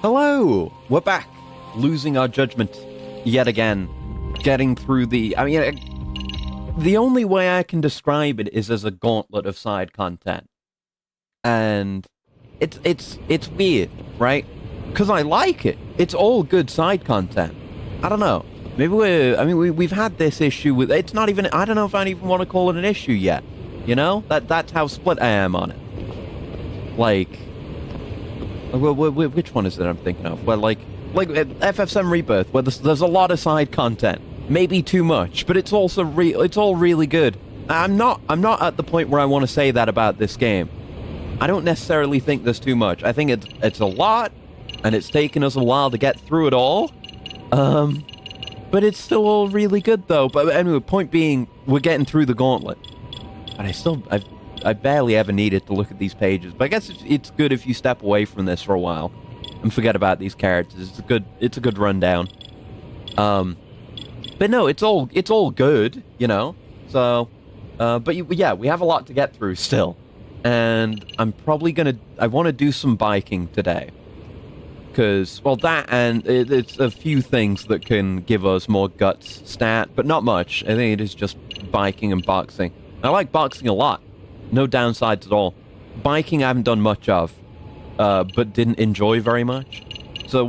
Hello! We're back, losing our judgment yet again, getting through the... the only way I can describe it is as a gauntlet of side content. And it's weird, right? Because I like it. It's all good side content. I don't know. Maybe we've had this issue with... It's not even... I don't know if I even want to call it an issue yet. You know? That's how split I am on it. Like... Well, which one is it I'm thinking of? Well, like FF7 Rebirth, where there's a lot of side content, maybe too much, but it's also it's all really good. I'm not at the point where I want to say that about this game. I don't necessarily think there's too much. I think it's a lot, and it's taken us a while to get through it all. But it's still all really good though. But anyway, point being, we're getting through the gauntlet, and I barely ever needed to look at these pages, but I guess it's good if you step away from this for a while and forget about these characters. It's a good rundown. But no, it's all good, you know. So, yeah, we have a lot to get through still, and I'm probably I want to do some biking today, because well, that and it's a few things that can give us more guts stat, but not much. I think it is just biking and boxing. I like boxing a lot. No downsides at all. Biking I haven't done much of, but didn't enjoy very much. So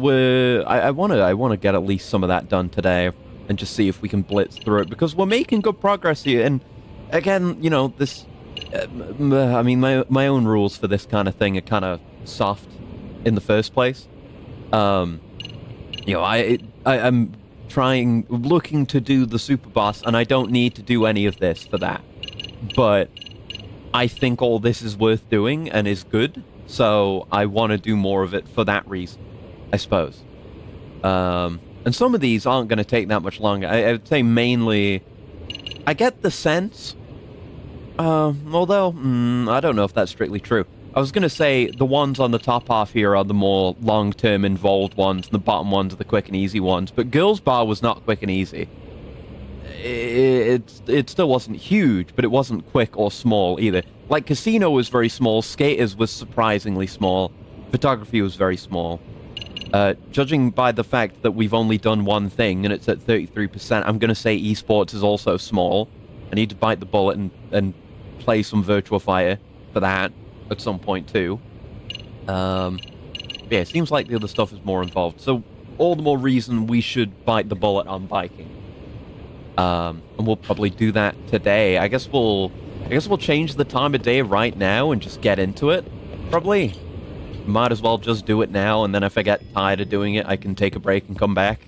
I want to get at least some of that done today, and just see if we can blitz through it, because we're making good progress here. And again, you know, this, I mean, my own rules for this kind of thing are kind of soft in the first place. You know, I'm looking to do the super boss, and I don't need to do any of this for that, but I think all this is worth doing and is good, so I want to do more of it for that reason, I suppose. And some of these aren't going to take that much longer. I would say mainly, I get the sense, although, I don't know if that's strictly true. I was going to say the ones on the top half here are the more long-term involved ones, and the bottom ones are the quick and easy ones, but Girls Bar was not quick and easy. It still wasn't huge, but it wasn't quick or small either. Like, Casino was very small, Skaters was surprisingly small, Photography was very small. Judging by the fact that we've only done one thing, and it's at 33%, I'm going to say Esports is also small. I need to bite the bullet and play some Virtua Fighter for that at some point too. Yeah, it seems like the other stuff is more involved, so all the more reason we should bite the bullet on biking. And we'll probably do that today. I guess we'll change the time of day right now and just get into it. Probably. Might as well just do it now, and then if I get tired of doing it, I can take a break and come back.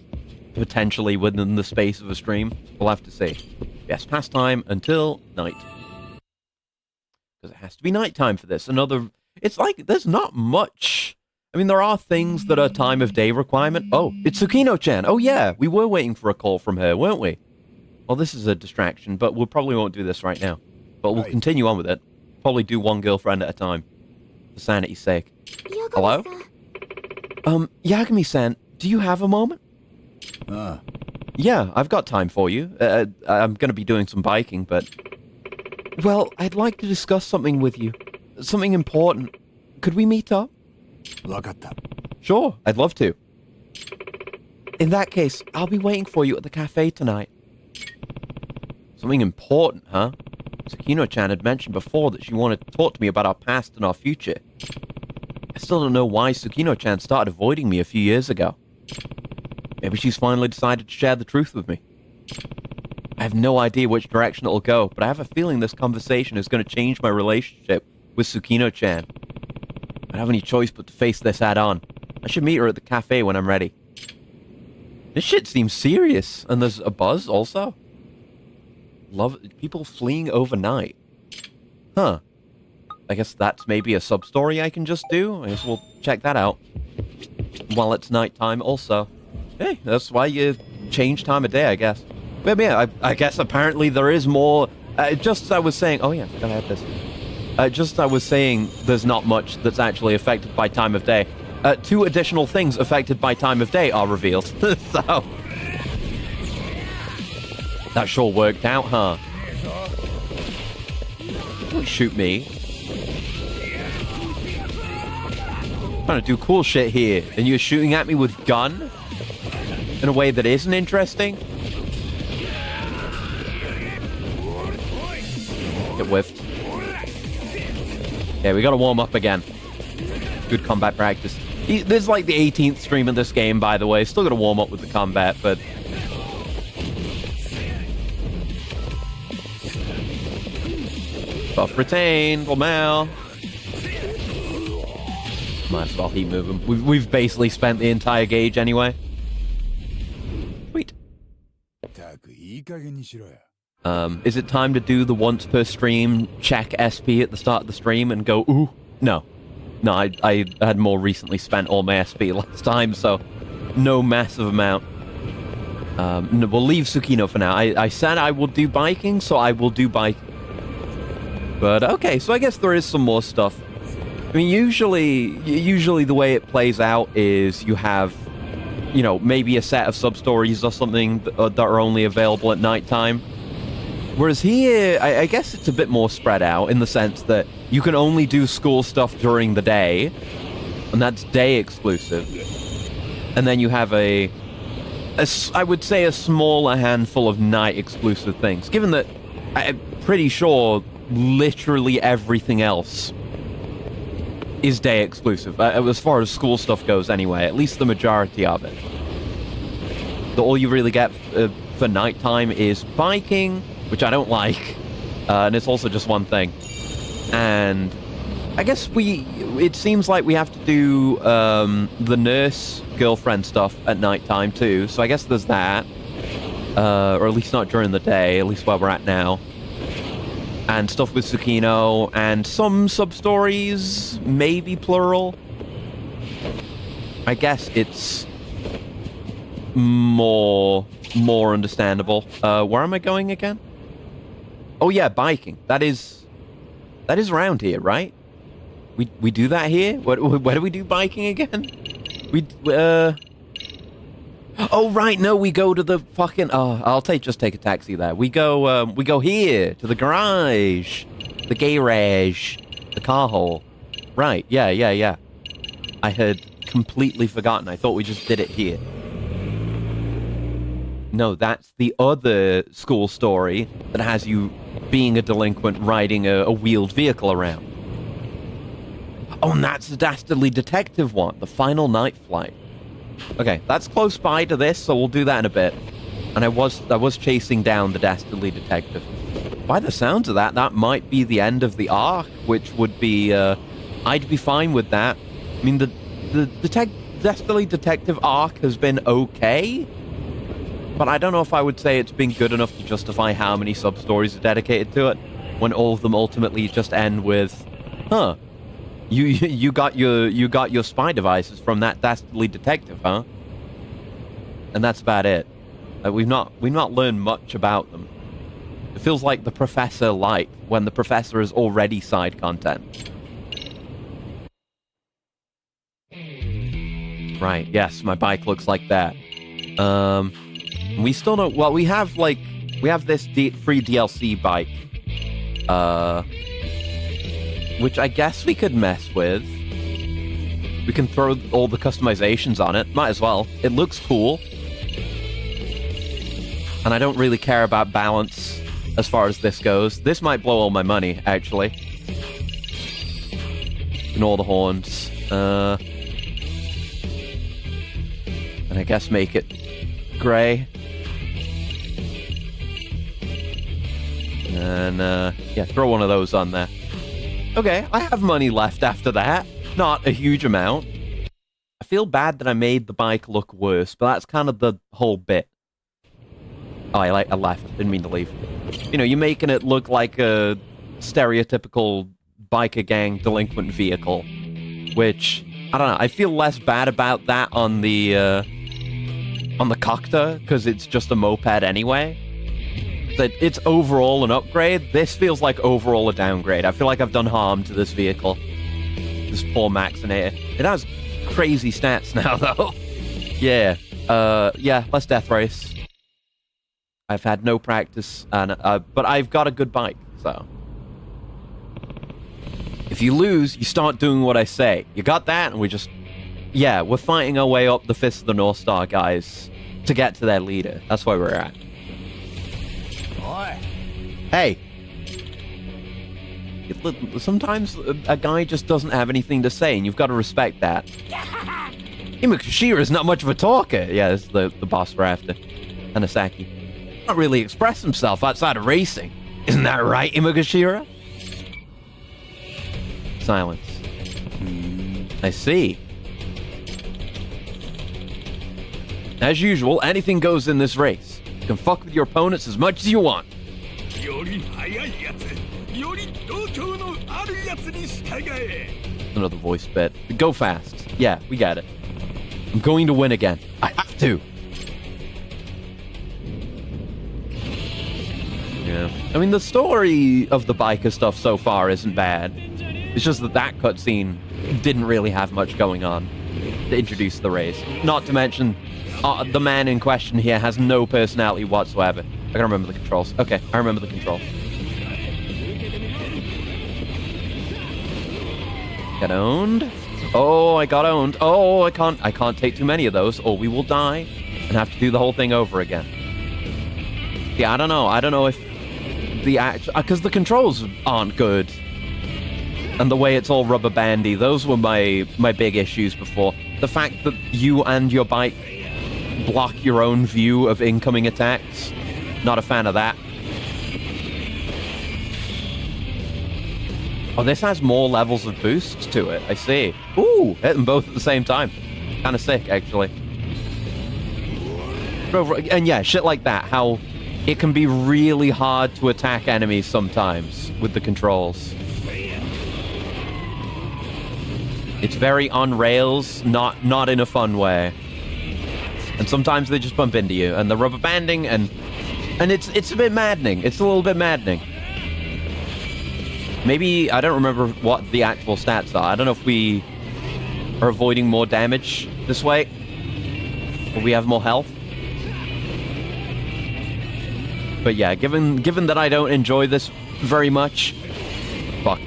Potentially within the space of a stream. We'll have to see. Yes, pastime until night. Because it has to be nighttime for this. It's like, there's not much. I mean, there are things that are time of day requirement. Oh, it's Tsukino-chan. Oh yeah, we were waiting for a call from her, weren't we? Well, this is a distraction, but we probably won't do this right now. But we'll continue on with it. Probably do one girlfriend at a time. For sanity's sake. Hello? Yagami-san, do you have a moment? Yeah, I've got time for you. I'm going to be doing some biking, but... Well, I'd like to discuss something with you. Something important. Could we meet up? Sure, I'd love to. In that case, I'll be waiting for you at the cafe tonight. Something important, huh? Tsukino-chan had mentioned before that she wanted to talk to me about our past and our future. I still don't know why Tsukino-chan started avoiding me a few years ago. Maybe she's finally decided to share the truth with me. I have no idea which direction it'll go, but I have a feeling this conversation is going to change my relationship with Tsukino-chan. I don't have any choice but to face this head-on. I should meet her at the cafe when I'm ready. This shit seems serious, and there's a buzz also. Love people fleeing overnight. Huh. I guess that's maybe a sub-story I can just do. I guess we'll check that out. While it's nighttime also. Hey, that's why you change time of day, I guess. But yeah, I guess apparently there is more... just as I was saying... Oh yeah, I forgot I had this. Just as I was saying, there's not much that's actually affected by time of day. 2 additional things affected by time of day are revealed. So... That sure worked out, huh? Don't shoot me. Trying to do cool shit here, and you're shooting at me with gun in a way that isn't interesting. Get whiffed. Yeah, we gotta warm up again. Good combat practice. This is like the 18th stream of this game, by the way. Still gotta warm up with the combat, but... Buff retained, Lamau. Might as well heat move him. We've basically spent the entire gauge anyway. Sweet. Is it time to do the once per stream check SP at the start of the stream and go, ooh? No. No, I had more recently spent all my SP last time, so no massive amount. No, we'll leave Tsukino for now. I said I will do biking, so I will do biking. But okay, so I guess there is some more stuff. I mean, usually the way it plays out is you have, you know, maybe a set of sub-stories or something that are only available at nighttime. Whereas here, I guess it's a bit more spread out in the sense that you can only do school stuff during the day, and that's day exclusive. And then you have I would say a smaller handful of night exclusive things, given that I'm pretty sure literally everything else is day exclusive, as far as school stuff goes anyway, at least the majority of it. All you really get for nighttime is biking, which I don't like, and it's also just one thing. And I guess it seems like we have to do the nurse girlfriend stuff at nighttime too, so I guess there's that. Or at least not during the day, at least where we're at now. And stuff with Tsukino, and some sub-stories, maybe plural. I guess it's more understandable. Where am I going again? Oh yeah, biking. That is around here, right? We do that here? Where do we do biking again? Oh right, no, we go to the fucking. Oh, I'll just take a taxi there. We go here to the garage, the garage, the car hole. Right? Yeah. I had completely forgotten. I thought we just did it here. No, that's the other school story that has you being a delinquent riding a wheeled vehicle around. Oh, and that's the Dastardly Detective one, the final night flight. Okay, that's close by to this, so we'll do that in a bit. And I was chasing down the Dastardly Detective. By the sounds of that, that might be the end of the arc, which would be, I'd be fine with that. I mean, the Dastardly Detective arc has been okay, but I don't know if I would say it's been good enough to justify how many sub-stories are dedicated to it, when all of them ultimately just end with, huh, you got your spy devices from that Dastardly Detective, huh? And that's about it. We've not learned much about them. It feels like the Professor light, when the Professor is already side content. Right, yes, my bike looks like that. We still don't... Well, we have this free DLC bike. Which I guess we could mess with. We can throw all the customizations on it. Might as well. It looks cool. And I don't really care about balance as far as this goes. This might blow all my money, actually. Ignore the horns. And I guess make it gray. And, yeah, throw one of those on there. Okay, I have money left after that. Not a huge amount. I feel bad that I made the bike look worse, but that's kind of the whole bit. Oh, I left. Didn't mean to leave. You know, you're making it look like a stereotypical biker gang delinquent vehicle. Which, I don't know, I feel less bad about that on the Cocta, because it's just a moped anyway. That it's overall an upgrade. This feels like overall a downgrade. I feel like I've done harm to this vehicle. This poor Maxinator. It has crazy stats now, though. Yeah. Yeah, less death race. I've had no practice, and but I've got a good bike, so. If you lose, you start doing what I say. You got that? And we just... Yeah, we're fighting our way up the Fist of the North Star guys to get to their leader. That's where we're at. Hey! Sometimes a guy just doesn't have anything to say, and you've got to respect that. Imakashira is not much of a talker. Yeah, this is the boss we're after. Hanasaki. Not really express himself outside of racing. Isn't that right, Imakashira? Silence. I see. As usual, anything goes in this race. You can fuck with your opponents as much as you want. Another voice bit. Go fast. Yeah, we got it. I'm going to win again. I have to. Yeah. I mean, the story of the biker stuff so far isn't bad. It's just that cutscene didn't really have much going on to introduce the race. Not to mention, the man in question here has no personality whatsoever. I can remember the controls. Okay, I remember the controls. Get owned. Oh, I got owned. Oh, I can't take too many of those, or we will die and have to do the whole thing over again. Yeah, I don't know if the because the controls aren't good, and the way it's all rubber bandy. Those were my big issues before. The fact that you and your bike block your own view of incoming attacks. Not a fan of that. Oh, this has more levels of boosts to it. I see. Ooh, hit them both at the same time. Kind of sick, actually. And yeah, shit like that. How it can be really hard to attack enemies sometimes with the controls. It's very on rails, not in a fun way. And sometimes they just bump into you, and the rubber banding, and it's a bit maddening. It's a little bit maddening. Maybe, I don't remember what the actual stats are. I don't know if we are avoiding more damage this way, or we have more health. But yeah, given that I don't enjoy this very much, fuck.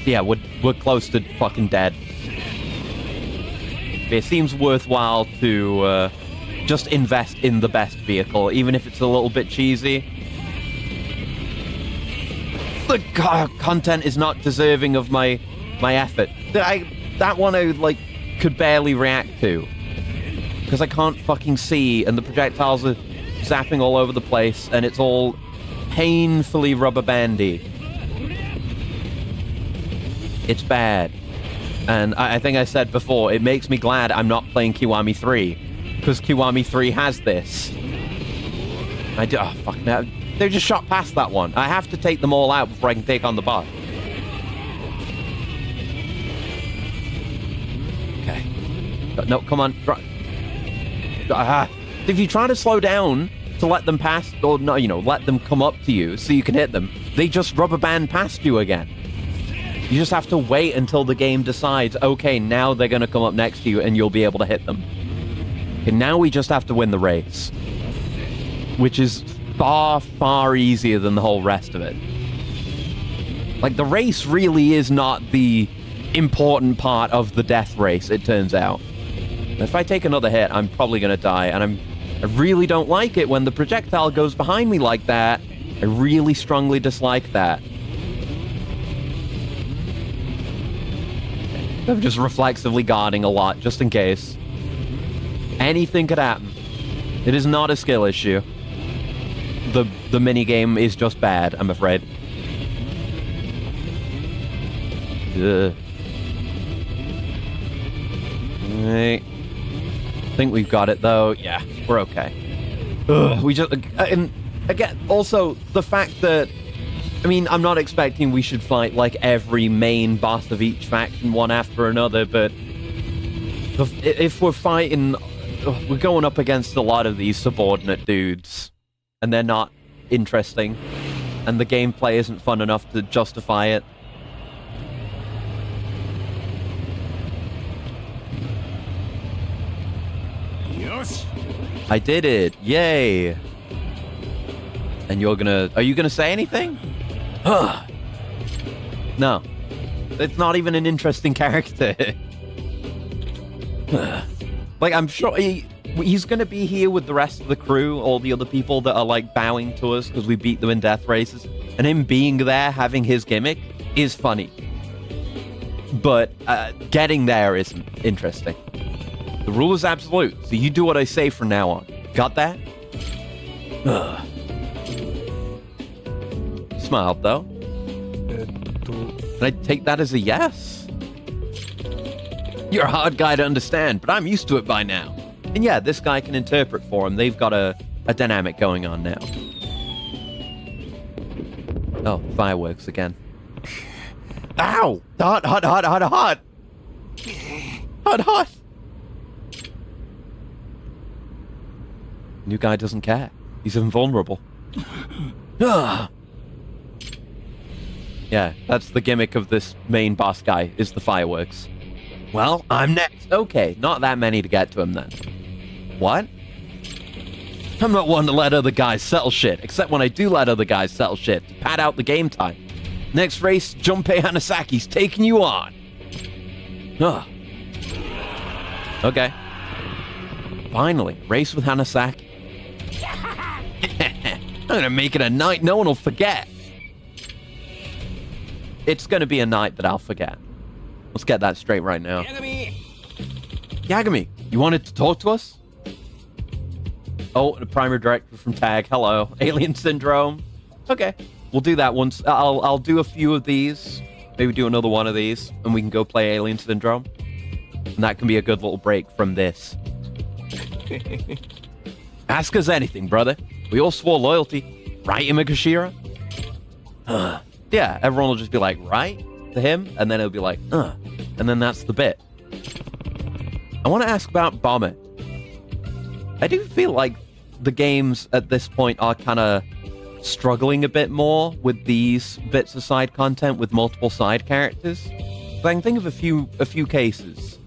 Yeah, we're close to fucking dead. It seems worthwhile to just invest in the best vehicle, even if it's a little bit cheesy. The content is not deserving of my effort. That one I like could barely react to because I can't fucking see, and the projectiles are zapping all over the place, and it's all painfully rubber bandy. It's bad. And I think I said before, it makes me glad I'm not playing Kiwami 3, because Kiwami 3 has this. Oh, fuck, now they just shot past that one. I have to take them all out before I can take on the boss. Okay. No, come on. If you try to slow down to let them pass, or no, let them come up to you so you can hit them, they just rubber band past you again. You just have to wait until the game decides, okay, now they're going to come up next to you and you'll be able to hit them. Okay, now we just have to win the race, which is far, far easier than the whole rest of it. Like, the race really is not the important part of the death race, it turns out. If I take another hit, I'm probably going to die, and I really don't like it when the projectile goes behind me like that. I really strongly dislike that. I'm just reflexively guarding a lot, just in case. Anything could happen. It is not a skill issue. The minigame is just bad, I'm afraid. Ugh. Alright. I think we've got it, though. Yeah, we're okay. Ugh, we just... And again, also, the fact that... I mean, I'm not expecting we should fight, like, every main boss of each faction one after another, but if we're fighting... We're going up against a lot of these subordinate dudes, and they're not interesting, and the gameplay isn't fun enough to justify it. I did it! Yay! And you're gonna... Are you gonna say anything? No. It's not even an interesting character. Like, I'm sure he's going to be here with the rest of the crew, all the other people that are, like, bowing to us because we beat them in death races. And him being there, having his gimmick, is funny. But getting there isn't interesting. The rule is absolute, so you do what I say from now on. Got that? Smiled, though. Can I take that as a yes? You're a hard guy to understand, but I'm used to it by now. And yeah, this guy can interpret for him. They've got a dynamic going on now. Oh, fireworks again. Ow! Hot, hot, hot, hot, hot! Hot, hot! New guy doesn't care. He's invulnerable. Yeah, that's the gimmick of this main boss guy, is the fireworks. Well, I'm next. Okay, not that many to get to him then. What? I'm not one to let other guys settle shit, except when I do let other guys settle shit to pad out the game time. Next race, Junpei Hanasaki's taking you on. Okay. Finally, race with Hanasaki. I'm gonna make it a night no one will forget. It's gonna be a night that I'll forget. Let's get that straight right now. Yagami, you wanted to talk to us? Oh, the primary director from TAG. Hello. Alien Syndrome. Okay. We'll do that once. I'll do a few of these. Maybe do another one of these, and we can go play Alien Syndrome. And that can be a good little break from this. Ask us anything, brother. We all swore loyalty. Right, Imagashira? Yeah, everyone will just be like, right? To him, and then it'll be like, and then that's the bit. I want to ask about Bomber. I do feel like the games at this point are kind of struggling a bit more with these bits of side content with multiple side characters. But I can think of a few cases,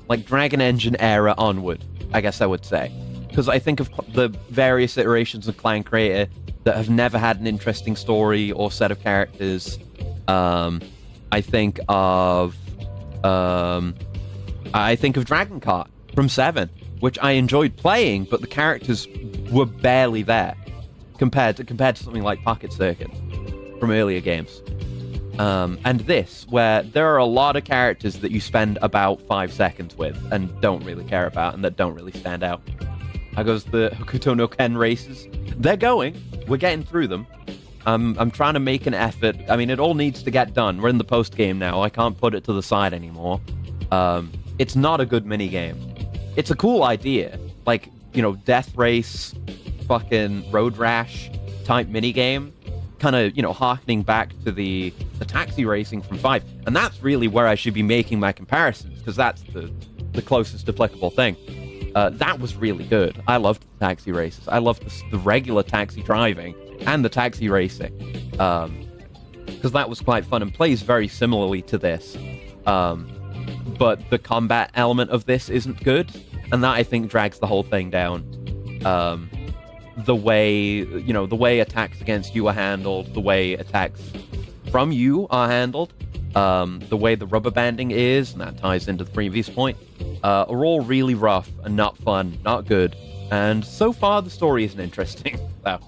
like Dragon Engine era onward, I guess I would say. Because I think of the various iterations of Clan Creator that have never had an interesting story or set of characters. I think of Dragon Kart from 7, which I enjoyed playing, but the characters were barely there compared to something like Pocket Circuit from earlier games. And this, where there are a lot of characters that you spend about 5 seconds with and don't really care about and that don't really stand out. How goes the Hokuto no Ken races? They're going. We're getting through them. I'm trying to make an effort. I mean, it all needs to get done. We're in the post game now. I can't put it to the side anymore. It's not a good mini game. It's a cool idea, like, you know, Death Race, fucking Road Rash type mini game, kind of, you know, harkening back to the taxi racing from 5. And that's really where I should be making my comparisons, because that's the closest applicable thing. That was really good. I loved the taxi races. I loved the regular taxi driving and the taxi racing, because that was quite fun and plays very similarly to this. But the combat element of this isn't good, and that I think drags the whole thing down. The way attacks against you are handled, the way attacks from you are handled, the way the rubber banding is, and that ties into the previous point, are all really rough and not fun, not good. And so far, the story isn't interesting. So,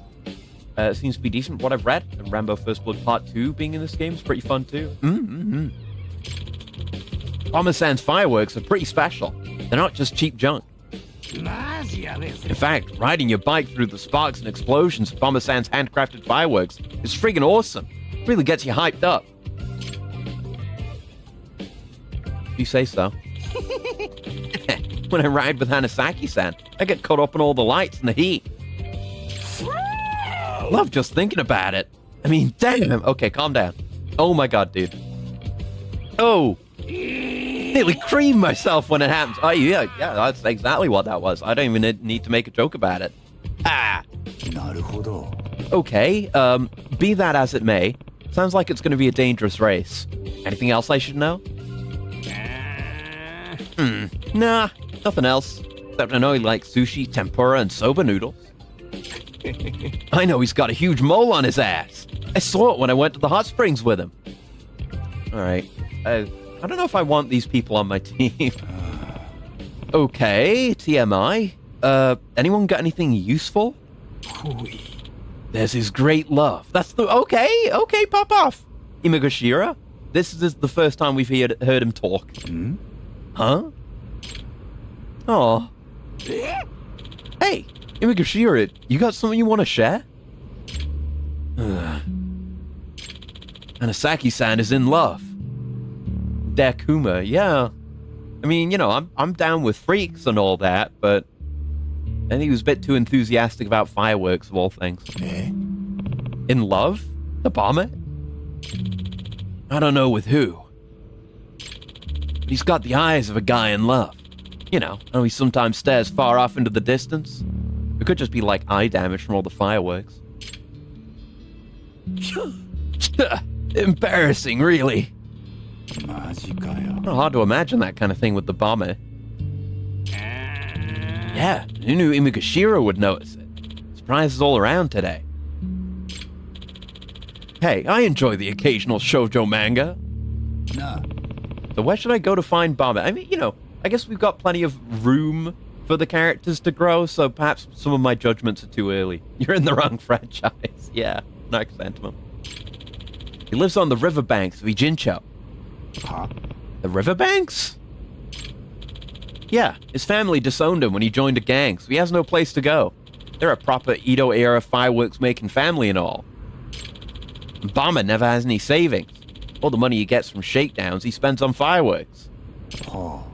it seems to be decent what I've read. And Rambo First Blood Part 2 being in this game is pretty fun too. Bomber-san's fireworks are pretty special. They're not just cheap junk. In fact, riding your bike through the sparks and explosions of Bomber-san's handcrafted fireworks is friggin' awesome. Really gets you hyped up. If you say so. When I ride with Hanasaki-san, I get caught up in all the lights and the heat. I love just thinking about it. I mean, damn. Okay, calm down. Oh my god, dude. Oh. Nearly creamed myself when it happens. Oh, yeah, that's exactly what that was. I don't even need to make a joke about it. Ah. Okay, be that as it may, sounds like it's going to be a dangerous race. Anything else I should know? Nah, nothing else. Except I know he likes sushi, tempura, and soba noodles. I know he's got a huge mole on his ass. I saw it when I went to the hot springs with him. Alright. I don't know if I want these people on my team. Okay, TMI. Anyone got anything useful? There's his great love. That's the... Okay, pop off. Imagashira? This is the first time we've heard him talk. Huh? Oh. Hey, Imagashira, you got something you want to share? Anasaki-san is in love. Dekuma, yeah. I mean, you know, I'm down with freaks and all that, but I think he was a bit too enthusiastic about fireworks of all things. In love? The bomber? I don't know with who. But he's got the eyes of a guy in love. You know, how he sometimes stares far off into the distance. It could just be like eye damage from all the fireworks. Embarrassing, really. Hard to imagine that kind of thing with the bomber. Yeah, who knew Imagashira would notice it? Surprises all around today. Hey, I enjoy the occasional shoujo manga. So where should I go to find bomber? I mean, you know, I guess we've got plenty of room for the characters to grow, so perhaps some of my judgments are too early. You're in the wrong franchise. Yeah, no sentiment. He lives on the riverbanks of Ijincho. Huh? The riverbanks? Yeah, his family disowned him when he joined a gang, so he has no place to go. They're a proper Edo-era fireworks-making family and all. And Bomber never has any savings. All the money he gets from shakedowns he spends on fireworks. Oh.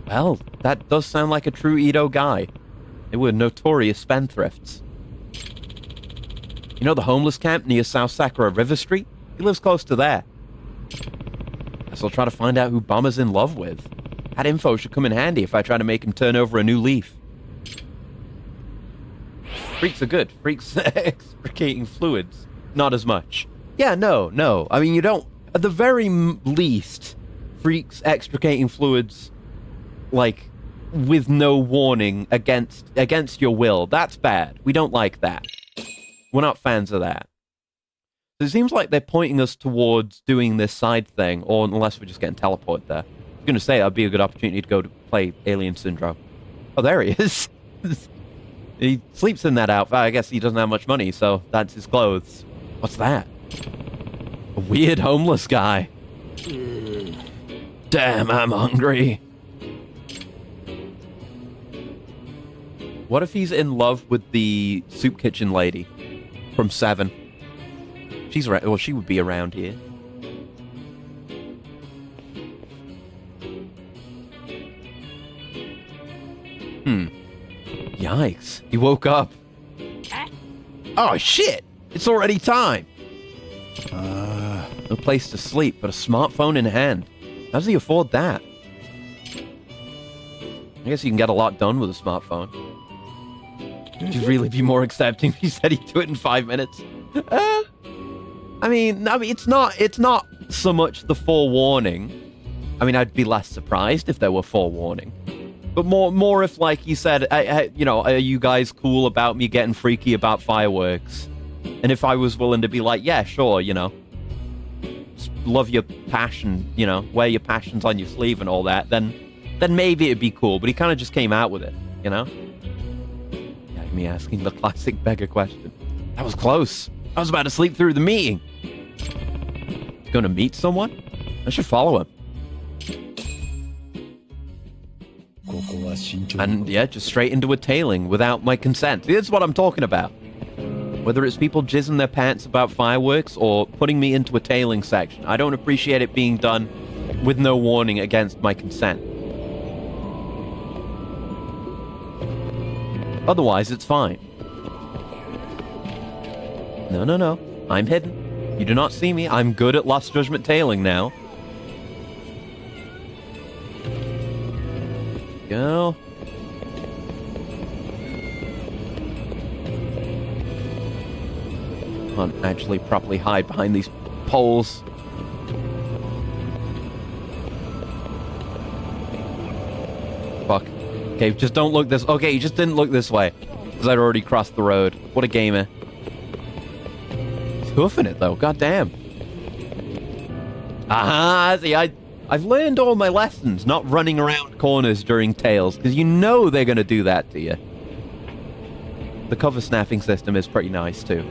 Well, that does sound like a true Edo guy. They were notorious spendthrifts. You know the homeless camp near South Sakura River Street? He lives close to there. Guess I'll try to find out who Bomber's in love with. That info should come in handy if I try to make him turn over a new leaf. Freaks are good. Freaks extricating fluids. Not as much. Yeah, no. I mean, you don't... At the very least, freaks extricating fluids, like, with no warning against your will. That's bad. We don't like that. We're not fans of that. So it seems like they're pointing us towards doing this side thing, or unless we're just getting teleported there. I was going to say that'd be a good opportunity to go to play Alien Syndrome. Oh, there he is. He sleeps in that outfit. I guess he doesn't have much money, so that's his clothes. What's that? A weird homeless guy. Damn, I'm hungry. What if he's in love with the soup kitchen lady from 7? She's around. Well, she would be around here. Yikes. He woke up. Oh, shit. It's already time. No place to sleep, but a smartphone in hand. How does he afford that? I guess you can get a lot done with a smartphone. Would you really be more accepting if he said he'd do it in 5 minutes? I mean, it's not so much the forewarning. I mean, I'd be less surprised if there were forewarning. But more if, like you said, you know, are you guys cool about me getting freaky about fireworks? And if I was willing to be like, yeah, sure, you know, just love your passion, you know, wear your passions on your sleeve and all that, then maybe it'd be cool. But he kind of just came out with it, you know? Yeah, me asking the classic beggar question. That was close. I was about to sleep through the meeting. Gonna meet someone? I should follow him. And yeah, just straight into a tailing without my consent. That's what I'm talking about. Whether it's people jizzing their pants about fireworks or putting me into a tailing section, I don't appreciate it being done with no warning against my consent. Otherwise, it's fine. No. I'm hidden. You do not see me. I'm good at Lost Judgment tailing now. Go. Can't actually properly hide behind these poles. Fuck. Okay, just don't look this... Okay, you just didn't look this way. Because I'd already crossed the road. What a gamer. He's hoofing it, though. God damn. Ah, see, I've learned all my lessons, not running around corners during tails, because you know they're going to do that to you. The cover snapping system is pretty nice, too.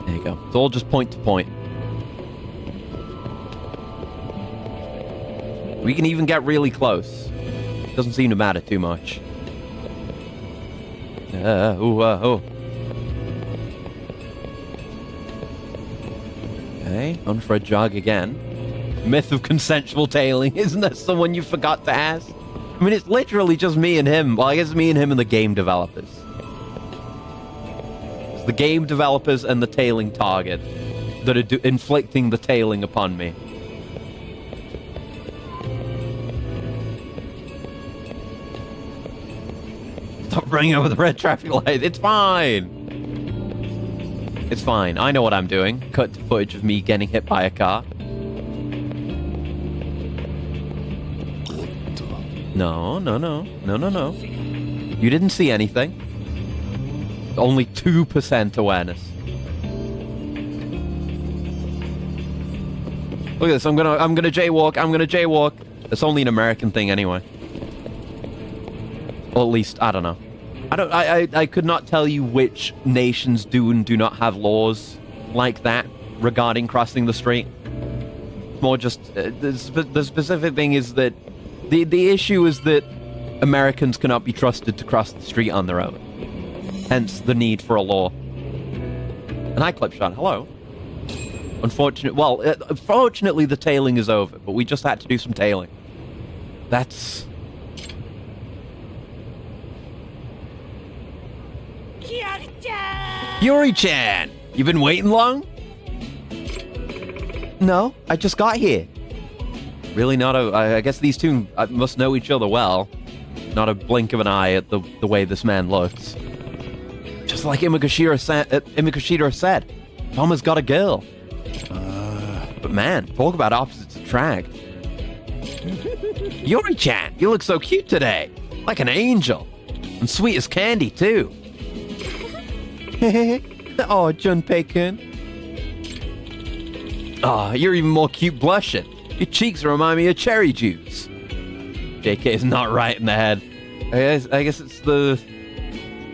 There you go. It's all just point to point. We can even get really close. Doesn't seem to matter too much. Oh. Okay, on for a jog again. Myth of consensual tailing. Isn't that someone you forgot to ask? I mean, it's literally just me and him. Well, I guess me and him and the game developers. It's the game developers and the tailing target that are inflicting the tailing upon me. Stop running over the red traffic light. It's fine. It's fine. I know what I'm doing. Cut to footage of me getting hit by a car. No. You didn't see anything. Only 2% awareness. Look at this. I'm gonna jaywalk. It's only an American thing anyway. Or at least, I don't know. I could not tell you which nations do and do not have laws like that regarding crossing the street. More just, the specific thing is that the issue is that Americans cannot be trusted to cross the street on their own. Hence the need for a law. And hi, Clipshot. Hello. Fortunately the tailing is over, but we just had to do some tailing. That's... Yuri-chan! You been waiting long? No, I just got here. Really not I guess these two must know each other well. Not a blink of an eye at the way this man looks. Just like Imagashita said, Toma's got a girl. But man, talk about opposites attract. Yuri-chan, you look so cute today. Like an angel. And sweet as candy, too. Oh, Junpei-kun. Oh, you're even more cute blushing. Your cheeks remind me of cherry juice. JK is not right in the head. I guess it's the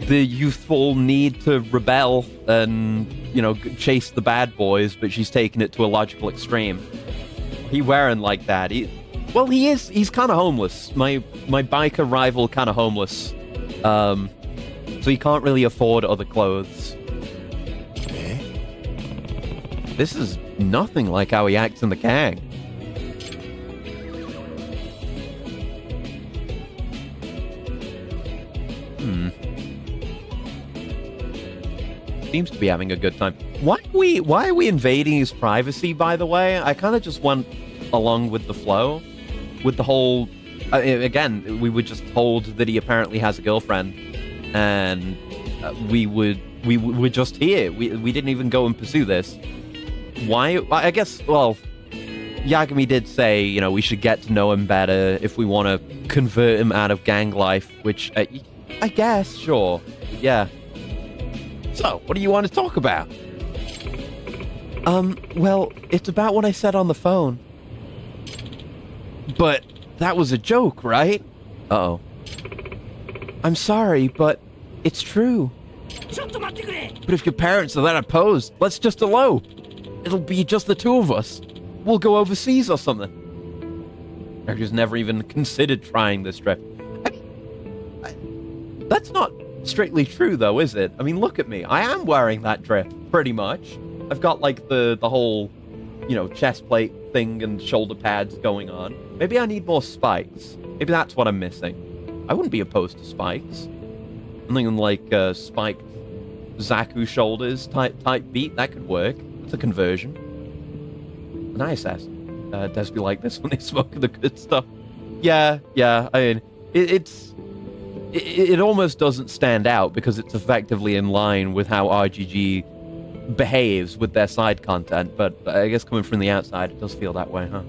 youthful need to rebel and, chase the bad boys, but she's taken it to a logical extreme. He wearing like that. He's kind of homeless. My biker rival kind of homeless. So he can't really afford other clothes. This is nothing like how he acts in the gang. Seems to be having a good time. Why are we invading his privacy, by the way? I kind of just went along with the flow. With the whole... again, we were just told that he apparently has a girlfriend. And we were just here. We didn't even go and pursue this. Why? I guess, Yagami did say, we should get to know him better if we want to convert him out of gang life, which I guess, sure. Yeah. So, what do you want to talk about? It's about what I said on the phone. But that was a joke, right? Uh-oh. I'm sorry, but it's true. But if your parents are that opposed, let's just elope. It'll be just the two of us. We'll go overseas or something. I've just never even considered trying this trip. That's not strictly true, though, is it? I mean, look at me. I am wearing that dress, pretty much. I've got, like, the whole, chest plate thing and shoulder pads going on. Maybe I need more spikes. Maybe that's what I'm missing. I wouldn't be opposed to spikes. Something like spiked Zaku shoulders type beat, that could work. It's a conversion. Nice ass. Does be like this when they smoke the good stuff. Yeah. I mean, it almost doesn't stand out because it's effectively in line with how RGG behaves with their side content. But I guess coming from the outside, it does feel that way, huh?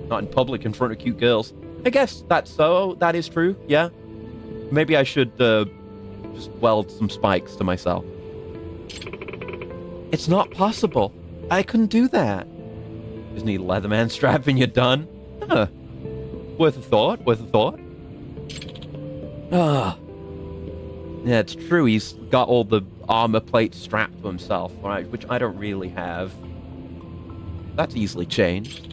Not in public in front of cute girls. I guess that's so. That is true. Yeah. Maybe I should just weld some spikes to myself. It's not possible. I couldn't do that. Just need a Leatherman strap and you're done. Huh. Worth a thought, worth a thought. Ah. Yeah, it's true. He's got all the armor plates strapped to himself, right? Which I don't really have. That's easily changed.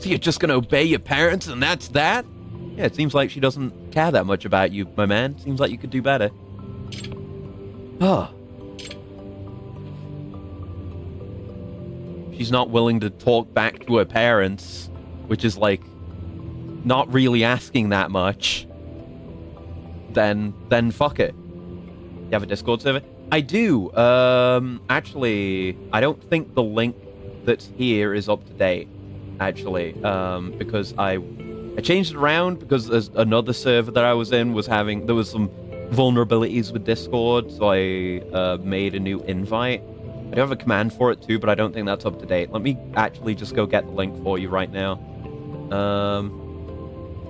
So you're just gonna obey your parents and that's that? Yeah, it seems like she doesn't care that much about you, my man. Seems like you could do better. Oh. She's not willing to talk back to her parents, which is like not really asking that much. Then fuck it. You have a Discord server? I do. Actually, I don't think the link that's here is up to date. Actually, because I changed it around because there's another server that I was in there was some vulnerabilities with Discord, so I made a new invite. I do have a command for it too, but I don't think that's up to date. Let me actually just go get the link for you right now.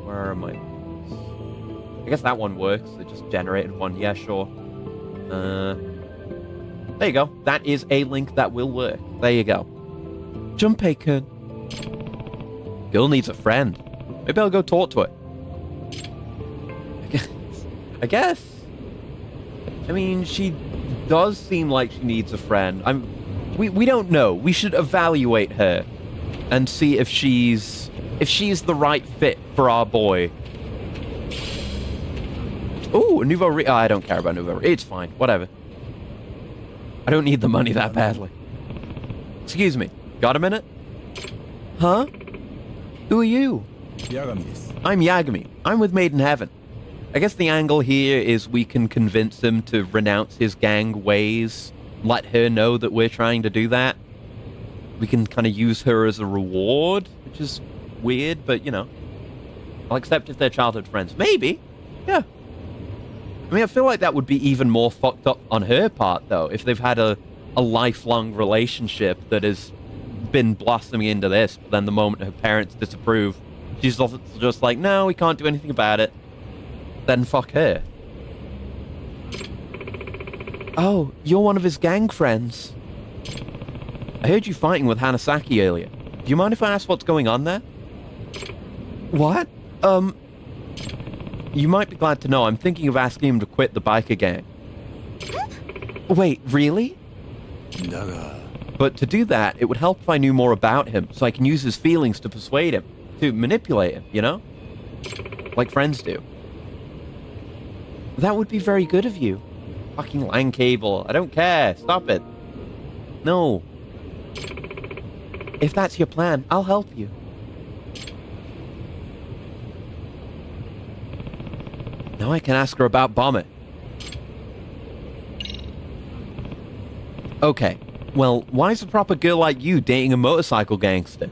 Where am I? I guess that one works. It just generated one. Yeah, sure. There you go. That is a link that will work. There you go. Junpei-kun. Girl needs a friend. Maybe I'll go talk to her. I guess. I mean, she does seem like she needs a friend. We don't know. We should evaluate her and see if she's the right fit for our boy. Ooh, I don't care about Nouveau. It's fine. Whatever. I don't need the money that badly. Excuse me. Got a minute? Huh? Who are you? I'm Yagami. I'm with Made in Heaven. I guess the angle here is we can convince him to renounce his gang ways, let her know that we're trying to do that. We can kind of use her as a reward, which is weird, but, you know. I'll accept if they're childhood friends. Maybe. Yeah. I mean, I feel like that would be even more fucked up on her part, though, if they've had a lifelong relationship that has been blossoming into this, but then the moment her parents disapprove, she's just like, no, we can't do anything about it. Then fuck her. Oh, you're one of his gang friends. I heard you fighting with Hanasaki earlier. Do you mind if I ask what's going on there? What? You might be glad to know I'm thinking of asking him to quit the biker gang. Wait, really? But to do that, it would help if I knew more about him, so I can use his feelings to persuade him, to manipulate him, you know? Like friends do. That would be very good of you. Fucking LAN cable. I don't care. Stop it. No. If that's your plan, I'll help you. Now I can ask her about Bomber. Okay. Well, why is a proper girl like you dating a motorcycle gangster?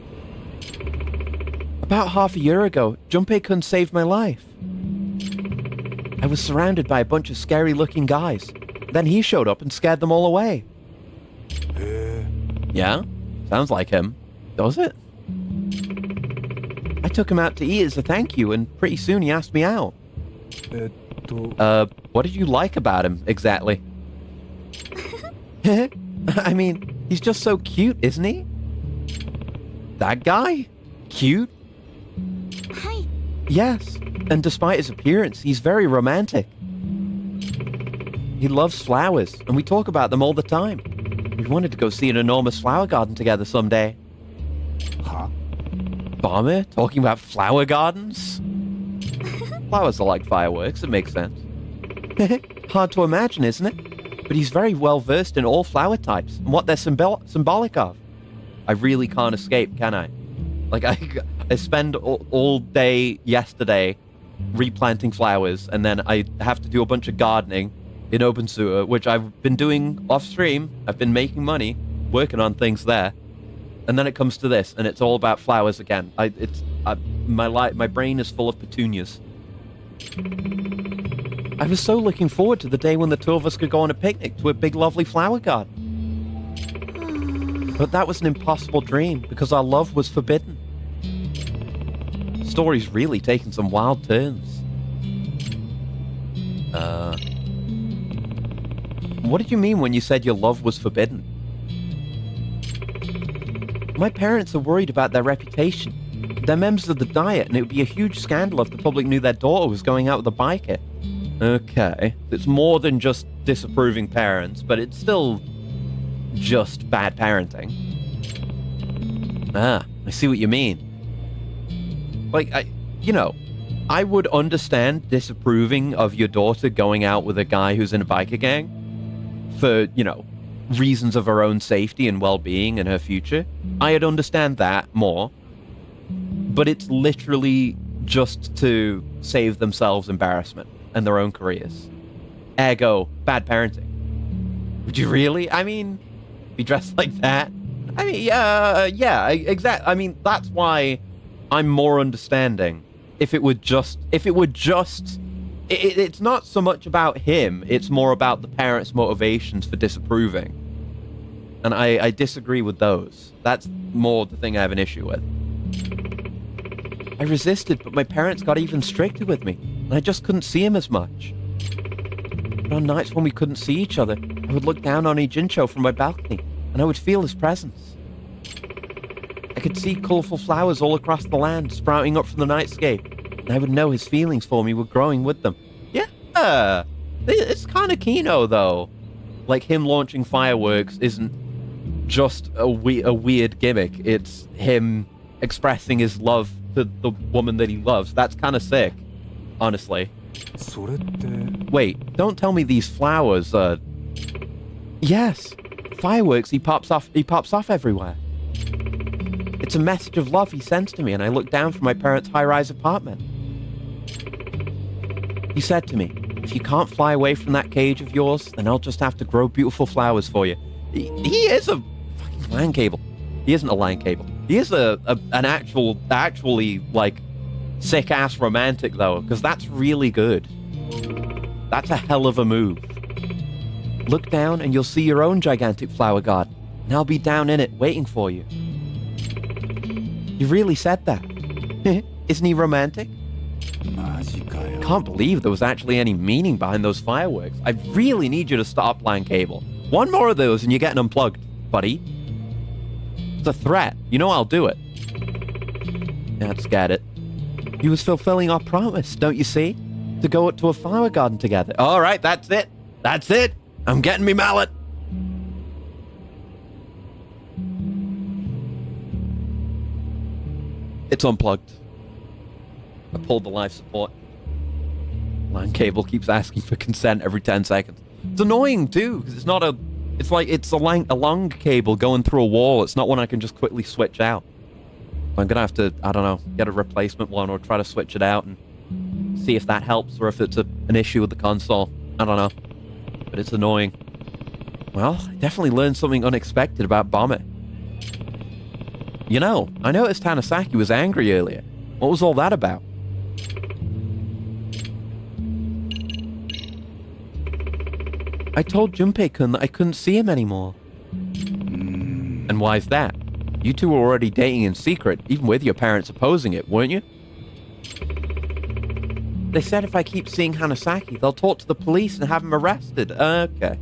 About half a year ago, Junpei-kun saved my life. I was surrounded by a bunch of scary-looking guys. Then he showed up and scared them all away. Yeah? Sounds like him. Does it? I took him out to eat as a thank you, and pretty soon he asked me out. What did you like about him, exactly? I mean, he's just so cute, isn't he? That guy? Cute? Hi. Yes, and despite his appearance, he's very romantic. He loves flowers, and we talk about them all the time. We wanted to go see an enormous flower garden together someday. Huh? Bomber? Talking about flower gardens? Flowers are like fireworks, it makes sense. Hard to imagine, isn't it? But he's very well versed in all flower types and what they're symbolic of. I really can't escape, can I? Like, I spend all day yesterday replanting flowers, and then I have to do a bunch of gardening in OpenSewer, which I've been doing off stream. I've been making money, working on things there. And then it comes to this, and it's all about flowers again. My brain is full of petunias. I was so looking forward to the day when the two of us could go on a picnic to a big, lovely flower garden. But that was an impossible dream because our love was forbidden. The story's really taken some wild turns. What did you mean when you said your love was forbidden? My parents are worried about their reputation. They're members of the Diet, and it would be a huge scandal if the public knew their daughter was going out with a biker. Okay. It's more than just disapproving parents, but it's still just bad parenting. Ah, I see what you mean. Like, I would understand disapproving of your daughter going out with a guy who's in a biker gang for, reasons of her own safety and well-being and her future. I'd understand that more. But it's literally just to save themselves embarrassment and their own careers. Ergo, bad parenting. Would you really? I mean, be dressed like that? I mean, yeah, exactly. I mean, that's why I'm more understanding. It's not so much about him, it's more about the parents' motivations for disapproving. And I disagree with those. That's more the thing I have an issue with. I resisted, but my parents got even stricter with me, and I just couldn't see him as much. But on nights when we couldn't see each other, I would look down on Ijincho from my balcony, and I would feel his presence. I could see colourful flowers all across the land sprouting up from the nightscape, and I would know his feelings for me were growing with them. Yeah, it's kind of Kino, though. Like, him launching fireworks isn't just a weird gimmick. It's him expressing his love to the woman that he loves. That's kind of sick, honestly. それって Wait, don't tell me these flowers are... Yes, fireworks he pops off everywhere. It's a message of love he sends to me, and I look down from my parents' high-rise apartment. He said to me, if you can't fly away from that cage of yours, then I'll just have to grow beautiful flowers for you. He is a fucking land cable. He isn't a land cable. He is an actually, like, sick-ass romantic, though, because that's really good. That's a hell of a move. Look down and you'll see your own gigantic flower garden, and I'll be down in it waiting for you. He really said that. Isn't he romantic? マジかよ Can't believe there was actually any meaning behind those fireworks. I really need you to stop, land cable. One more of those and you're getting unplugged, buddy. It's a threat. You know I'll do it. Yeah, I just get it. He was fulfilling our promise, don't you see? To go up to a flower garden together. All right, that's it. That's it. I'm getting me mallet. It's unplugged. I pulled the life support. Line cable keeps asking for consent every 10 seconds. It's annoying too, because it's not a... It's like it's a long cable going through a wall. It's not one I can just quickly switch out. I'm gonna have to, I don't know, get a replacement one or try to switch it out and see if that helps or if it's an issue with the console. I don't know. But it's annoying. Well, I definitely learned something unexpected about Bomber. You know, I noticed Hanasaki was angry earlier. What was all that about? I told Junpei-kun that I couldn't see him anymore. And why's that? You two were already dating in secret, even with your parents opposing it, weren't you? They said if I keep seeing Hanasaki, they'll talk to the police and have him arrested. Okay.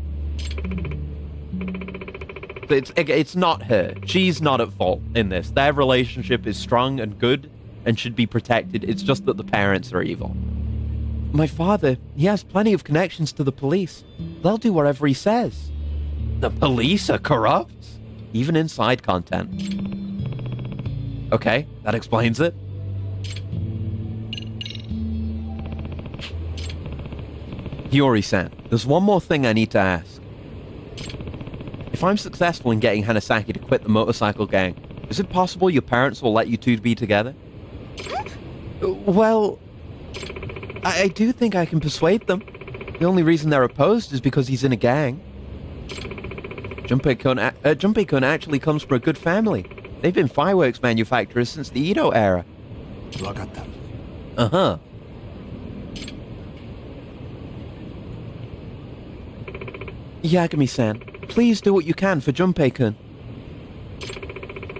It's not her. She's not at fault in this. Their relationship is strong and good and should be protected. It's just that the parents are evil. My father, he has plenty of connections to the police. They'll do whatever he says. The police are corrupt? Even inside content. Okay, that explains it. Hiyori-san, there's one more thing I need to ask. If I'm successful in getting Hanasaki to quit the motorcycle gang, is it possible your parents will let you two be together? Well, I do think I can persuade them. The only reason they're opposed is because he's in a gang. Junpei-kun actually comes from a good family. They've been fireworks manufacturers since the Edo era. わかった Uh-huh. Yagami-san, please do what you can for Junpei-kun.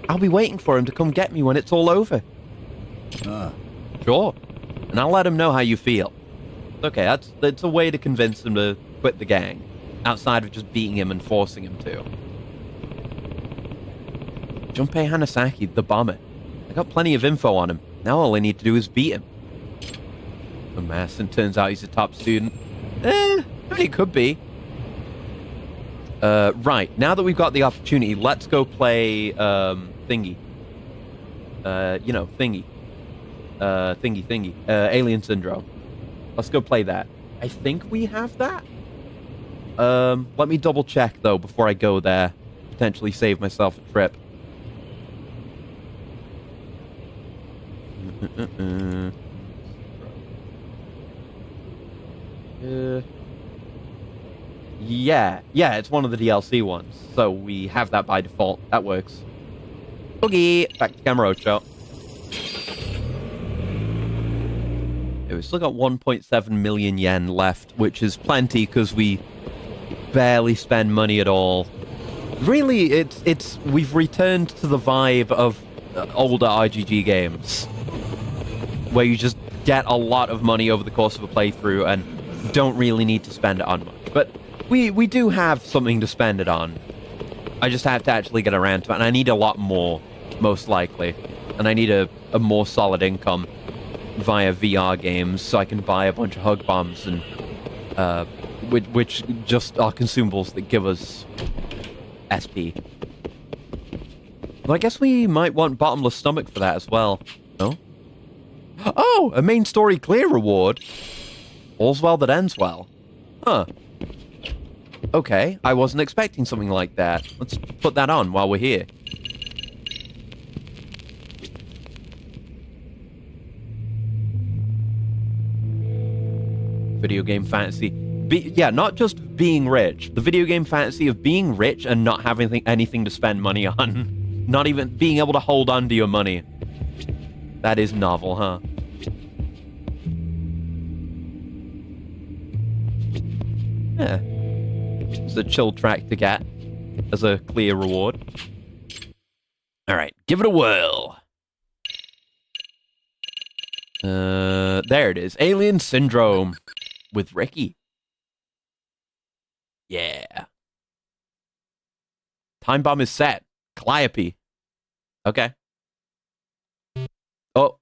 I'll be waiting for him to come get me when it's all over. Sure. And I'll let him know how you feel. Okay, that's a way to convince him to quit the gang, outside of just beating him and forcing him to. Junpei Hanasaki, the bomber. I got plenty of info on him. Now all I need to do is beat him. A mess, and turns out he's a top student. I mean, he could be. Right, now that we've got the opportunity, let's go play, Thingy. Thingy. Thingy. Alien Syndrome. Let's go play that. I think we have that. Let me double check, though, before I go there. Potentially save myself a trip. Yeah, it's one of the DLC ones, so we have that by default. That works. Okay, back to Kamurocho. We still got 1.7 million yen left, which is plenty because we barely spend money at all. Really, we've returned to the vibe of older RGG games, where you just get a lot of money over the course of a playthrough and don't really need to spend it on much. But we do have something to spend it on. I just have to actually get around to it, and I need a lot more, most likely. And I need a more solid income via VR games so I can buy a bunch of hug bombs and which just are consumables that give us SP. But I guess we might want Bottomless Stomach for that as well. No? Oh, a main story clear reward. All's well that ends well. Huh. Okay, I wasn't expecting something like that. Let's put that on while we're here. Video game fantasy. Not just being rich. The video game fantasy of being rich and not having anything to spend money on. Not even being able to hold on to your money. That is novel, huh? Yeah. It's a chill track to get as a clear reward. Alright, give it a whirl. There it is. Alien Syndrome. With Ricky. Yeah. Time bomb is set. Calliope. Okay. Oh,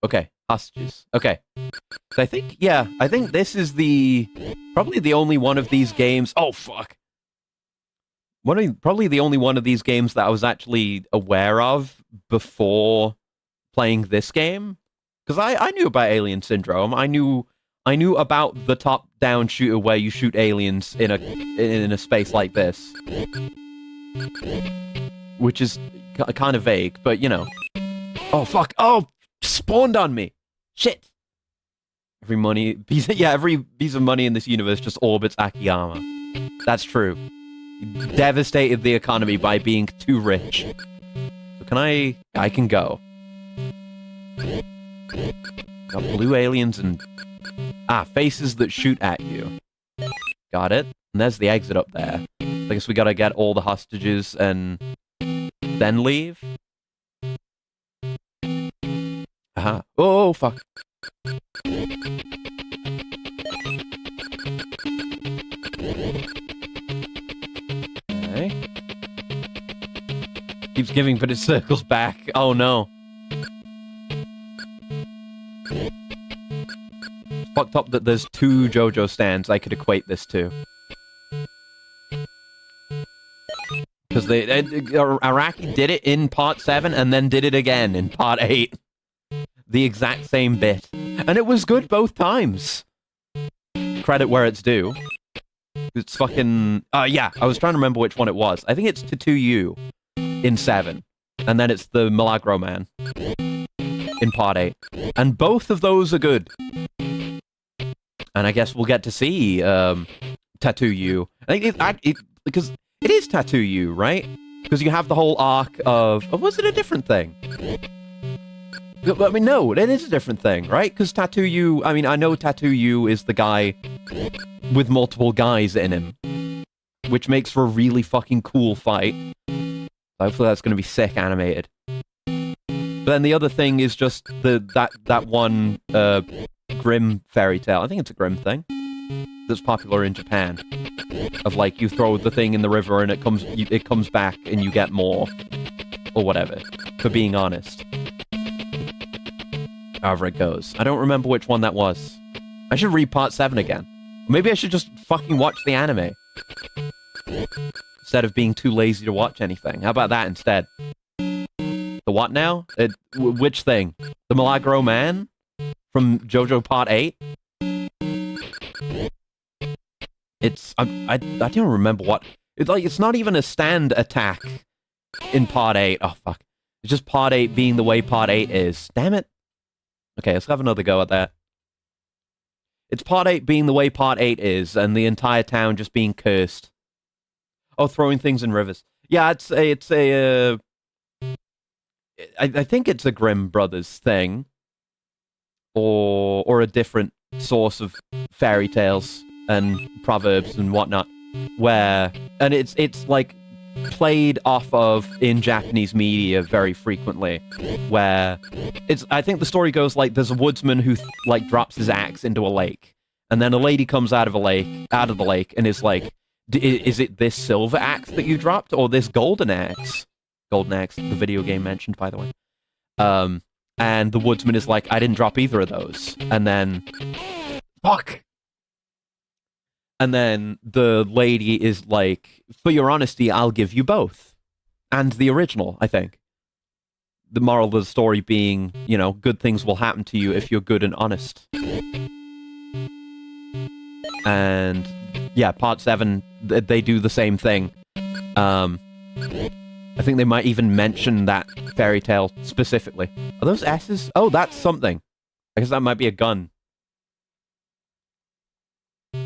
okay. Hostages. Okay. So I think this is probably the only one of these games. Oh, fuck. Probably the only one of these games that I was actually aware of before playing this game. Because I knew about Alien Syndrome. I knew about the top-down shooter where you shoot aliens in a space like this, which is kind of vague, but you know. Oh fuck! Oh, spawned on me. Shit. Every piece of money in this universe just orbits Akiyama. That's true. He devastated the economy by being too rich. So can I can go. Got blue aliens and faces that shoot at you. Got it. And there's the exit up there. I guess we gotta get all the hostages and then leave. Aha. Oh, fuck. Okay. Keeps giving, but it circles back. Oh, no. Fucked up that there's 2 JoJo stands I could equate this to. Because Araki did it in part 7 and then did it again in part 8. The exact same bit. And it was good both times. Credit where it's due. It's fucking... yeah, I was trying to remember which one it was. I think it's Tatuyu in 7. And then it's the Milagro Man in part 8. And both of those are good. And I guess we'll get to see Tatuyu. I think because it is Tatuyu, right? Because you have the whole arc of... Oh, was it a different thing? I mean, no, it is a different thing, right? Because Tatuyu... I mean, I know Tatuyu is the guy with multiple guys in him. Which makes for a really fucking cool fight. Hopefully that's going to be sick animated. But then the other thing is just that one... Grim fairy tale. I think it's a Grim thing that's popular in Japan. Of like you throw the thing in the river and it comes back and you get more. or whatever, for being honest. However it goes. I don't remember which one that was. I should read part 7 again. Maybe I should just fucking watch the anime. Instead of being too lazy to watch anything. How about that instead? The what now? Which thing? The Milagro Man? From JoJo Part 8? I don't remember what... It's not even a stand attack in Part 8. Oh, fuck. It's just Part 8 being the way Part 8 is. Damn it. Okay, let's have another go at that. It's Part 8 being the way Part 8 is, and the entire town just being cursed. Oh, throwing things in rivers. Yeah, I think it's a Grimm Brothers thing. Or a different source of fairy tales and proverbs and whatnot. And it's like played off of in Japanese media very frequently, where I think the story goes like there's a woodsman who like drops his axe into a lake, and then a lady comes out of the lake and is like, is it this silver axe that you dropped or this golden axe? Golden Axe, the video game mentioned, by the way. And the woodsman is like, I didn't drop either of those. And then, fuck. And then the lady is like, for your honesty, I'll give you both. And the original, I think. The moral of the story being, you know, good things will happen to you if you're good and honest. And yeah, part 7, they do the same thing. I think they might even mention that fairy tale specifically. Are those S's? Oh, that's something. I guess that might be a gun. There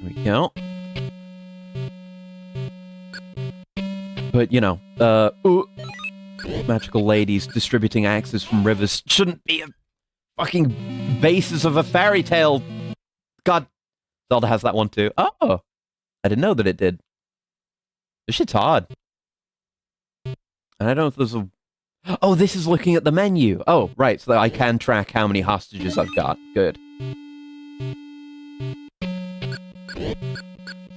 we go. But, you know, magical ladies distributing axes from rivers shouldn't be a fucking basis of a fairy tale. God, Zelda has that one too. Oh, I didn't know that it did. This shit's hard. And I don't know if there's a... Oh, this is looking at the menu. Oh, right, so that I can track how many hostages I've got. Good.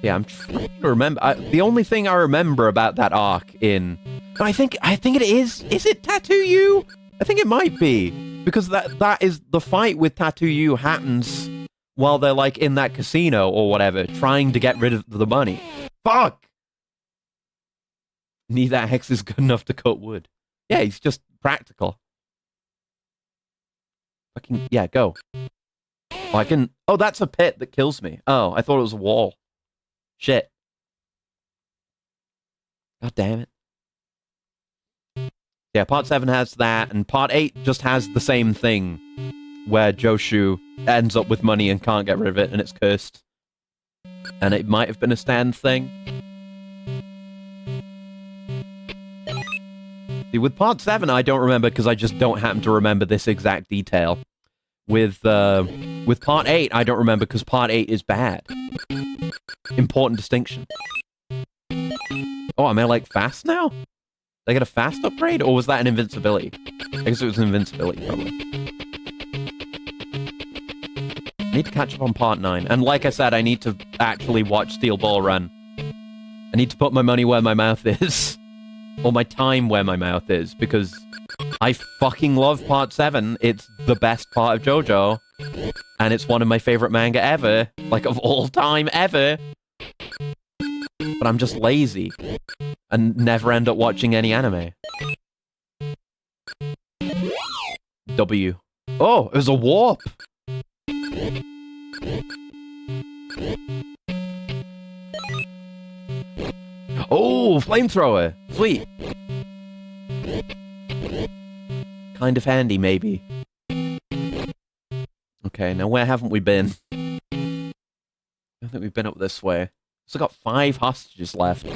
Yeah, I'm trying to remember. The only thing I remember about that arc in... I think it is... Is it Tattoo You? I think it might be. Because that is... The fight with Tattoo You happens while they're, like, in that casino or whatever, trying to get rid of the money. Fuck! Neither axe is good enough to cut wood. Yeah, he's just practical. Fucking... Yeah, go. Oh, I can... Oh, that's a pit that kills me. Oh, I thought it was a wall. Shit. God damn it. Yeah, part 7 has that, and part 8 just has the same thing, where Joshu ends up with money and can't get rid of it, and it's cursed. And it might have been a stand thing. See, with part 7, I don't remember, because I just don't happen to remember this exact detail. With part 8, I don't remember, because part 8 is bad. Important distinction. Oh, am I, like, fast now? Did I get a fast upgrade, or was that an invincibility? I guess it was an invincibility, probably. I need to catch up on part 9. And like I said, I need to actually watch Steel Ball Run. I need to put my money where my mouth is. Or my time where my mouth is, because I fucking love part 7. It's the best part of JoJo. And it's one of my favorite manga ever. Like, of all time ever. But I'm just lazy. And never end up watching any anime. W. Oh, it was a warp! Oh, flamethrower! Sweet! Kind of handy, maybe. Okay, now where haven't we been? I don't think we've been up this way. Still got 5 hostages left.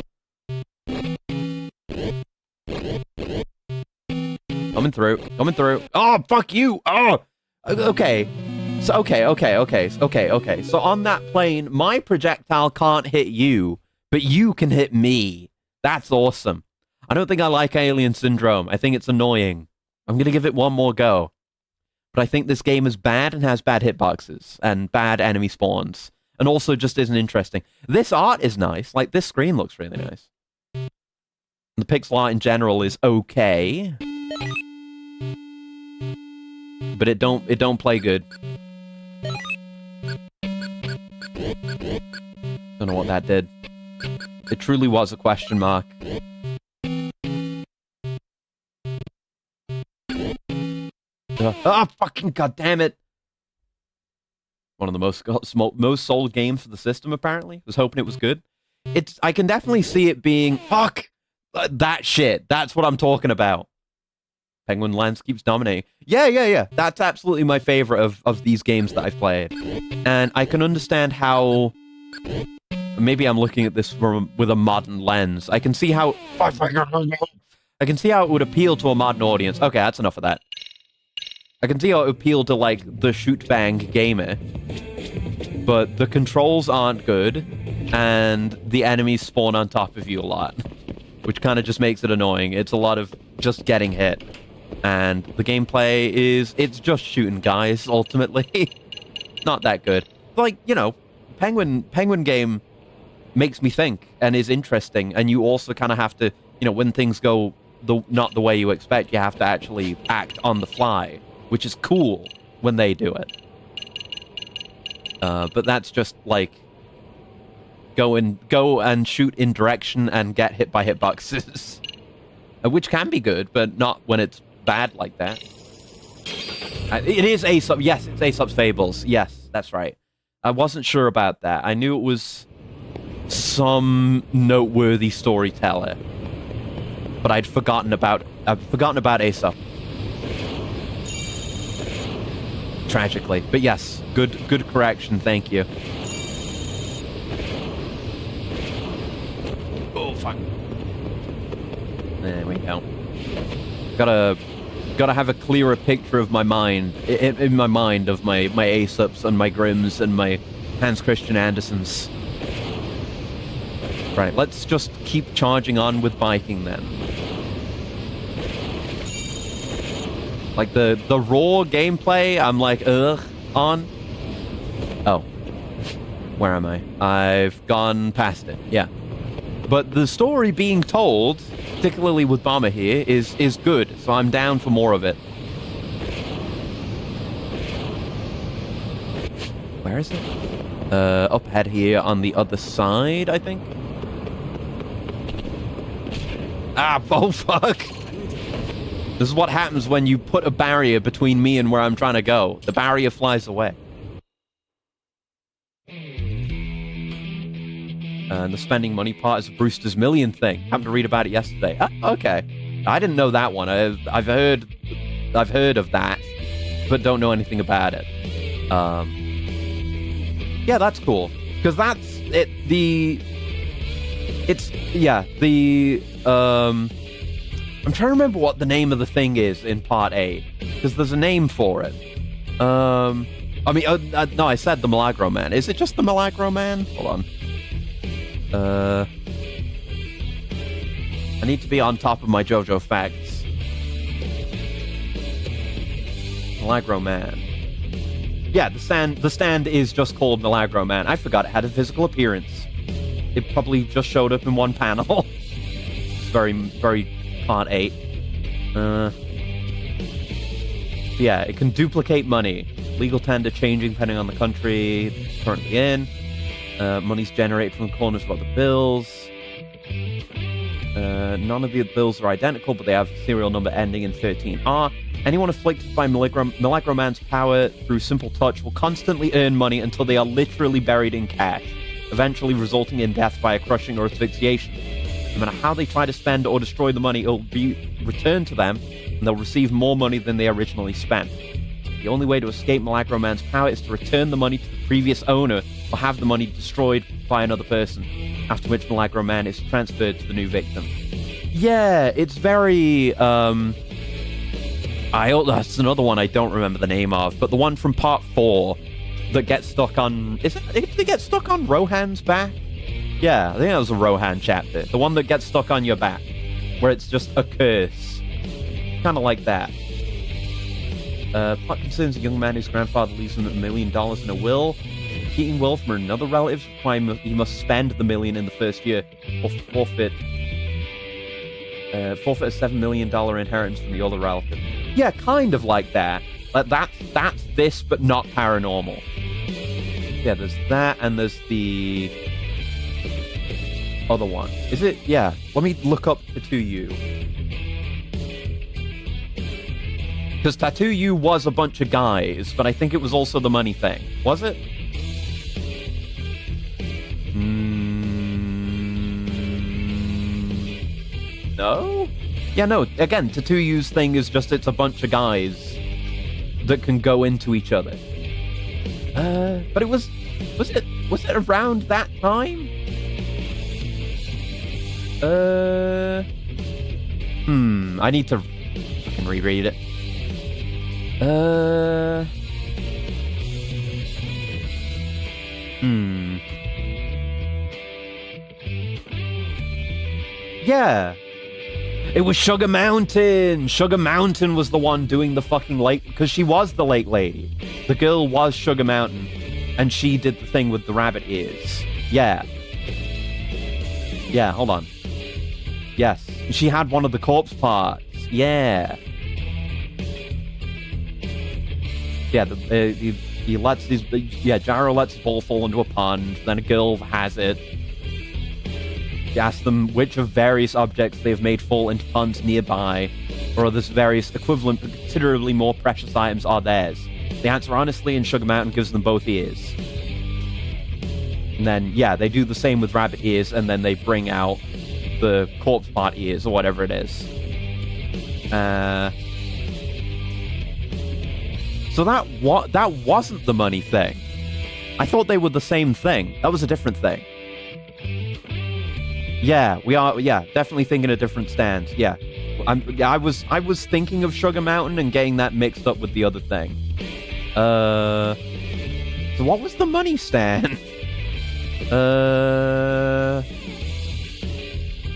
Coming through. Coming through. Oh, fuck you! Oh! Okay. So, okay. So on that plane, my projectile can't hit you, but you can hit me. That's awesome. I don't think I like Alien Syndrome. I think it's annoying. I'm gonna give it one more go. But I think this game is bad and has bad hitboxes and bad enemy spawns. and also just isn't interesting. This art is nice. Like, this screen looks really nice. The pixel art in general is okay. But it don't play good. Don't know what that did. It truly was a question mark. Fucking goddammit! One of the most sold games for the system, apparently. Was hoping it was good. I can definitely see it being... Fuck! That shit. That's what I'm talking about. Penguin Landscapes dominating. Yeah. That's absolutely my favorite of these games that I've played. And I can understand how... Maybe I'm looking at this with a modern lens. I can see how... I can see how it would appeal to a modern audience. Okay, that's enough of that. I can see how it would appeal to, like, the shoot-bang gamer. But the controls aren't good, and the enemies spawn on top of you a lot. Which kind of just makes it annoying. It's a lot of just getting hit. And the gameplay it's just shooting guys, ultimately. Not that good. Like, you know, Penguin game makes me think and is interesting, and you also kind of have to, you know, when things go not the way you expect, you have to actually act on the fly, which is cool when they do it. But that's just like go and shoot in direction and get hit by hitboxes, which can be good, but not when it's bad like that. It is Aesop. Yes, it's Aesop's Fables. Yes, that's right. I wasn't sure about that. I knew it was some noteworthy storyteller, but I'd forgotten about Aesop. Tragically, but yes, good correction. Thank you. Oh fuck! There we go. Gotta have a clearer picture of my mind in my mind of my Aesops and my Grimms and my Hans Christian Andersens. Right, let's just keep charging on with biking then. Like the raw gameplay, I'm like, on. Oh. Where am I? I've gone past it, yeah. But the story being told, particularly with Bomber here, is good, so I'm down for more of it. Where is it? Up ahead here on the other side, I think. Oh fuck! This is what happens when you put a barrier between me and where I'm trying to go. The barrier flies away. And the spending money part is a Brewster's Million thing. Happened to read about it yesterday. Okay. I didn't know that one. I've heard of that, but don't know anything about it. Yeah, that's cool. Because that's it. I'm trying to remember what the name of the thing is in Part 8, because there's a name for it. No, I said the Milagro Man. Is it just the Milagro Man? Hold on. I need to be on top of my JoJo facts. Milagro Man. Yeah, the stand is just called Milagro Man. I forgot it had a physical appearance. It probably just showed up in one panel. It's very Part 8. Yeah, it can duplicate money. Legal tender changing depending on the country it's currently in. Money's generated from the corners of other bills. None of the bills are identical, but they have serial number ending in 13R. Anyone afflicted by Milagro Man's power through simple touch will constantly earn money until they are literally buried in cash, eventually resulting in death via crushing or asphyxiation. No matter how they try to spend or destroy the money, it will be returned to them, and they'll receive more money than they originally spent. The only way to escape Milagro Man's power is to return the money to the previous owner, or have the money destroyed by another person, after which Milagro Man is transferred to the new victim. Yeah, it's very, that's another one I don't remember the name of, but the one from Part 4 that gets stuck on... Did it get stuck on Rohan's back? Yeah, I think that was a Rohan chapter. The one that gets stuck on your back, where it's just a curse. Kind of like that. Plot concerns a young man whose grandfather leaves him $1 million in a will. Keating Wolfman and other relatives require he must spend the $1 million in the first year or forfeit a $7 million inheritance from the other relative. Yeah, kind of like that. Like that's this, but not paranormal. Yeah, there's that, and there's the other one. Is it? Yeah. Let me look up Tattoo You. Because Tattoo You was a bunch of guys, but I think it was also the money thing. Was it? No? Yeah, no. Again, Tattoo You's thing is just it's a bunch of guys that can go into each other. But it was it around that time? I need to fucking reread it. Yeah. It was Sugar Mountain. Sugar Mountain was the one doing the fucking lake, because she was the lake lady. The girl was Sugar Mountain, and she did the thing with the rabbit ears. Yeah. Yeah, hold on. Yes. She had one of the corpse parts. Yeah. Yeah, he lets his... Yeah, Gyro lets his ball fall into a pond, then a girl has it. He asks them which of various objects they have made fall into ponds nearby, or others various equivalent but considerably more precious items are theirs. They answer honestly, and Sugar Mountain gives them both ears. And then, yeah, they do the same with rabbit ears, and then they bring out the corpse part ears, or whatever it is. So that wasn't the money thing. I thought they were the same thing. That was a different thing. Yeah, we are. Yeah, definitely thinking a different stance. Yeah, I was thinking of Sugar Mountain and getting that mixed up with the other thing. So what was the money stand?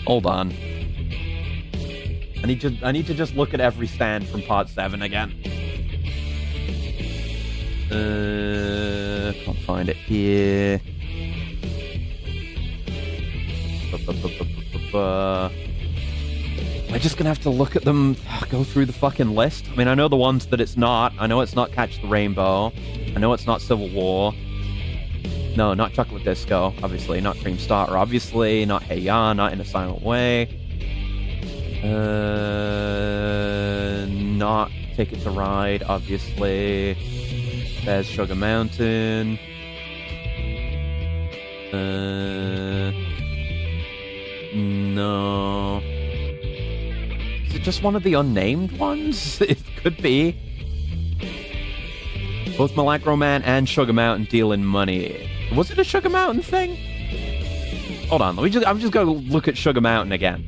Hold on. I need to just look at every stand from Part 7 again. Can't find it here. Am I just gonna have to look at them, go through the fucking list? I mean, I know the ones that it's not. I know it's not Catch the Rainbow. I know it's not Civil War. No, not Chocolate Disco, obviously. Not Cream Starter, obviously. Not Hey Ya, not In a Silent Way. Not Ticket to Ride, obviously. There's Sugar Mountain. No. Is it just one of the unnamed ones? It could be. Both Milagro Man and Sugar Mountain deal in money. Was it a Sugar Mountain thing? Hold on, I'm just gonna look at Sugar Mountain again.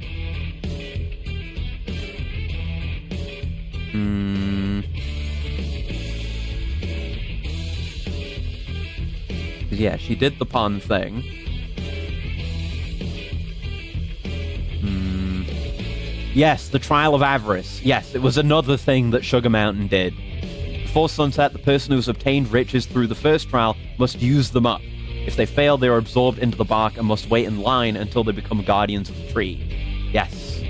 Yeah, she did the pond thing. Yes, the Trial of Avarice. Yes, it was another thing that Sugar Mountain did. Before sunset, the person who has obtained riches through the first trial must use them up. If they fail, they are absorbed into the bark and must wait in line until they become guardians of the tree. Yes.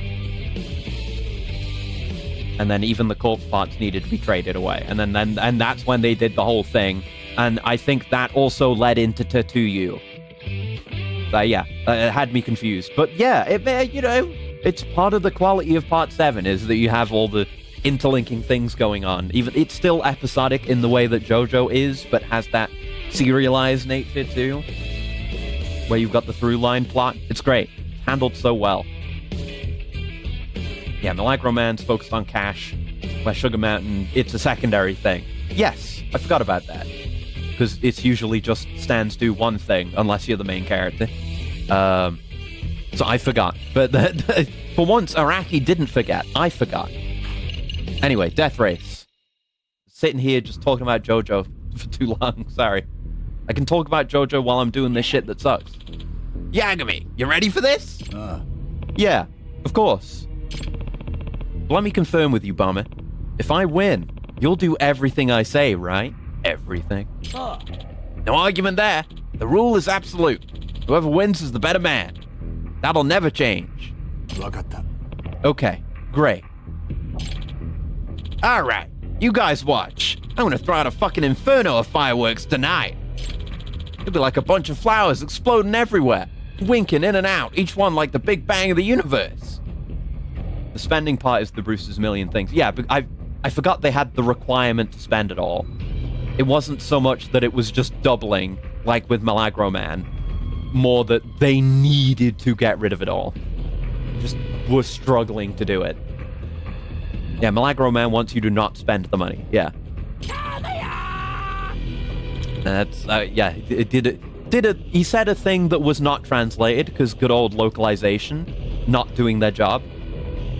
And then even the corpse parts needed to be traded away. And that's when they did the whole thing. And I think that also led into Tattoo You. It had me confused. But yeah, it's part of the quality of Part 7 is that you have all the interlinking things going on. Even it's still episodic in the way that JoJo is, but has that serialized nature too, where you've got the through line plot. It's great. It's handled so well. Yeah, Milagro Man's focused on cash, where Sugar Mountain, it's a secondary thing. Yes, I forgot about that. Because it's usually just stands do one thing, unless you're the main character. So I forgot. But for once, Araki didn't forget. I forgot. Anyway, Death Race. Sitting here just talking about JoJo for too long. Sorry. I can talk about JoJo while I'm doing this shit that sucks. Yagami, you ready for this? Yeah, of course. Let me confirm with you, Bomber. If I win, you'll do everything I say, right? Everything. No argument there. The rule is absolute. Whoever wins is the better man. That'll never change. わかった Okay, great. Alright, you guys watch. I'm gonna throw out a fucking inferno of fireworks tonight. It'll be like a bunch of flowers exploding everywhere, winking in and out, each one like the Big Bang of the universe. The spending part is the Brewster's Million things. Yeah, but I forgot they had the requirement to spend it all. It wasn't so much that it was just doubling, like with Milagro Man. More that they needed to get rid of it all. Just were struggling to do it. Yeah, Milagro Man wants you to not spend the money. Yeah. That's yeah. It did it. He said a thing that was not translated because good old localization not doing their job.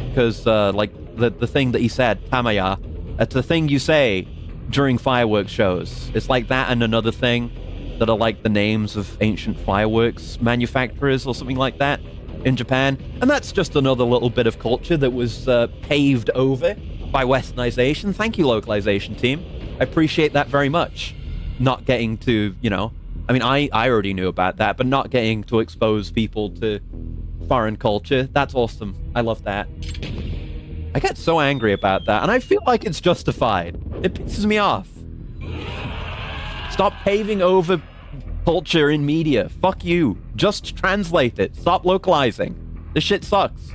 Because like the thing that he said, Tamaya, it's the thing you say during fireworks shows. It's like that and another thing that are like the names of ancient fireworks manufacturers or something like that in Japan. And that's just another little bit of culture that was paved over by westernization. Thank you, localization team. I appreciate that very much. Not getting to, you know, I mean, I already knew about that, but not getting to expose people to foreign culture. That's awesome. I love that. I get so angry about that, and I feel like it's justified. It pisses me off. Stop paving over culture in media. Fuck you. Just translate it. Stop localizing. This shit sucks.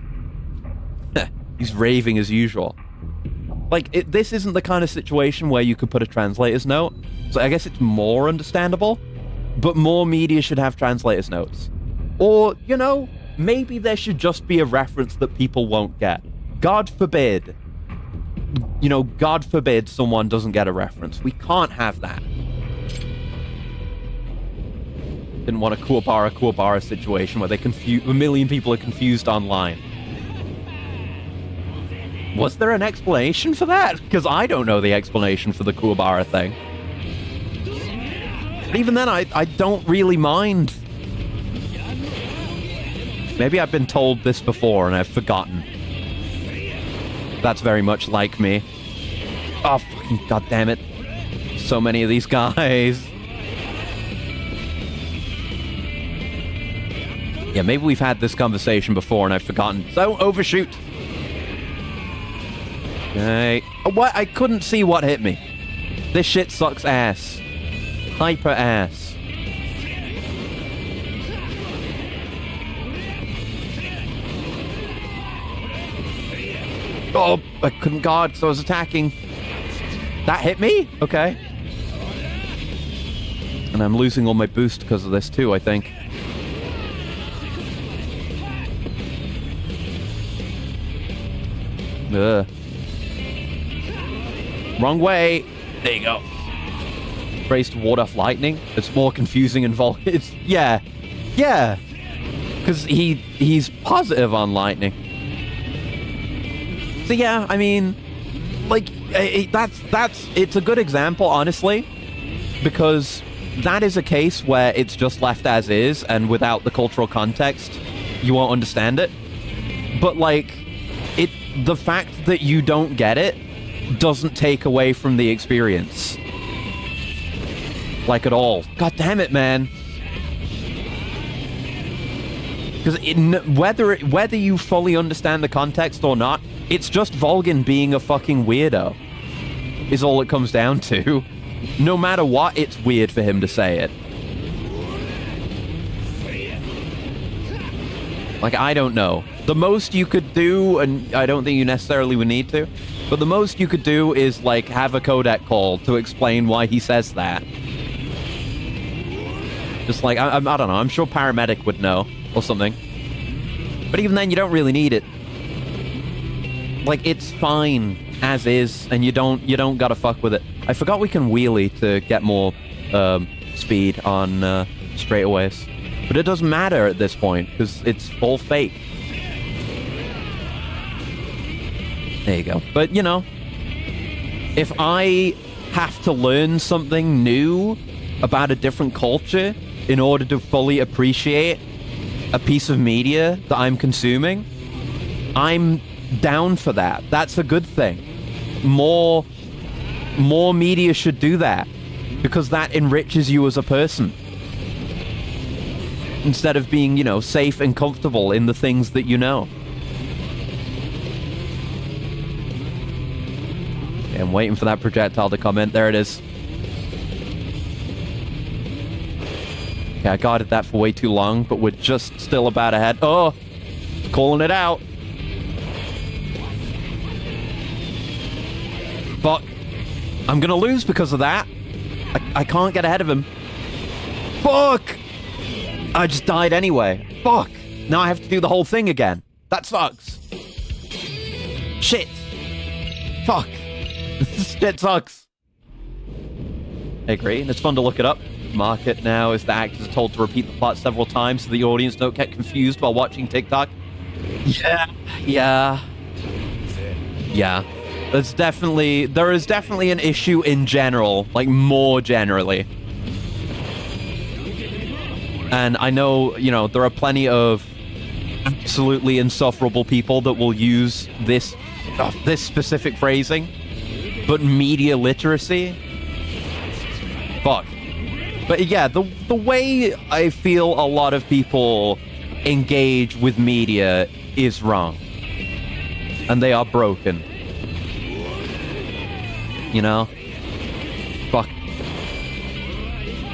He's raving as usual. Like, this isn't the kind of situation where you could put a translator's note, so I guess it's more understandable, but more media should have translator's notes. Or, you know, maybe there should just be a reference that people won't get. God forbid, you know, God forbid someone doesn't get a reference. We can't have that. Didn't want a Kuwabara situation where a million people are confused online. Was there an explanation for that? Because I don't know the explanation for the Kuwabara thing. But even then, I don't really mind. Maybe I've been told this before and I've forgotten. That's very much like me. Oh, fucking goddammit. So many of these guys. Yeah, maybe we've had this conversation before and I've forgotten. So, overshoot. Okay. Oh, what? I couldn't see what hit me. This shit sucks ass. Hyper ass. Oh, I couldn't guard because I was attacking. That hit me? Okay. And I'm losing all my boost because of this too, I think. Ugh. Wrong way. There you go. Race to ward off lightning. It's more confusing and it's yeah. Yeah. Because he's positive on lightning. So yeah, I mean, like, it's a good example, honestly, because that is a case where it's just left as is, and without the cultural context, you won't understand it. But like, the fact that you don't get it doesn't take away from the experience, like at all. God damn it, man. Because whether you fully understand the context or not, it's just Volgin being a fucking weirdo, is all it comes down to. No matter what, it's weird for him to say it. Like, I don't know. The most you could do, and I don't think you necessarily would need to, but the most you could do is, like, have a codec call to explain why he says that. Just like, I don't know, I'm sure Paramedic would know, or something. But even then, you don't really need it. Like, it's fine as is, and you don't gotta fuck with it. I forgot we can wheelie to get more speed on straightaways, but it doesn't matter at this point because it's all fake. There you go. But you know, if I have to learn something new about a different culture in order to fully appreciate a piece of media that I'm consuming, I'm down for that. That's a good thing. More media should do that. Because that enriches you as a person. Instead of being, you know, safe and comfortable in the things that you know. Okay, I'm waiting for that projectile to come in. There it is. Okay, I guarded that for way too long, but we're just still about ahead. Oh! Calling it out. Fuck. I'm gonna lose because of that. I can't get ahead of him. Fuck! I just died anyway. Fuck! Now I have to do the whole thing again. That sucks. Shit. Fuck. Shit sucks. I agree, and it's fun to look it up. Market now is the actors are told to repeat the plot several times so the audience don't get confused while watching TikTok. Yeah. There is definitely an issue in general, like more generally. And I know, you know, there are plenty of absolutely insufferable people that will use this specific phrasing, but media literacy? Fuck. But yeah, the way I feel a lot of people engage with media is wrong. And they are broken. You know? Fuck.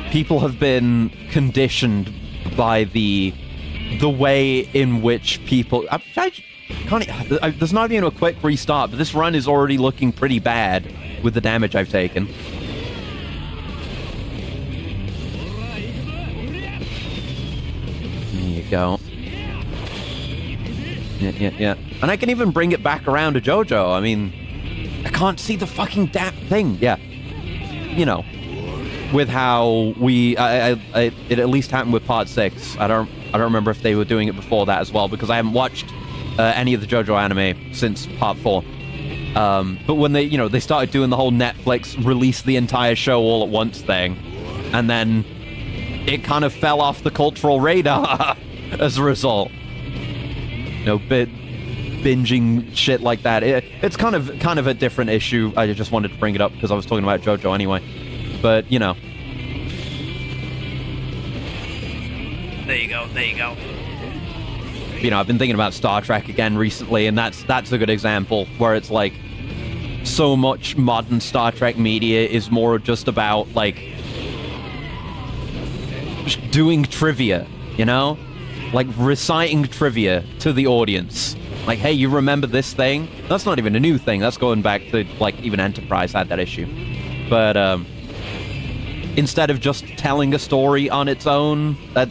People have been conditioned by the way in which people... there's not even a quick restart, but this run is already looking pretty bad with the damage I've taken. Go. Yeah. And I can even bring it back around to JoJo. I mean, I can't see the fucking damn thing. Yeah. You know, with how it at least happened with Part 6. I don't remember if they were doing it before that as well, because I haven't watched any of the JoJo anime since Part 4. But when they started doing the whole Netflix release the entire show all at once thing, and then it kind of fell off the cultural radar as a result. You know, binging shit like that. It's kind of a different issue. I just wanted to bring it up because I was talking about JoJo anyway. But, you know. There you go. You know, I've been thinking about Star Trek again recently, and that's a good example where it's like so much modern Star Trek media is more just about like doing trivia, you know? Like reciting trivia to the audience. Like, hey, you remember this thing? That's not even a new thing. That's going back to, like, even Enterprise had that issue. But, instead of just telling a story on its own, that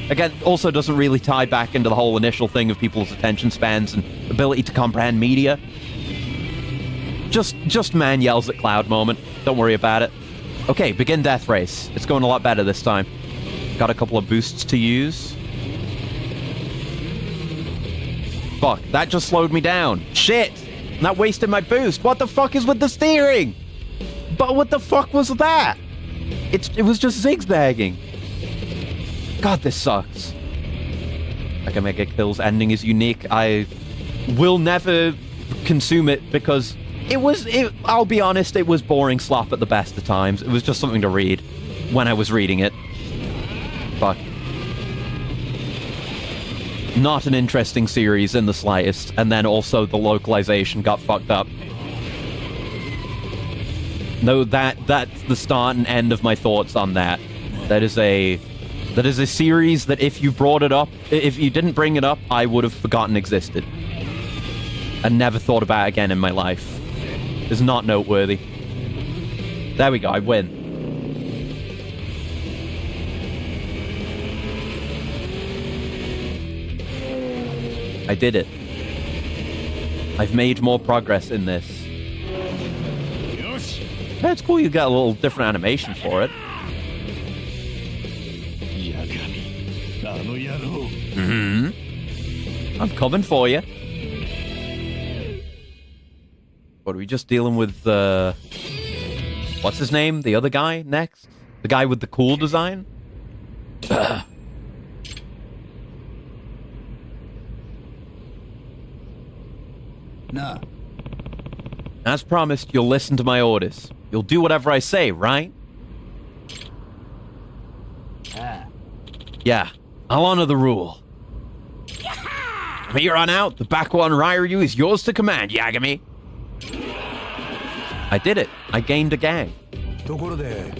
again, also doesn't really tie back into the whole initial thing of people's attention spans and ability to comprehend media. Just man yells at cloud moment. Don't worry about it. Okay, begin death race. It's going a lot better this time. Got a couple of boosts to use. Fuck, that just slowed me down. Shit! That wasted my boost. What the fuck is with the steering? But what the fuck was that? It was just zigzagging. God, this sucks. Like a Mega Kills ending is unique. I will never consume it because I'll be honest, it was boring slop at the best of times. It was just something to read when I was reading it. Fuck. Not an interesting series in the slightest, and then also the localization got fucked up. No, that's the start and end of my thoughts on that. That is a series that if you didn't bring it up, I would have forgotten existed. And never thought about it again in my life. It's not noteworthy. There we go, I win. I did it. I've made more progress in this. Yeah, it's cool you got a little different animation for it. Mm-hmm. I'm coming for you. What are we just dealing with? What's his name? The other guy next? The guy with the cool design? Nah. As promised, you'll listen to my orders. You'll do whatever I say, right? Yeah, I'll honor the rule. From here on out, the back one Ryu is yours to command, Yagami. I did it. I gained a gang. ところで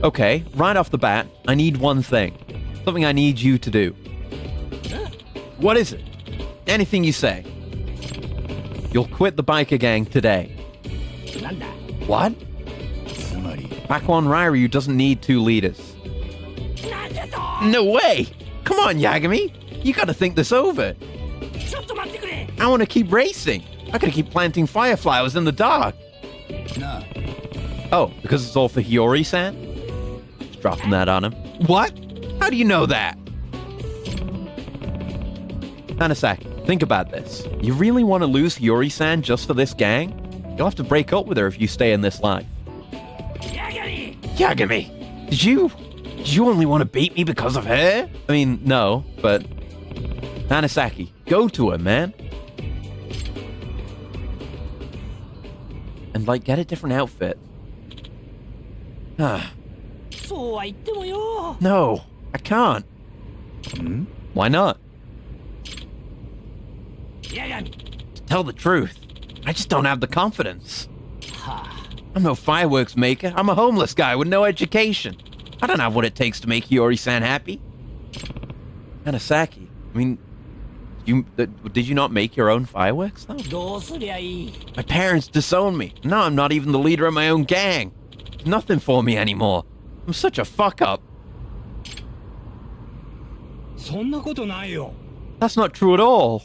Okay, right off the bat, I need one thing. Something I need you to do. What is it? Anything you say. You'll quit the biker gang today. What? つまり Pakwan Ryu doesn't need 2 leaders. No way! Come on, Yagami! You gotta think this over. I wanna keep racing. I gotta keep planting fire flowers in the dark. なあ Oh, because it's all for Hiyori-san? Just dropping that on him. What? How do you know that? Hanasaki, think about this. You really want to lose Hiyori-san just for this gang? You'll have to break up with her if you stay in this life. Yagami! Did you only want to beat me because of her? I mean, no, but... Hanasaki, go to her, man. And, like, get a different outfit. Ah. そうは言ってもよ No, I can't. Why not? 八神 To tell the truth, I just don't have the confidence. はあ I'm no fireworks maker. I'm a homeless guy with no education. I don't have what it takes to make Hiyori-san happy. Hanasaki, I mean, did you not make your own fireworks, though? どうすりゃいい My parents disowned me. Now I'm not even the leader of my own gang. There's nothing for me anymore. I'm such a fuck-up. そんなことないよ That's not true at all.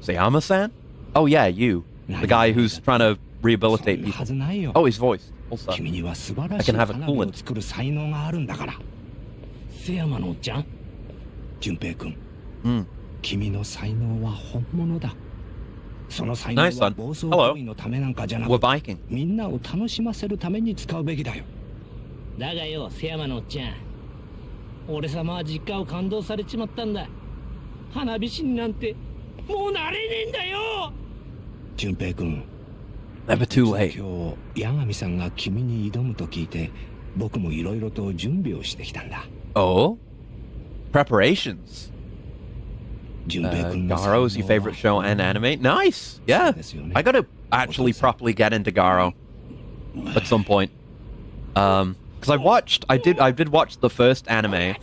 Sayama-san? Oh yeah, you. The guy who's trying to そ rehabilitate んなは people. ずないよ Oh, his voice. Also. 君には素晴ら I しい can have a 花火 coolant. を作る才能があるんだから瀬山のおっちゃん淳平君 Mm. 君の才能は本物だその才能 Nice は son. 暴走 Hello. 行為のためなんかじゃな We're く biking. みんなを楽しませるために使うべきだよだがよ瀬山のおっちゃん俺様は実家を感動されちまったんだ花火師になんてもうなれねえんだよ淳平君 Never too late. 今日八神さんが君に挑むと聞いて僕もいろいろと準備をしてきたんだ Oh? Preparations. 淳平君の才能 Garo は is your favorite show and anime? Nice. Yeah. I gotta actually properly get into Garo at some point. Because I did watch the first anime,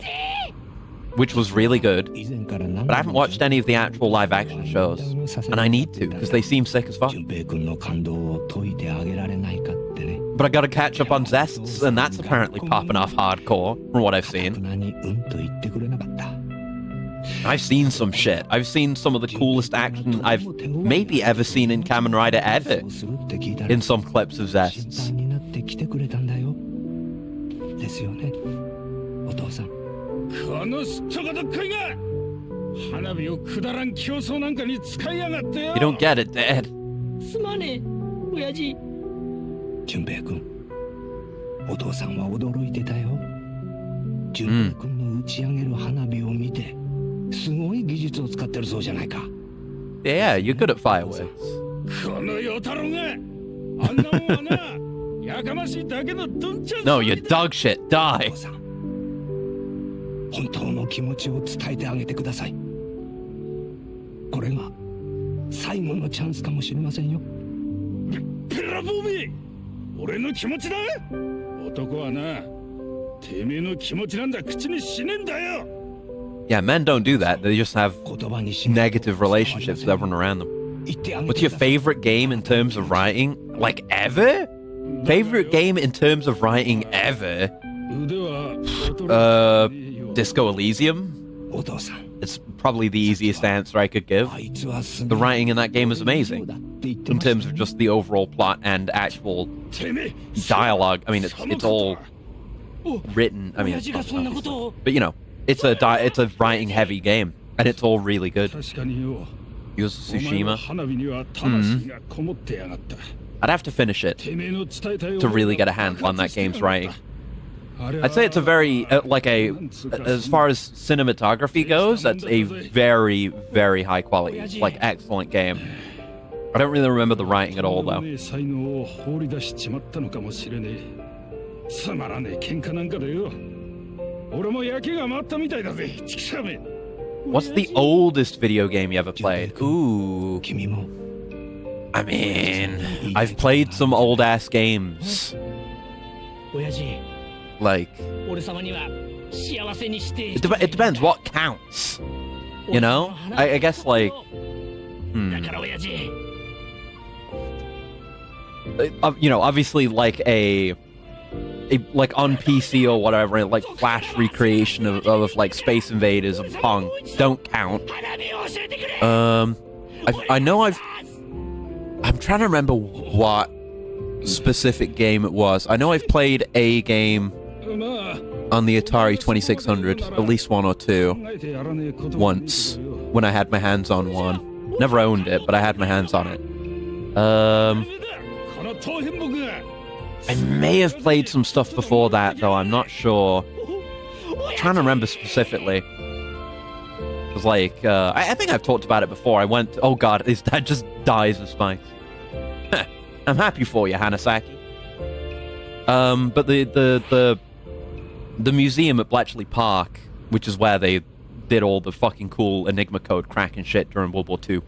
which was really good, but I haven't watched any of the actual live action shows, and I need to because they seem sick as fuck. 淳平君の感動を解いてあげられないかってね But I gotta catch up on Zests, and that's apparently popping off hardcore from what I've か seen. なにと言ってくれなかった I've seen some shit. I've seen some of the coolest action I've maybe ever seen in Kamen Rider ever そうするって聞いたら in some clips of 心 Zests. 配になって来てくれたんだよですよねお父さんこのすっとこどっこいが花火をくだらん競争なんかに使いやがってよ You don't get it, Dad. すまねえ親父淳平君お父さんは驚いてたよ淳平君の打ち上げる花火を見てすごい技術を使ってるそうじゃないか Yeah, you're good at fireworks. この与太郎があんなもんはなやかましいだけのどんちゃん No, you're dog shit. お Die. 父さん本当の気持ちを伝えてあげてくださいこれが最後のチャンスかもしれませんよペラボービ俺の気持ちだ男はなてめえの気持ちなんだ口にしねえんだよ Yeah, men don't do that. They just have 言葉にしない negative relationships with everyone around them. 言ってあげ What's て your ください favorite game in terms of writing? Like, ever? Favorite game in terms of writing ever? 腕は Disco Elysium? お父さん It's probably the easiest answer I could give. あいつはす The writing in that game is amazing. だって言って In ました terms of just the overall plot and actual てめえ dialogue. I mean, it's all written. I mean, 親 it's 父が not そんなことを but you know, it's a writing heavy game, and it's all really good. 確かによ Use お前の Tsushima. 花火には魂がこもってやがった I'd have to finish it てめえの伝えたい to really get a handle on that game's writing. I'd say it's a very as far as cinematography goes, that's a very, very high quality, like excellent game. I don't really remember the writing at all though. 才能を放り出しちまったのかもしれねえつまらねえ喧嘩なんかでよ俺も焼きが回ったみたいだぜ、ちくしゃめ。 What's the oldest video game you ever played? Ooh. 君も I mean, I've played some old ass games. 親父 Like, 俺様には幸せにして it depends what counts. You know? I guess, like, だから親父 you know, obviously, like like on PC or whatever, like Flash recreation of like Space Invaders and Pong don't count. 花火を教えてくれ I know I'm trying to remember what specific game it was. I know I've played a game まあ on the Atari 2600, at least one or two, 考えてやらねえことも once when I had my hands on one. Never owned it, but I had my hands on it. この当変木が I may have played some stuff before that, though. I'm not sure. I'm trying to remember specifically. It was like, I think I've talked about it before. I went, oh god, his dad just dies of spikes. I'm happy for you, Hanasaki. But the museum at Bletchley Park, which is where they did all the fucking cool Enigma code cracking shit during World War II.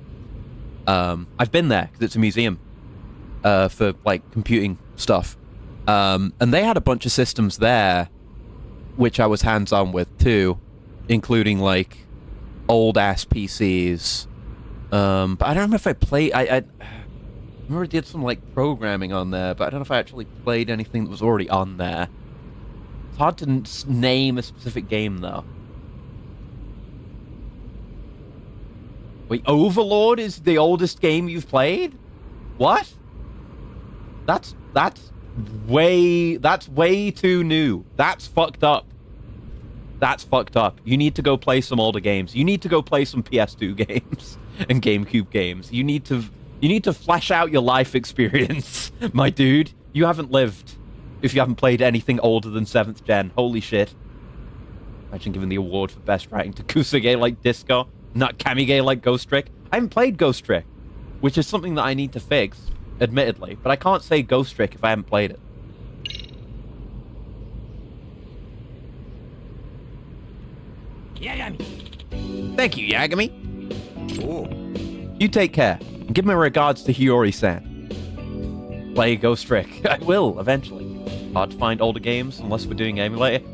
I've been there because it's a museum for like computing stuff. And they had a bunch of systems there, which I was hands-on with too, including like old-ass PCs. But I don't remember if I played... I remember I did some like programming on there, but I don't know if I actually played anything that was already on there. It's hard to name a specific game, though. Wait, Overlord is the oldest game you've played? What? That's way too new. That's fucked up. That's fucked up. You need to go play some older games. You need to go play some PS2 games and GameCube games. You need to flesh out your life experience, my dude. You haven't lived if you haven't played anything older than 7th gen. Holy shit. Imagine giving the award for best writing to Kusage like Disco, not Kamige like Ghost Trick. I haven't played Ghost Trick, which is something that I need to fix, admittedly, but I can't say Ghost Trick if I haven't played it. Yagami. Thank you, Yagami. Oh. You take care. And give my regards to Hiyori-san. Play Ghost Trick. I will, eventually. Hard to find older games unless we're doing emulator.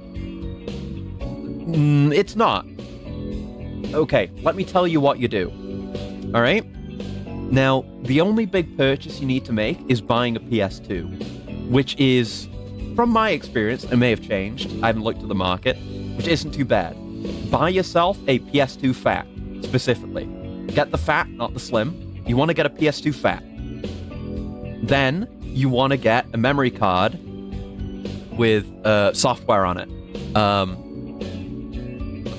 It's not. Okay, let me tell you what you do. Alright? Now, the only big purchase you need to make is buying a PS2. Which is, from my experience, it may have changed. I haven't looked at the market. Which isn't too bad. Buy yourself a PS2 Fat, specifically. Get the Fat, not the Slim. You want to get a PS2 Fat. Then, you want to get a memory card with software on it. I'm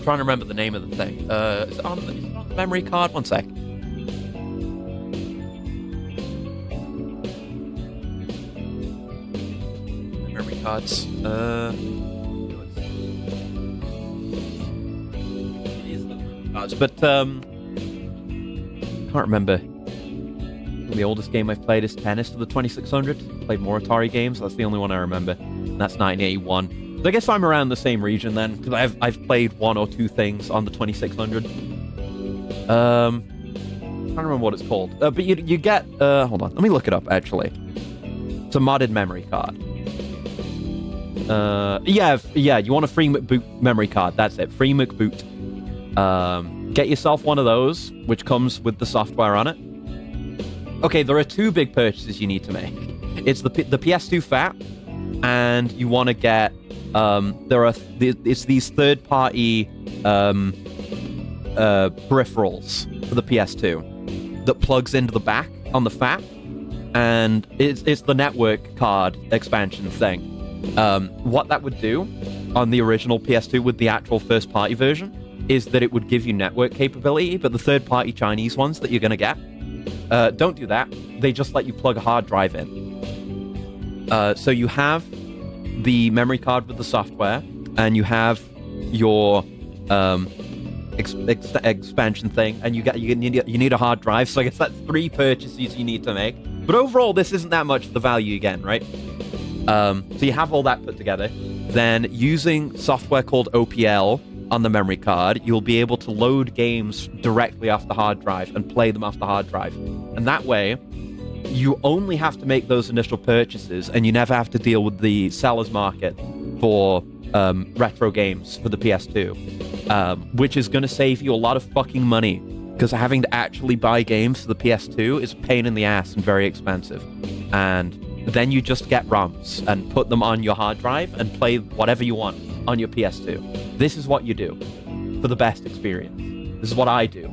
trying to remember the name of the thing. Is it on the memory card? One sec. Memory cards. But can't remember. The oldest game I've played is Tennis to the 2600. Played more Atari games. That's the only one I remember. And that's 1981. So I guess I'm around the same region then, because I've played one or two things on the 2600. I can't remember what it's called. But you get hold on, let me look it up actually. It's a modded memory card. Yeah, you want a Free McBoot memory card. That's it, Free McBoot. Get yourself one of those, which comes with the software on it. Okay, there are two big purchases you need to make. It's the PS2 Fat, and you want to get it's these third-party peripherals for the PS2 that plugs into the back on the Fat, and it's the network card expansion thing. What that would do on the original PS2 with the actual first-party version is that it would give you network capability, but the third-party Chinese ones that you're going to get, don't do that. They just let you plug a hard drive in. So you have the memory card with the software, and you have your expansion thing, and you need a hard drive. So I guess that's 3 purchases you need to make. But overall, this isn't that much the value again, right? So you have all that put together. then using software called OPL on the memory card, you'll be able to load games directly off the hard drive and play them off the hard drive. And that way, you only have to make those initial purchases, and you never have to deal with the seller's market for retro games for the PS2, which is going to save you a lot of fucking money, because having to actually buy games for the PS2 is a pain in the ass and very expensive. And then you just get ROMs and put them on your hard drive and play whatever you want on your PS2. This is what you do for the best experience. This is what I do.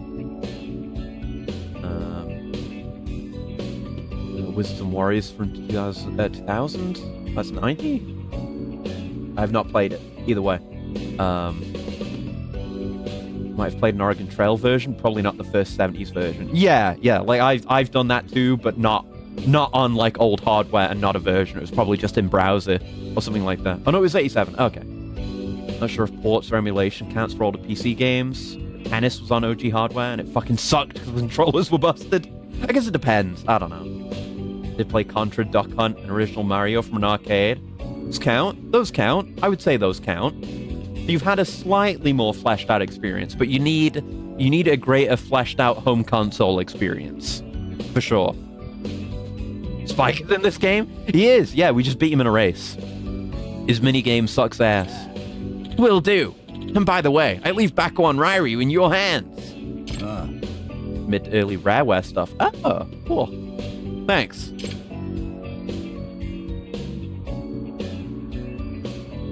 Wizards and Warriors from 2000? That's 90? I have not played it. Either way. Might have played an Oregon Trail version, probably not the first 70s version. Yeah, like I've done that too, but not on like old hardware and not a version. It was probably just in browser or something like that. Oh no, it was 87. Okay. Not sure if ports or emulation counts for all the PC games. Tennis was on OG hardware and it fucking sucked because the controllers were busted. I guess it depends. I don't know. Did play Contra, Duck Hunt, and original Mario from an arcade. Those count. Those count. I would say those count. You've had a slightly more fleshed out experience, but you need a greater fleshed out home console experience. For sure. Spike is in this game? He is, yeah, we just beat him in a race. His minigame sucks ass. Will do. And by the way, I leave Baku on Ryryu in your hands. Mid to early Rareware stuff. Oh, cool. Thanks.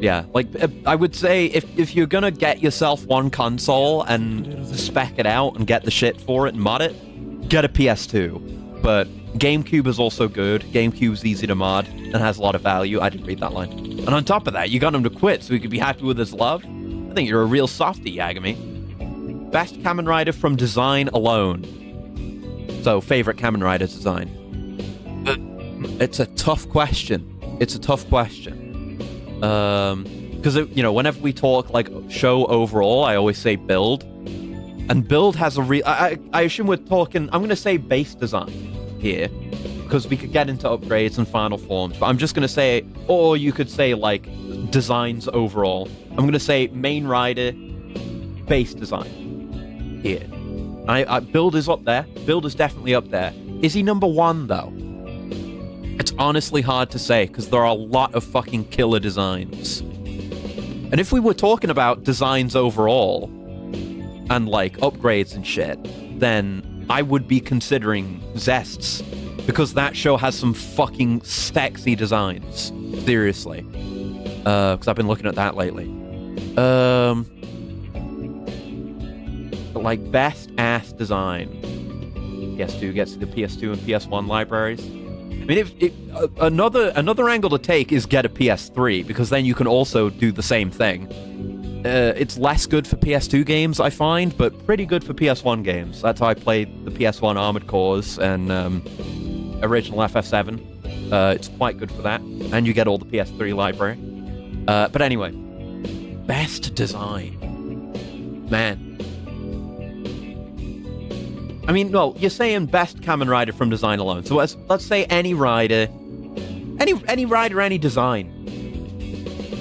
Yeah, like, I would say if you're gonna get yourself one console and spec it out and get the shit for it and mod it, get a PS2. But GameCube is also good. GameCube's easy to mod and has a lot of value. I didn't read that line. And on top of that, you got him to quit so he could be happy with his love. I think you're a real softie, Yagami. Best Kamen Rider from design alone. So, favorite Kamen Rider design. It's a tough question. Because, you know, whenever we talk, like, show overall, I always say build. And build has a real... I assume we're talking... I'm going to say base design here. Because we could get into upgrades and final forms. But I'm just going to say... Or you could say, like, designs overall. I'm going to say main rider, base design here. Build is up there. Build is definitely up there. Is he number one, though? It's honestly hard to say, because there are a lot of fucking killer designs. And if we were talking about designs overall, and like upgrades and shit, then I would be considering Zests, because that show has some fucking sexy designs. Seriously. Because I've been looking at that lately. But like best ass design. PS2 gets to the PS2 and PS1 libraries. I mean, another angle to take is get a PS3, because then you can also do the same thing. It's less good for PS2 games, I find, but pretty good for PS1 games. That's how I played the PS1 Armored Cores and original FF7. It's quite good for that, and you get all the PS3 library. But anyway, best design. Man. I mean, no, you're saying best Kamen Rider from design alone. So let's say any rider, any rider, any design.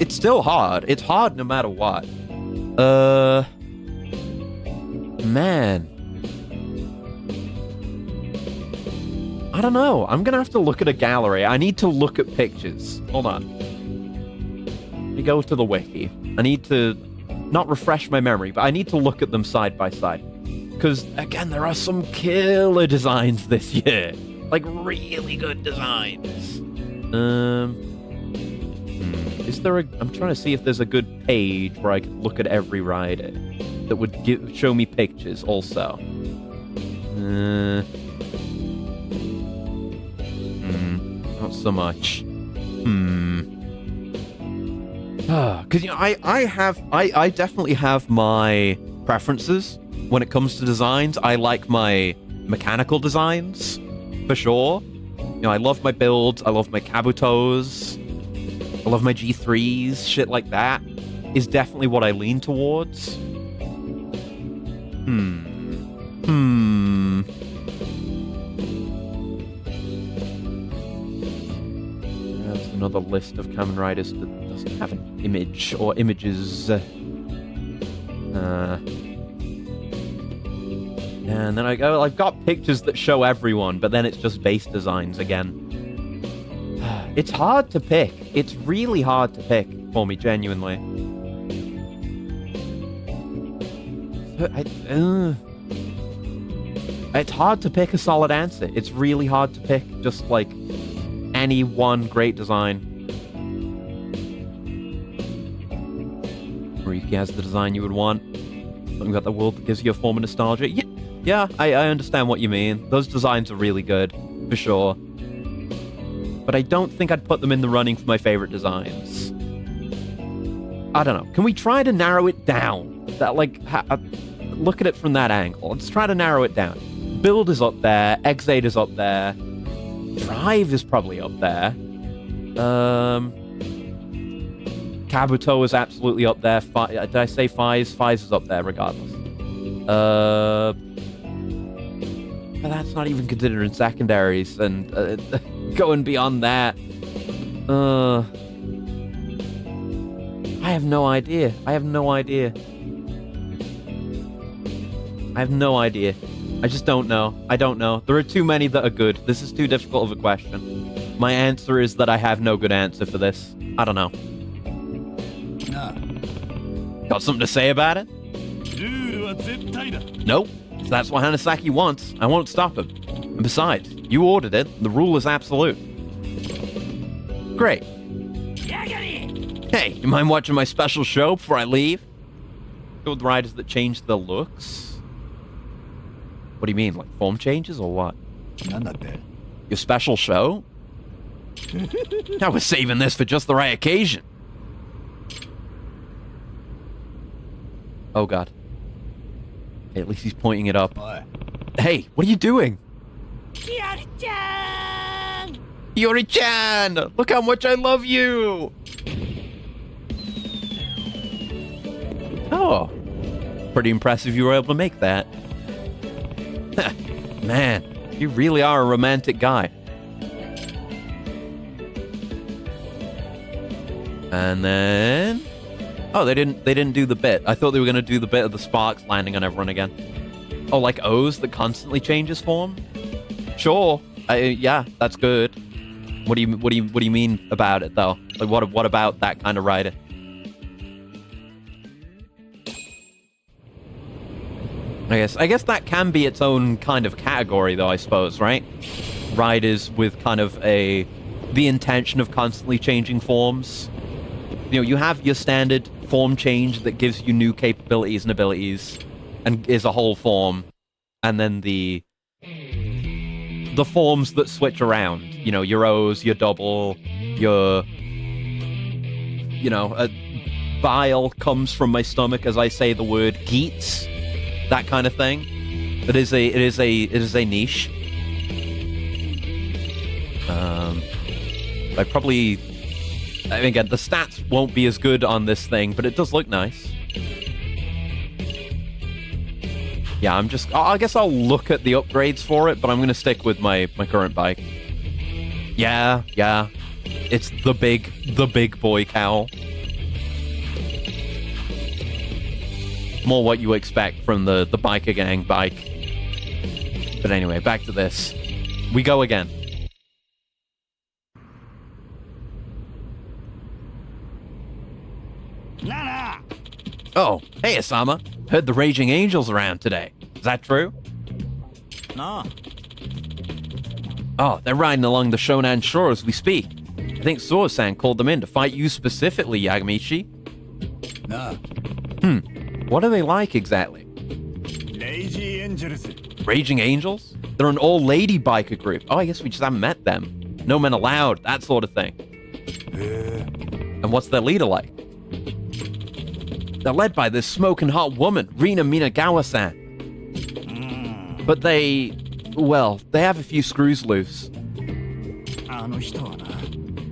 It's still hard. It's hard no matter what. Man. I don't know. I'm gonna have to look at a gallery. I need to look at pictures. Hold on. Let me go to the wiki. I need to not refresh my memory, but I need to look at them side by side. Because, again, there are some killer designs this year. Like, really good designs. Is there a... I'm trying to see if there's a good page where I can look at every rider that would show me pictures also. Not so much. Because, you know, I definitely have my preferences. When it comes to designs, I like my mechanical designs, for sure. You know, I love my builds, I love my Kabutos, I love my G3s, shit like that is definitely what I lean towards. That's another list of Kamen Riders that doesn't have an image or images. And then I've got pictures that show everyone, but then it's just base designs again. It's hard to pick. It's really hard to pick for me, genuinely. It's hard to pick a solid answer. It's really hard to pick just like any one great design. Riki has the design you would want. Something about the world that gives you a form of nostalgia. Yeah, I understand what you mean. Those designs are really good, for sure. But I don't think I'd put them in the running for my favorite designs. I don't know. Can we try to narrow it down? That look at it from that angle. Let's try to narrow it down. Build is up there. X8 is up there. Drive is probably up there. Kabuto is absolutely up there. Did I say Fies? Fies is up there regardless. But that's not even considering secondaries and going beyond that. I have no idea. I have no idea. I just don't know. I don't know. There are too many that are good. This is too difficult of a question. My answer is that I have no good answer for this. I don't know. Got something to say about it? Nope. If that's what Hanasaki wants, I won't stop him. And besides, you ordered it. The rule is absolute. Great. Hey, you mind watching my special show before I leave? Go with riders that change their looks? What do you mean, like form changes or what? Your special show? I was saving this for just the right occasion. Oh god. Okay, at least he's pointing it up. Hey, what are you doing? Yori-chan! Yori-chan! Look how much I love you! Oh. Pretty impressive you were able to make that. Man, you really are a romantic guy. And then... Oh, they didn't do the bit. I thought they were going to do the bit of the sparks landing on everyone again. Oh, like O's that constantly changes form? Sure. Yeah, that's good. What do you mean about it though? Like what about that kind of rider? I guess that can be its own kind of category though, I suppose, right? Riders with kind of the intention of constantly changing forms. You know, you have your standard form change that gives you new capabilities and abilities and is a whole form. And then the forms that switch around. You know, your O's, your double, your... You know, a bile comes from my stomach as I say the word Geats. That kind of thing. It is a niche. I mean, again, the stats won't be as good on this thing, but it does look nice. Yeah, I guess I'll look at the upgrades for it, but I'm going to stick with my current bike. Yeah. It's the big boy cowl. More what you expect from the biker gang bike. But anyway, back to this. We go again. Nana! Oh, hey Osama. Heard the Raging Angels around today. Is that true? No. Oh, they're riding along the Shonan shore as we speak. I think Sora-san called them in to fight you specifically, Yagamichi. Nah. What are they like exactly? Raging Angels. Raging Angels? They're an all-lady biker group. Oh, I guess we just haven't met them. No men allowed, that sort of thing. And what's their leader like? They're led by this smoking hot woman, Rina Minagawa-san. But they have a few screws loose.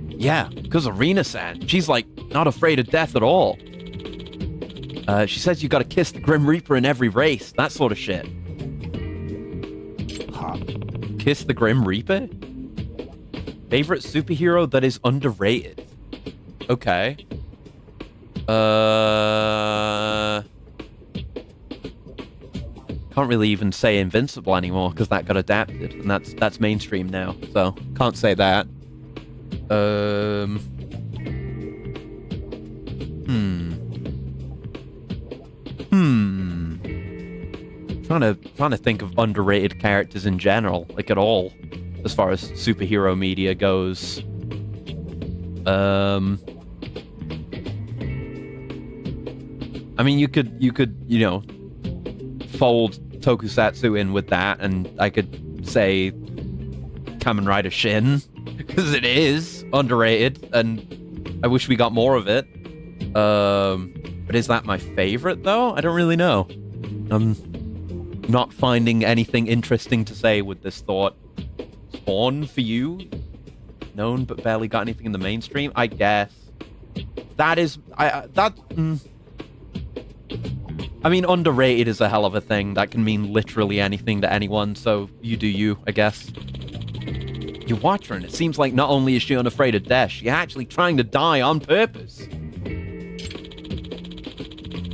Yeah, because of Rina-san. She's like, not afraid of death at all. She says you gotta kiss the Grim Reaper in every race, that sort of shit. Kiss the Grim Reaper? Favorite superhero that is underrated. Okay. Can't really even say Invincible anymore because that got adapted, and that's mainstream now. So can't say that. Trying to think of underrated characters in general, like at all, as far as superhero media goes. I mean, you could, fold Tokusatsu in with that, and I could say Kamen Rider Shin, because it is underrated, and I wish we got more of it. But is that my favorite, though? I don't really know. I'm not finding anything interesting to say with this thought. Spawn for you? Known but barely got anything in the mainstream? I guess. That is... I mean, underrated is a hell of a thing. That can mean literally anything to anyone, so you do you, I guess. You watch her, and it seems like not only is she unafraid of death, she's actually trying to die on purpose.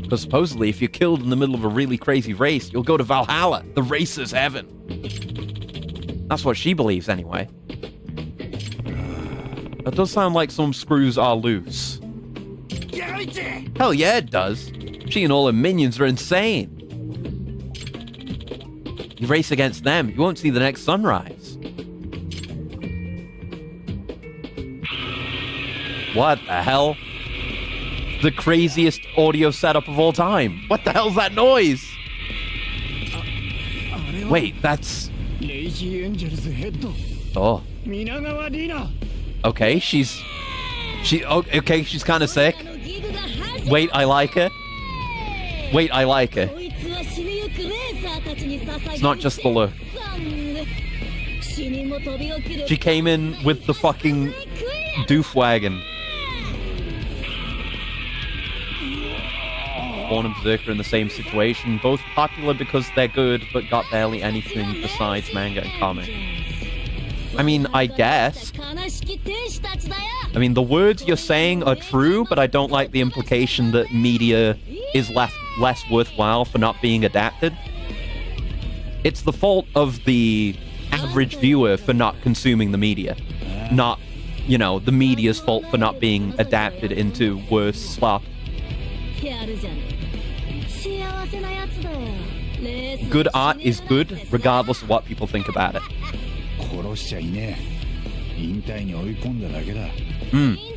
Because supposedly, if you're killed in the middle of a really crazy race, you'll go to Valhalla, the racer's heaven. That's what she believes, anyway. That does sound like some screws are loose. Hell yeah, it does. She and all her minions are insane. You race against them, you won't see the next sunrise. What the hell? The craziest audio setup of all time. What the hell's that noise? Wait, that's... Oh. Okay, she's kind of sick. Wait, I like her. Wait, I like her. It's not just the look. She came in with the fucking doof wagon. Spawn and Berserker in the same situation. Both popular because they're good, but got barely anything besides manga and comic. I mean, I guess. I mean, the words you're saying are true, but I don't like the implication that media is less worthwhile for not being adapted. It's the fault of the average viewer for not consuming the media. Not, the media's fault for not being adapted into worse slop. Good art is good, regardless of what people think about it.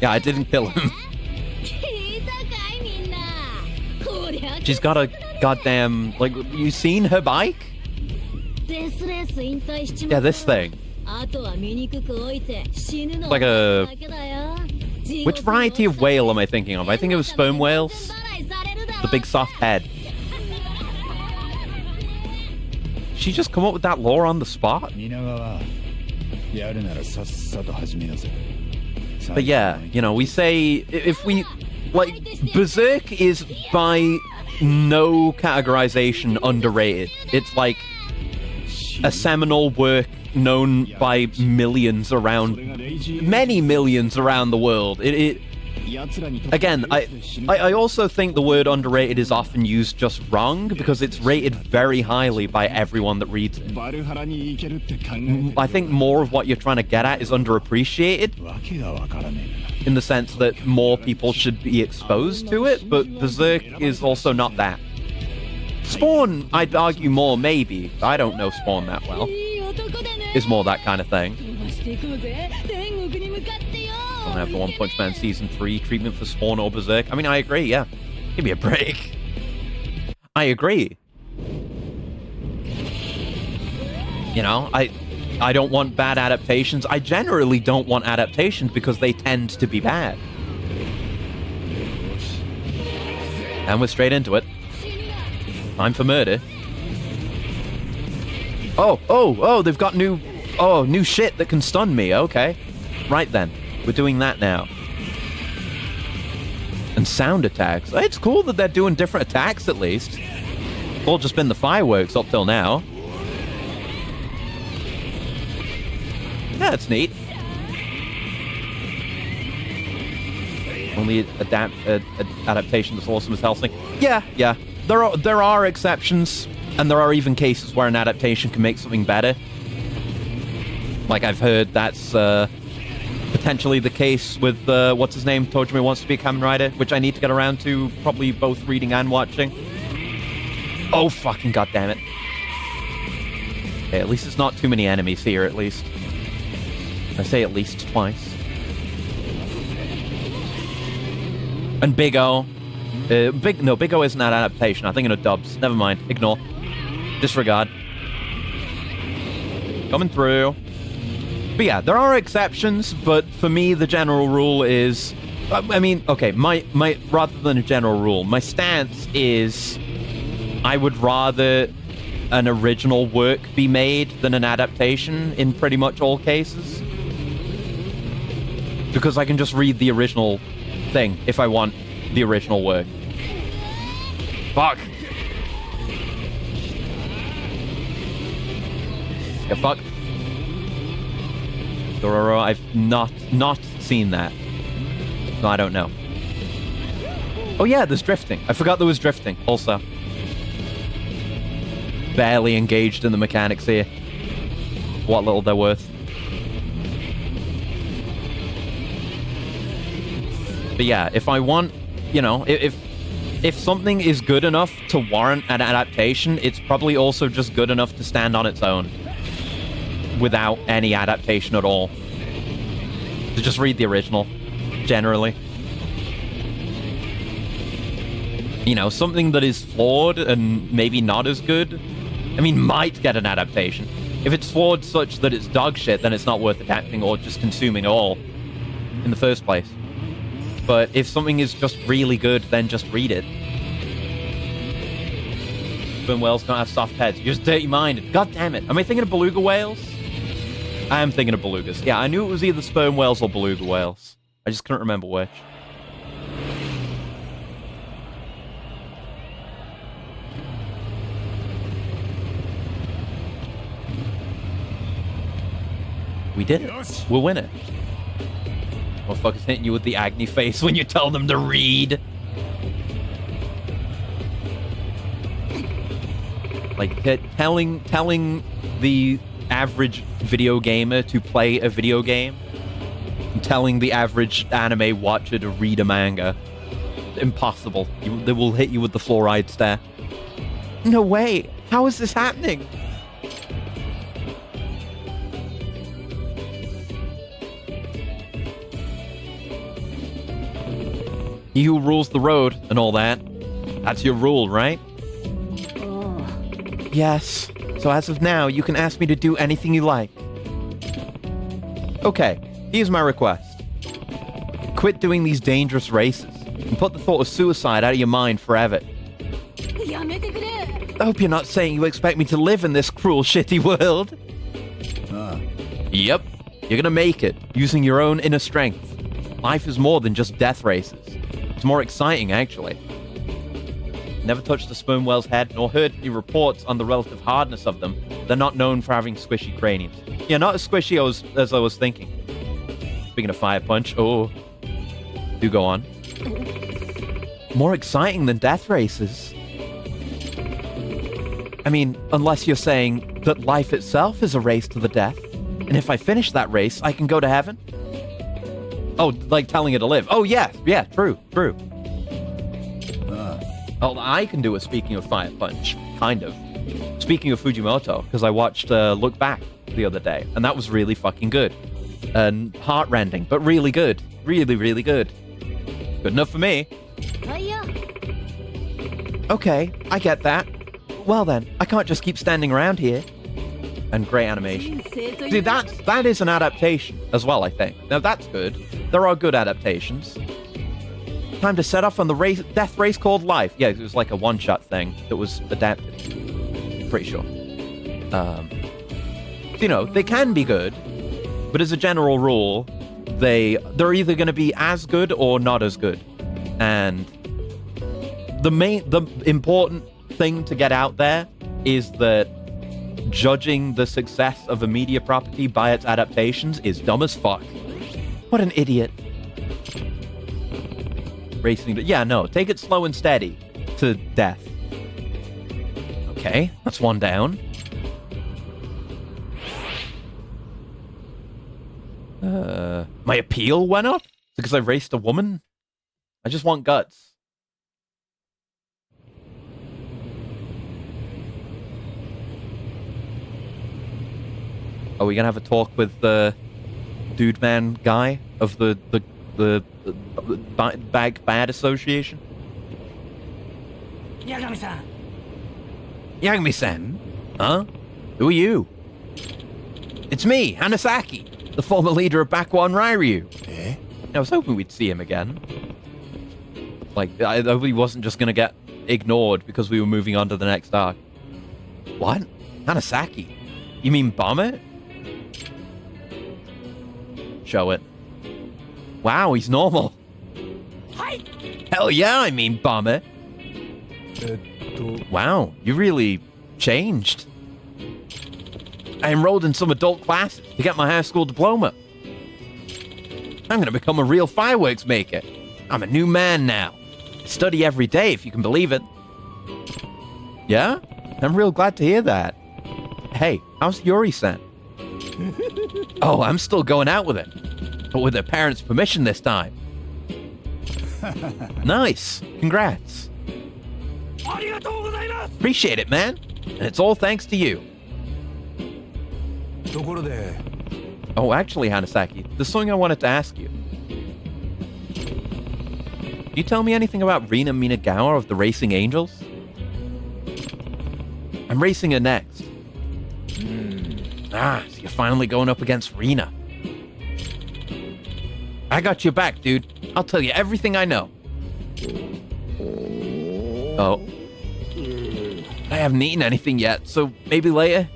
Yeah, I didn't kill him. She's got a goddamn... you seen her bike? Yeah, this thing. Like a... Which variety of whale am I thinking of? I think it was sperm whales. The big soft head. She just come up with that lore on the spot? But yeah, we say... If we... Berserk is by no categorization underrated. It's like a seminal work known by millions around... Many millions around the world. Again, I also think the word underrated is often used just wrong because it's rated very highly by everyone that reads it. I think more of what you're trying to get at is underappreciated in the sense that more people should be exposed to it, but Berserk is also not that. Spawn, I'd argue more, maybe. I don't know Spawn that well. Is more that kind of thing. Don't have the One Punch Man Season 3 treatment for Spawn or Berserk. I mean, I agree, yeah. Give me a break. I agree. I don't want bad adaptations. I generally don't want adaptations because they tend to be bad. And we're straight into it. Time for murder. Oh, they've got new shit that can stun me. Okay. Right then. We're doing that now. And sound attacks. It's cool that they're doing different attacks at least. It's all just been the fireworks up till now. Yeah, it's neat. Only adaptation that's awesome as Hellsing. Yeah. There are exceptions, and there are even cases where an adaptation can make something better. Like I've heard that's potentially the case with what's his name, Tojima Wants to Be a Kamen Rider, which I need to get around to, probably both reading and watching. Oh fucking goddammit. Okay, at least it's not too many enemies here, at least. I say at least twice. And Big O. Big O isn't an adaptation. I'm thinking of dubs. Never mind. Ignore. Disregard. Coming through. But yeah, there are exceptions, but for me, the general rule is... I mean, okay, my rather than a general rule, my stance is I would rather an original work be made than an adaptation in pretty much all cases. Because I can just read the original thing if I want the original work. Fuck. Get fucked. Dororo, I've not seen that. No, I don't know. Oh yeah, there's drifting. I forgot there was drifting also. Barely engaged in the mechanics here. What little they're worth. But yeah, if I want, you know, if something is good enough to warrant an adaptation, it's probably also just good enough to stand on its own without any adaptation at all. To just read the original, generally. You know, something that is flawed and maybe not as good, I mean, might get an adaptation. If it's flawed such that it's dog shit, then it's not worth adapting or just consuming at all in the first place. But if something is just really good, then just read it. Sperm whales don't have soft heads. You're just dirty-minded. God damn it. Am I thinking of beluga whales? I am thinking of belugas. Yeah, I knew it was either sperm whales or beluga whales. I just couldn't remember which. We did it. We'll win it. Motherfuckers hitting you with the Agni face when you tell them to read. Like, telling the average video gamer to play a video game, and telling the average anime watcher to read a manga. Impossible. They will hit you with the fluoride stare. No way. How is this happening? He who rules the road and all that. That's your rule, right? Yes. So as of now, you can ask me to do anything you like. Okay, here's my request. Quit doing these dangerous races and put the thought of suicide out of your mind forever. I hope you're not saying you expect me to live in this cruel, shitty world. Yep, you're gonna make it, using your own inner strength. Life is more than just death races. It's more exciting, actually. Never touched a sperm whale's head, nor heard any reports on the relative hardness of them. They're not known for having squishy craniums. Yeah, not as squishy as I was thinking. Speaking of Fire Punch, oh. Do go on. More exciting than death races. I mean, unless you're saying that life itself is a race to the death, and if I finish that race, I can go to heaven? Oh, like telling it to live. Oh, yeah, true. Oh, I can do it, speaking of Fire Punch, kind of. Speaking of Fujimoto, because I watched Look Back the other day, and that was really fucking good. And heart-rending, but really good. Really, really good. Good enough for me. Okay, I get that. Well then, I can't just keep standing around here. And great animation. See, that is an adaptation as well, I think. Now that's good. There are good adaptations. Time to set off on the death race called life. Yeah, it was like a one-shot thing that was adapted. Pretty sure. You know, they can be good, but as a general rule, they're either going to be as good or not as good. And the important thing to get out there is that judging the success of a media property by its adaptations is dumb as fuck. What an idiot. racing. Yeah, no. Take it slow and steady to death. Okay, that's one down. My appeal went up because I raced a woman. I just want guts. Are we gonna have a talk with the dude man guy of the Bag Bad Association? Yagami-san. Yagami-san? Huh? Who are you? It's me, Hanasaki, the former leader of Bakwan Ryu. Eh? I was hoping we'd see him again. Like, I hope he wasn't just gonna get ignored because we were moving on to the next arc. What? Hanasaki? You mean Bomber? Show it. Wow, he's normal. Hi. Hell yeah, I mean Bomber. Wow, you really changed. I enrolled in some adult classes to get my high school diploma. I'm gonna become a real fireworks maker. I'm a new man now. I study every day, if you can believe it. Yeah? I'm real glad to hear that. Hey, how's Yuri-san? Oh, I'm still going out with him. But with her parents' permission this time. Nice. Congrats. Appreciate it, man. And it's all thanks to you. Oh, actually, Hanasaki, there's something I wanted to ask you. Can you tell me anything about Rina Minagawa of the Racing Angels? I'm racing her next. Ah, so you're finally going up against Rina. I got your back, dude. I'll tell you everything I know. Oh. I haven't eaten anything yet, so maybe later?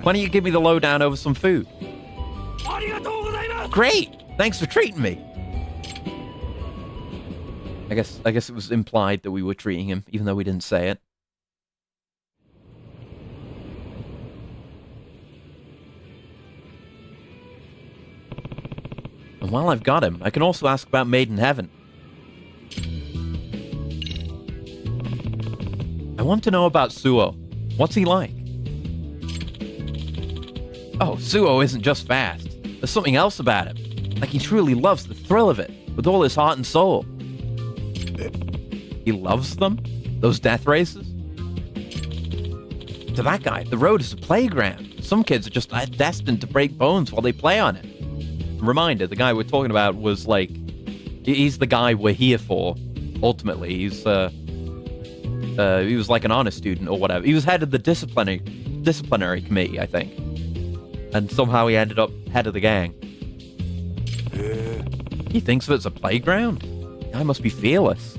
Why don't you give me the lowdown over some food? Great! Thanks for treating me. I guess it was implied that we were treating him, even though we didn't say it. And while I've got him, I can also ask about Made in Heaven. I want to know about Suo. What's he like? Oh, Suo isn't just fast. There's something else about him. Like he truly loves the thrill of it, with all his heart and soul. He loves them? Those death races? To that guy, the road is a playground. Some kids are just destined to break bones while they play on it. Reminder, the guy we're talking about was like... He's the guy we're here for, ultimately. He was like an honor student or whatever. He was head of the disciplinary committee, I think. And somehow he ended up head of the gang. He thinks of it as a playground? The guy must be fearless.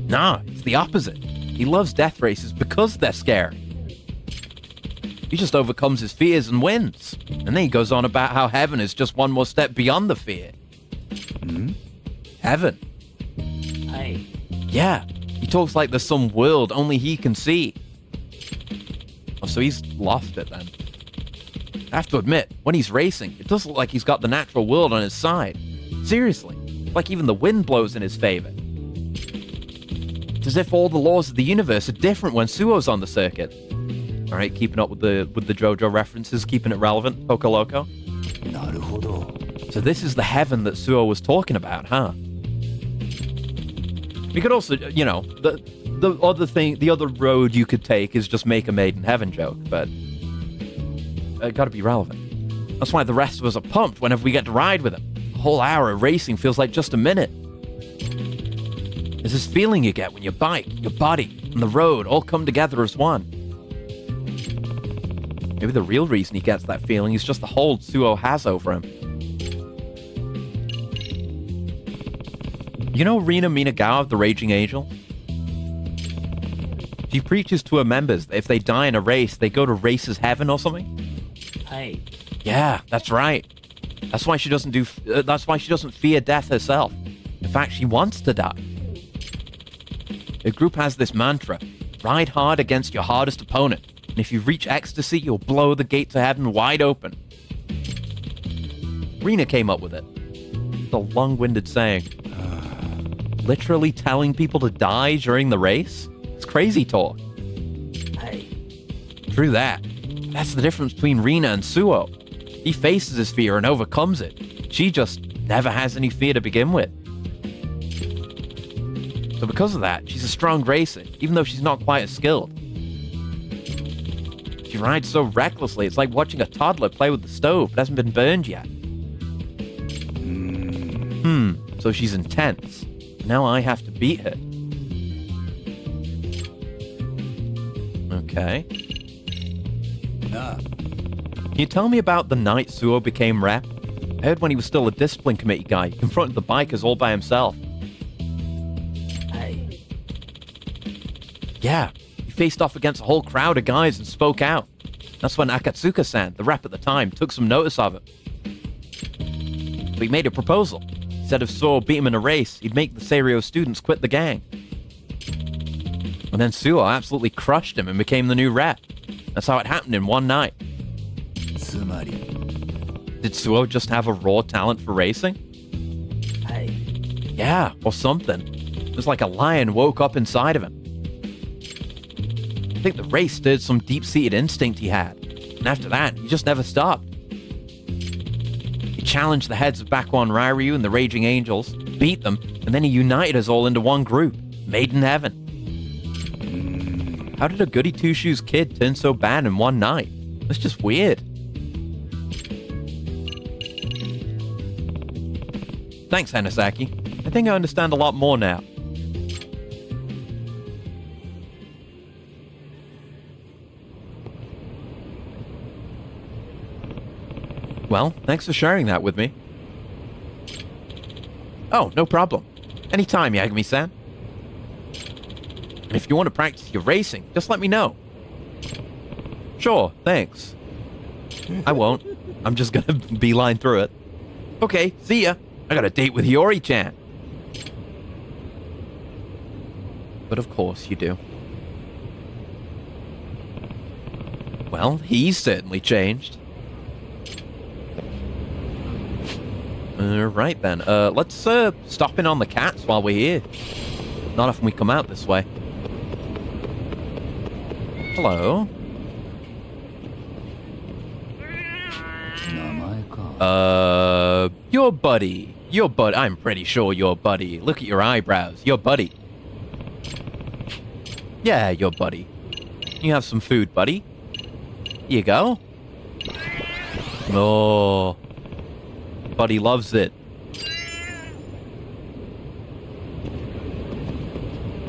Nah, it's the opposite. He loves death races because they're scary. He just overcomes his fears and wins. And then he goes on about how heaven is just one more step beyond the fear. Heaven. Hi. Yeah, he talks like there's some world only he can see. Oh, so he's lost it then. I have to admit, when he's racing, it does look like he's got the natural world on his side. Seriously, like even the wind blows in his favor. It's as if all the laws of the universe are different when Suo's on the circuit. All right, keeping up with the JoJo references, keeping it relevant, Poco Loco. So this is the heaven that Suo was talking about, huh? We could also, you know, the other road you could take is just make a Made in Heaven joke, but it gotta be relevant. That's why the rest of us are pumped whenever we get to ride with him. A whole hour of racing feels like just a minute. There's this feeling you get when your bike, your body, and the road all come together as one. Maybe the real reason he gets that feeling is just the hold Suo has over him. You know Rina Minagawa of the Raging Angel? She preaches to her members that if they die in a race, they go to races heaven or something. Hi. Yeah, that's right. That's why she doesn't fear death herself. In fact, she wants to die. Her group has this mantra: ride hard against your hardest opponent, and if you reach ecstasy, you'll blow the gate to heaven wide open. Rina came up with it. a long-winded saying. Literally telling people to die during the race? It's crazy talk. True that. That's the difference between Rina and Suo. He faces his fear and overcomes it. She just never has any fear to begin with. So because of that, she's a strong racer, even though she's not quite as skilled. She rides so recklessly, it's like watching a toddler play with the stove that hasn't been burned yet. So she's intense. Now I have to beat her. Okay. Na. Can you tell me about the night Suo became rep? I heard when he was still a discipline committee guy, he confronted the bikers all by himself. Yeah, he faced off against a whole crowd of guys and spoke out. That's when Akatsuka-san, the rep at the time, took some notice of him. So he made a proposal. He said if Suo beat him in a race, he'd make the Seiryo students quit the gang. And then Suo absolutely crushed him and became the new rep. That's how it happened in one night. つまり Did Suo just have a raw talent for racing? Yeah, or something. It was like a lion woke up inside of him. I think the race stirred some deep-seated instinct he had. And after that, he just never stopped. He challenged the heads of Bakuan Ryu and the Raging Angels, beat them, and then he united us all into one group, Made in Heaven. How did a goody two-shoes kid turn so bad in one night? That's just weird. Thanks, Hanasaki. I think I understand a lot more now. Well, thanks for sharing that with me. Oh, no problem. Anytime, Yagami-san. And if you want to practice your racing, just let me know. Sure, thanks. I won't. I'm just gonna beeline through it. Okay, see ya. I got a date with Hiyori-chan. But of course you do. Well, he's certainly changed. Right then. Let's stop in on the cats while we're here. Not often we come out this way. Hello. 名前か Your buddy. Your buddy. I'm pretty sure your buddy. Look at your eyebrows. Your buddy. Yeah, your buddy. You have some food, buddy. Here you go. Oh. Buddy loves it.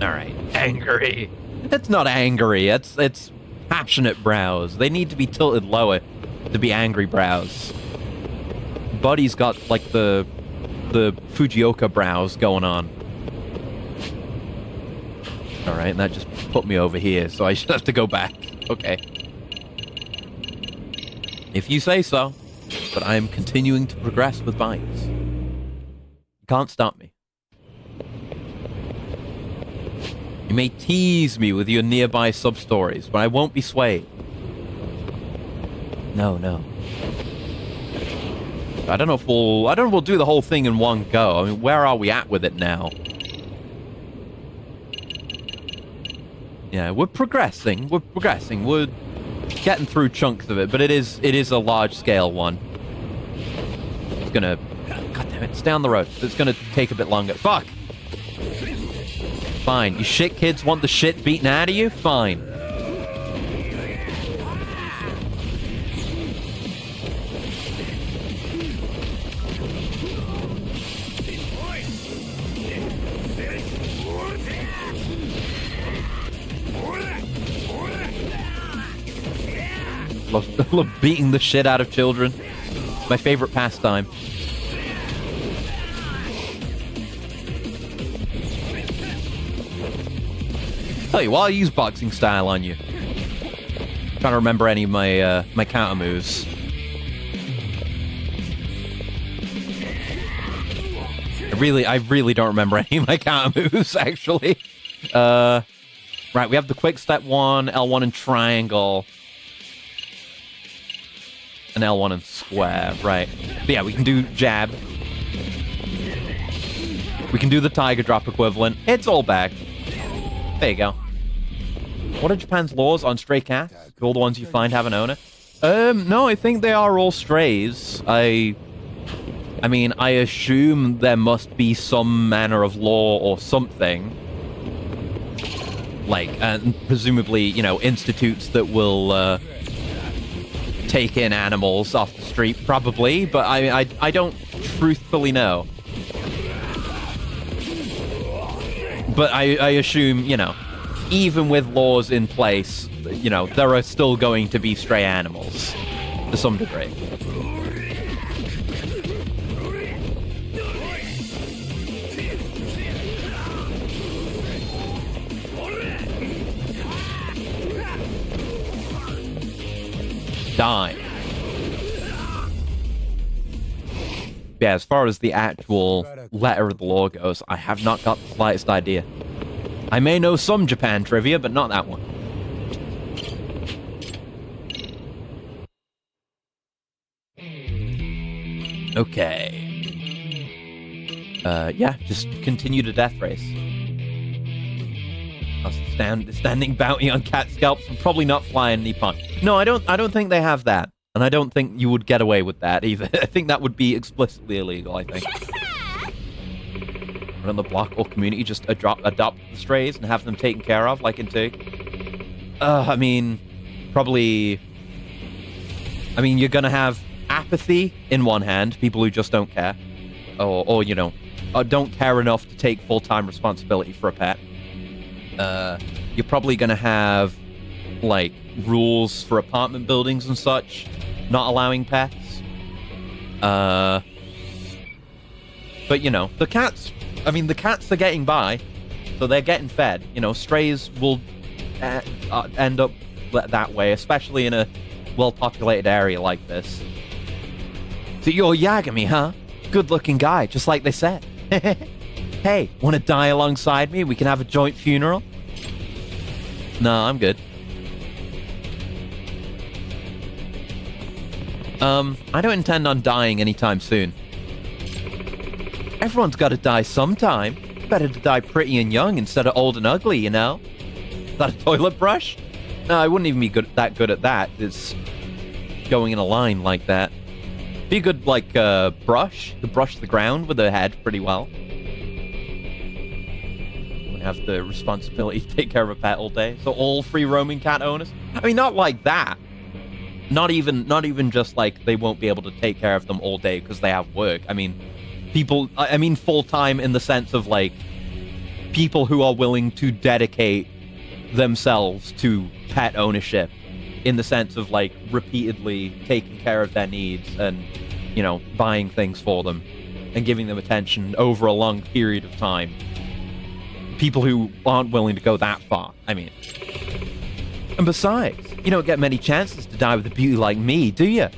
Alright. Angry. It's not angry. It's passionate brows. They need to be tilted lower to be angry brows. Buddy's got like the Fujioka brows going on. Alright, and that just put me over here, so I should have to go back. Okay. If you say so. But I am continuing to progress with bikes. You can't stop me. You may tease me with your nearby sub-stories, but I won't be swayed. No. I don't know if we'll do the whole thing in one go. I mean, where are we at with it now? Yeah, we're progressing. We're getting through chunks of it, but it is a large-scale one. It's gonna... God damn it, it's down the road. It's gonna take a bit longer. Fuck! Fine. You shit kids want the shit beaten out of you? Fine. Love beating the shit out of children. My favorite pastime. Tell you what, I'll use boxing style on you. Trying to remember any of my my counter moves. I really don't remember any of my counter moves, actually. Right, we have the quick step 1, L1 and triangle. And L1 and square, right. But yeah, we can do jab. We can do the tiger drop equivalent. It's all back. There you go. What are Japan's laws on stray cats? Do all the ones you find have an owner? No, I think they are all strays. I mean, I assume there must be some manner of law or something. Like, and presumably, you know, institutes that will take in animals off the street, probably, but I don't truthfully know. But I assume, you know, even with laws in place, you know, there are still going to be stray animals to some degree. Die. Yeah, as far as the actual letter of the law goes, I have not got the slightest idea. I may know some Japan trivia, but not that one. Okay. Yeah, just continue the death race. Standing bounty on cat scalps would probably not fly in Nippon. No, I don't think they have that. And I don't think you would get away with that either. I think that would be explicitly illegal, I think. Run the block or community just adopt the strays and have them taken care of, like in Turkey. I mean, probably... I mean, you're gonna have apathy in one hand, people who just don't care. Or you know, don't care enough to take full-time responsibility for a pet. You're probably gonna have, like, rules for apartment buildings and such, not allowing pets. But, you know, the cats are getting by, so they're getting fed. You know, strays will end up that way, especially in a well-populated area like this. So you're Yagami, huh? Good-looking guy, just like they said. Hey, want to die alongside me? We can have a joint funeral? No, I'm good. I don't intend on dying anytime soon. Everyone's got to die sometime. Better to die pretty and young instead of old and ugly, you know? Is that a toilet brush? No, I wouldn't even be that good at that. It's going in a line like that. Be a good, like, brush. To brush the ground with her head pretty well. We have the responsibility to take care of a pet all day. So all free roaming cat owners? I mean, not like that. Not even just like they won't be able to take care of them all day because they have work. I mean, full-time in the sense of, like, people who are willing to dedicate themselves to pet ownership in the sense of, like, repeatedly taking care of their needs and, you know, buying things for them and giving them attention over a long period of time. People who aren't willing to go that far, I mean. And besides, you don't get many chances to die with a beauty like me, do you?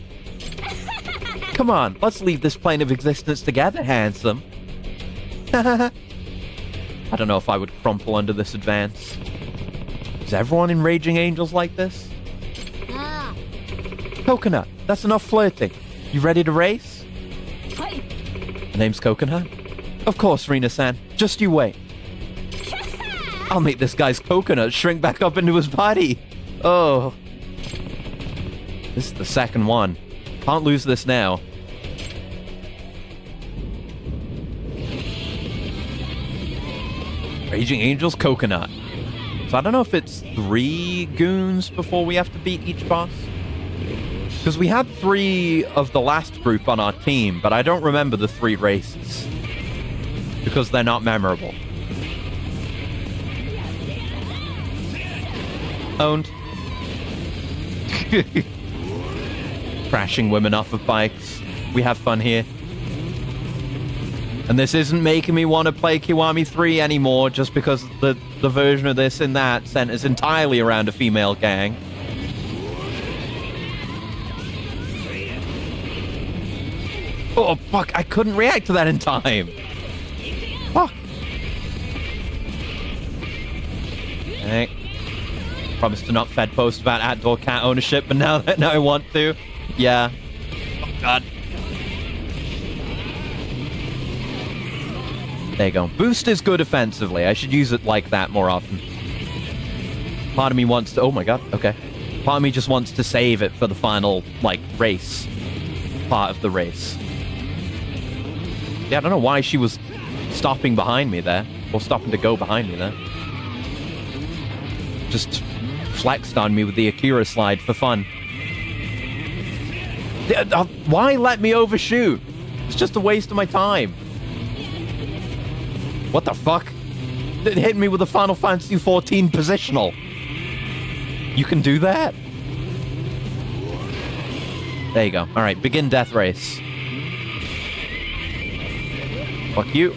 Come on, let's leave this plane of existence together, handsome. I don't know if I would crumple under this advance. Is everyone in Raging Angels like this? Coconut, that's enough flirting. You ready to race? The name's Coconut? Of course, Rina-san. Just you wait. I'll make this guy's coconut shrink back up into his body. Oh. This is the second one. Can't lose this now. Raging Angels Coconut. So I don't know if it's 3 goons before we have to beat each boss. Because we had 3 of the last group on our team, but I don't remember the 3 races. Because they're not memorable. Owned. Crashing women off of bikes. We have fun here. And this isn't making me want to play Kiwami 3 anymore just because the version of this in that centers entirely around a female gang. Oh, fuck, I couldn't react to that in time. Fuck. Okay. Promised to not fed post about outdoor cat ownership, but now I want to. Yeah. Oh, God. There you go. Boost is good offensively. I should use it like that more often. Part of me wants to... Oh my god, okay. Part of me just wants to save it for the final, like, race. Part of the race. Yeah, I don't know why she was stopping behind me there. Or stopping to go behind me there. Just flexed on me with the Akira slide for fun. Why let me overshoot? It's just a waste of my time. What the fuck? It hit me with a Final Fantasy XIV positional. You can do that? There you go. Alright, begin death race. Fuck you.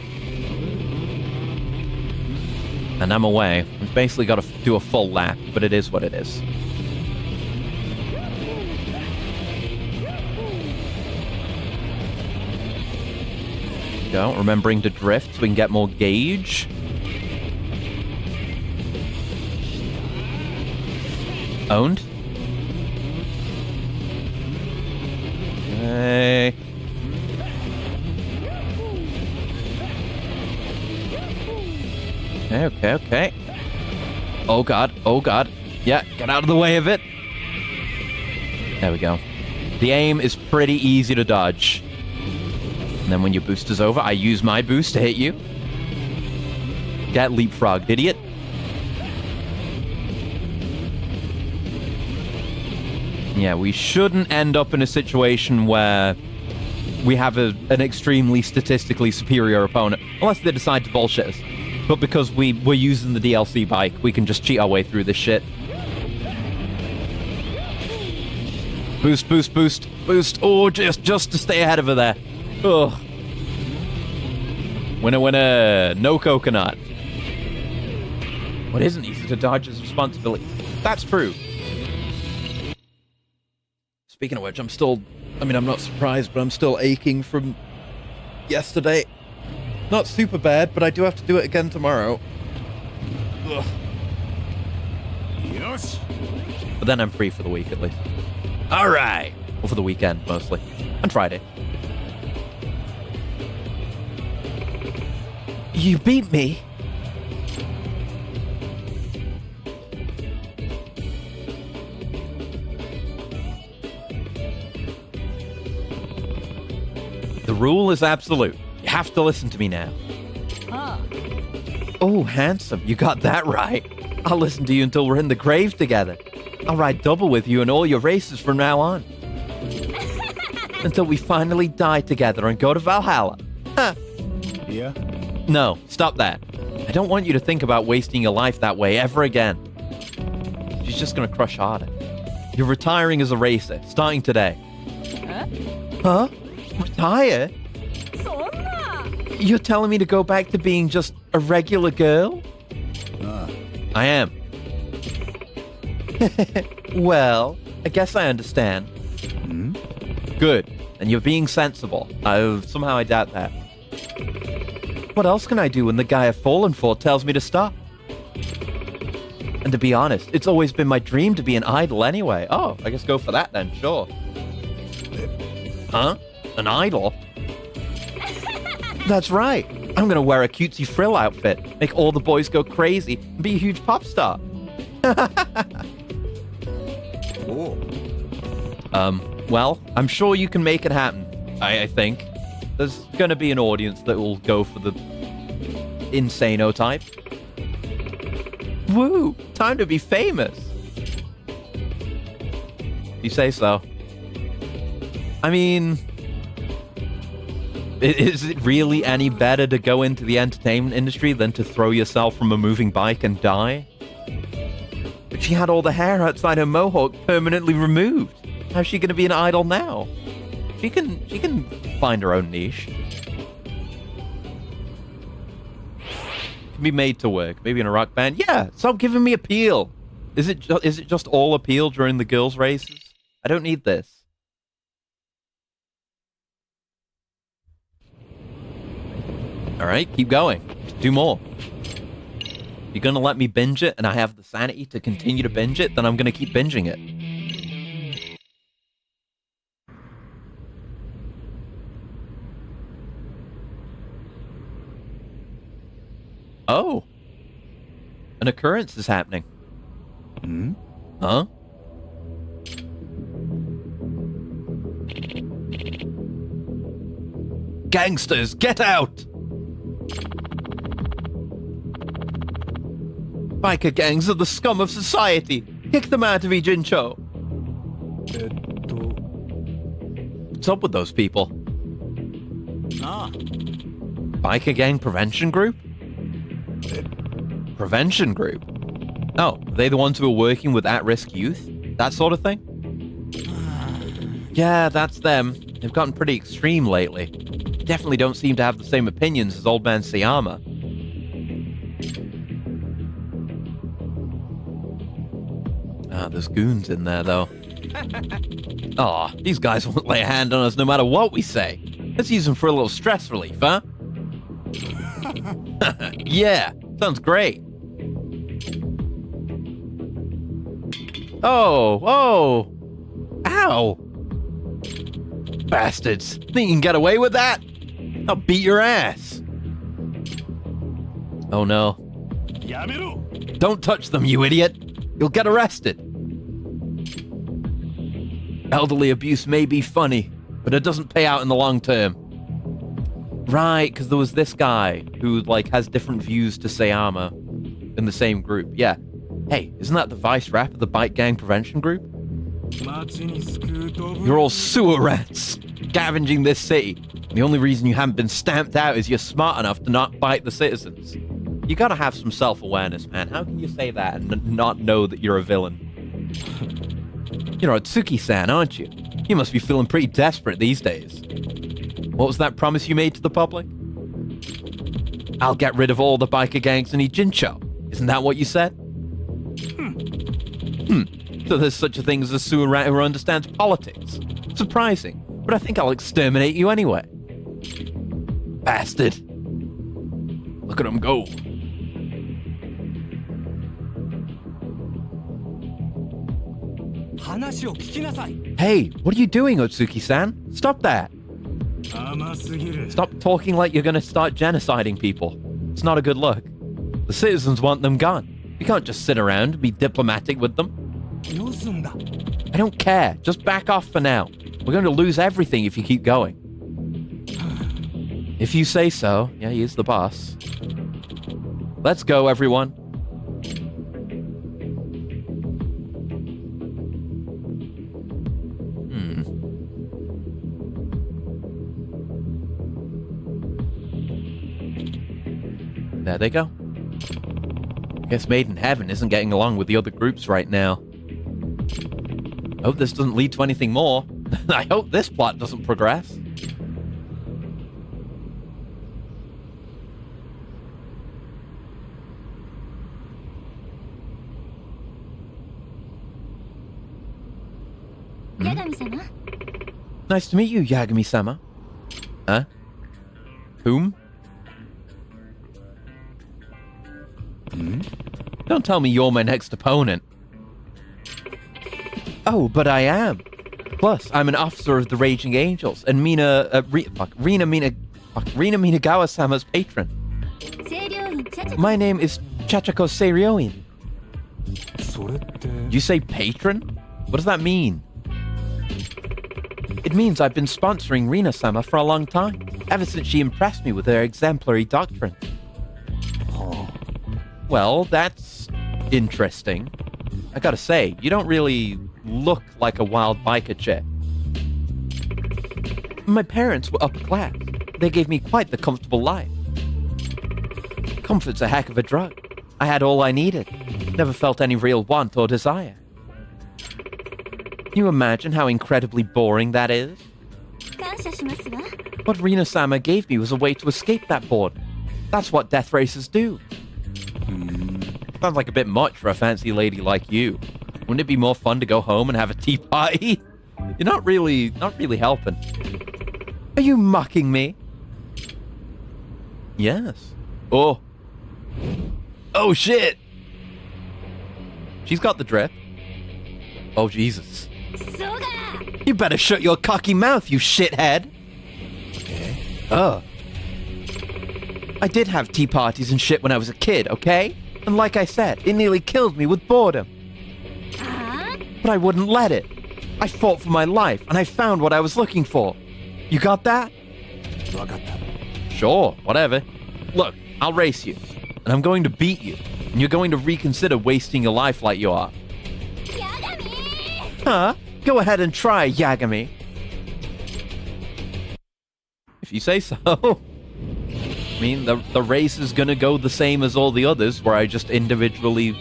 And I'm away. I've basically got to do a full lap, but it is what it is. Go, remembering to drift so we can get more gauge. Owned. Okay. Okay. Oh god, oh god. Yeah, get out of the way of it. There we go. The aim is pretty easy to dodge. And then when your boost is over, I use my boost to hit you. Get leapfrogged, idiot. Yeah, we shouldn't end up in a situation where we have an extremely statistically superior opponent. Unless they decide to bullshit us. But because we're using the DLC bike, we can just cheat our way through this shit. Boost, boost, boost, boost. Oh, just to stay ahead of her there. Ugh. Winner, winner. No coconut. What isn't easy to dodge is responsibility. That's true. Speaking of which, I'm not surprised, but I'm still aching from yesterday. Not super bad, but I do have to do it again tomorrow. Ugh. Yes. But then I'm free for the week, at least. Alright! Or for the weekend, mostly. And Friday. You beat me! The rule is absolute. You have to listen to me now. Oh, handsome. You got that right. I'll listen to you until we're in the grave together. I'll ride double with you in all your races from now on. Until we finally die together and go to Valhalla. Huh. Yeah. No, stop that. I don't want you to think about wasting your life that way ever again. She's just gonna crush harder. You're retiring as a racer, starting today. Huh? Retire? You're telling me to go back to being just a regular girl? I am. Well, I guess I understand. Good. And you're being sensible. Somehow I doubt that. What else can I do when the guy I've fallen for tells me to stop? And to be honest, it's always been my dream to be an idol anyway. Oh, I guess go for that then, sure. Huh? An idol? That's right. I'm gonna wear a cutesy frill outfit, make all the boys go crazy, and be a huge pop star. Well, I'm sure you can make it happen, I think. There's gonna be an audience that will go for the insano type. Woo! Time to be famous! You say so. I mean... Is it really any better to go into the entertainment industry than to throw yourself from a moving bike and die? But she had all the hair outside her mohawk permanently removed. How's she going to be an idol now? She can find her own niche. Can be made to work. Maybe in a rock band. Yeah, stop giving me appeal. Is it just all appeal during the girls' races? I don't need this. Alright, keep going. Do more. If you're gonna let me binge it and I have the sanity to continue to binge it, then I'm gonna keep binging it. Oh. An occurrence is happening. Hmm? Huh? Gangsters, get out! Biker gangs are the scum of society. Kick them out of Ijincho. What's up with those people? Ah. Biker gang prevention group? Prevention group? Oh, are they the ones who are working with at-risk youth? That sort of thing? Yeah, that's them. They've gotten pretty extreme lately. Definitely don't seem to have the same opinions as Old Man Sayama. Ah, there's goons in there, though. Aw, these guys won't lay a hand on us no matter what we say. Let's use them for a little stress relief, huh? Yeah, sounds great. Oh! Ow! Bastards! Think you can get away with that? I'll beat your ass! Oh no. やめろ Don't touch them, you idiot! You'll get arrested! Elderly abuse may be funny, but it doesn't pay out in the long term. Right, because there was this guy who, like, has different views to Sayama in the same group. Yeah. Hey, isn't that the vice rep of the Bike Gang Prevention Group? You're all sewer rats, scavenging this city. The only reason you haven't been stamped out is you're smart enough to not bite the citizens. You gotta have some self-awareness, man. How can you say that and not know that you're a villain? You're Otsuki-san, aren't you? You must be feeling pretty desperate these days. What was that promise you made to the public? I'll get rid of all the biker gangs in Ijincho. Isn't that what you said? So there's such a thing as a sewer rat who understands politics. Surprising, but I think I'll exterminate you anyway. Bastard. Look at him go. Hey, what are you doing, Otsuki-san? Stop that. Stop talking like you're gonna start genociding people. It's not a good look. The citizens want them gone. You can't just sit around and be diplomatic with them. I don't care. Just back off for now. We're going to lose everything if you keep going. If you say so. Yeah, he is the boss. Let's go, everyone. There they go. Guess Made in Heaven isn't getting along with the other groups right now. Hope this doesn't lead to anything more. I hope this plot doesn't progress. Yagami-sama? Nice to meet you, Yagami-sama. Huh? Whom? Don't tell me you're my next opponent. Oh, but I am. Plus, I'm an officer of the Raging Angels and Rina Minagawa-sama's patron. My name is Chachako Seiryoin. You say patron? What does that mean? It means I've been sponsoring Rina-sama for a long time, ever since she impressed me with her exemplary doctrine. Well, that's interesting. I gotta say, you don't really look like a wild biker chick. My parents were upper class. They gave me quite the comfortable life. Comfort's a heck of a drug. I had all I needed. Never felt any real want or desire. Can you imagine how incredibly boring that is? What Rina-sama gave me was a way to escape that boredom. That's what death racers do. Sounds like a bit much for a fancy lady like you. Wouldn't it be more fun to go home and have a tea party? You're not really helping. Are you mocking me? Yes. Oh. Oh shit! She's got the drip. Oh Jesus. You better shut your cocky mouth, you shithead! Oh. I did have tea parties and shit when I was a kid, okay? And like I said, it nearly killed me with boredom. But I wouldn't let it. I fought for my life, and I found what I was looking for. You got that? わかった。 Sure, whatever. Look, I'll race you, and I'm going to beat you, and you're going to reconsider wasting your life like you are. Huh? Go ahead and try, Yagami. If you say so. I mean, the race is gonna go the same as all the others, where I just individually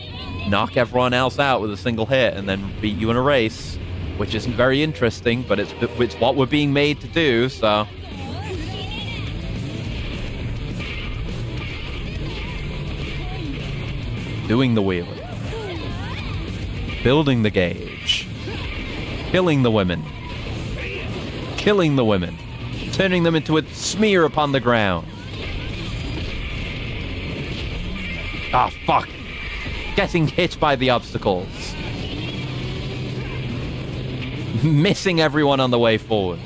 knock everyone else out with a single hit and then beat you in a race, which isn't very interesting, but it's what we're being made to do, so... Doing the wheeling. Building the gauge. Killing the women. Killing the women. Turning them into a smear upon the ground. Ah, fuck. Getting hit by the obstacles. Missing everyone on the way forward.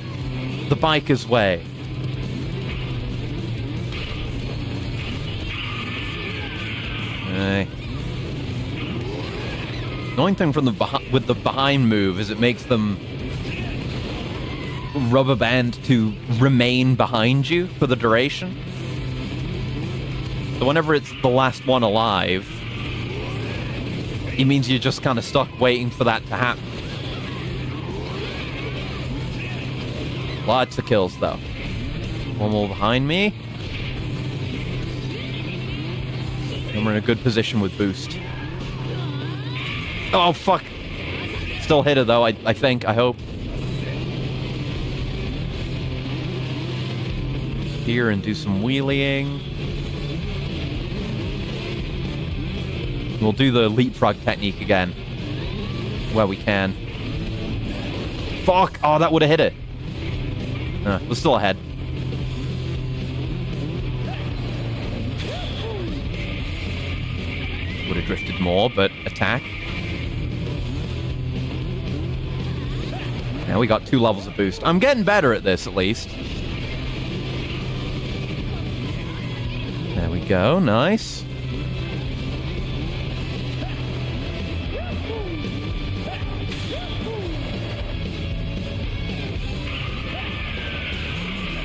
The biker's way. Annoying thing from with the behind move is it makes them rubber band to remain behind you for the duration. So whenever it's the last one alive, it means you're just kind of stuck waiting for that to happen. Lots of kills though. One more behind me. And we're in a good position with boost. Oh, fuck. Still hit it, though, I think. I hope. Here and do some wheeling. We'll do the leapfrog technique again. Where we can. Fuck! Oh, that would have hit it. We're still ahead. Would have drifted more, but attack. Now we got 2 levels of boost. I'm getting better at this, at least. There we go. Nice.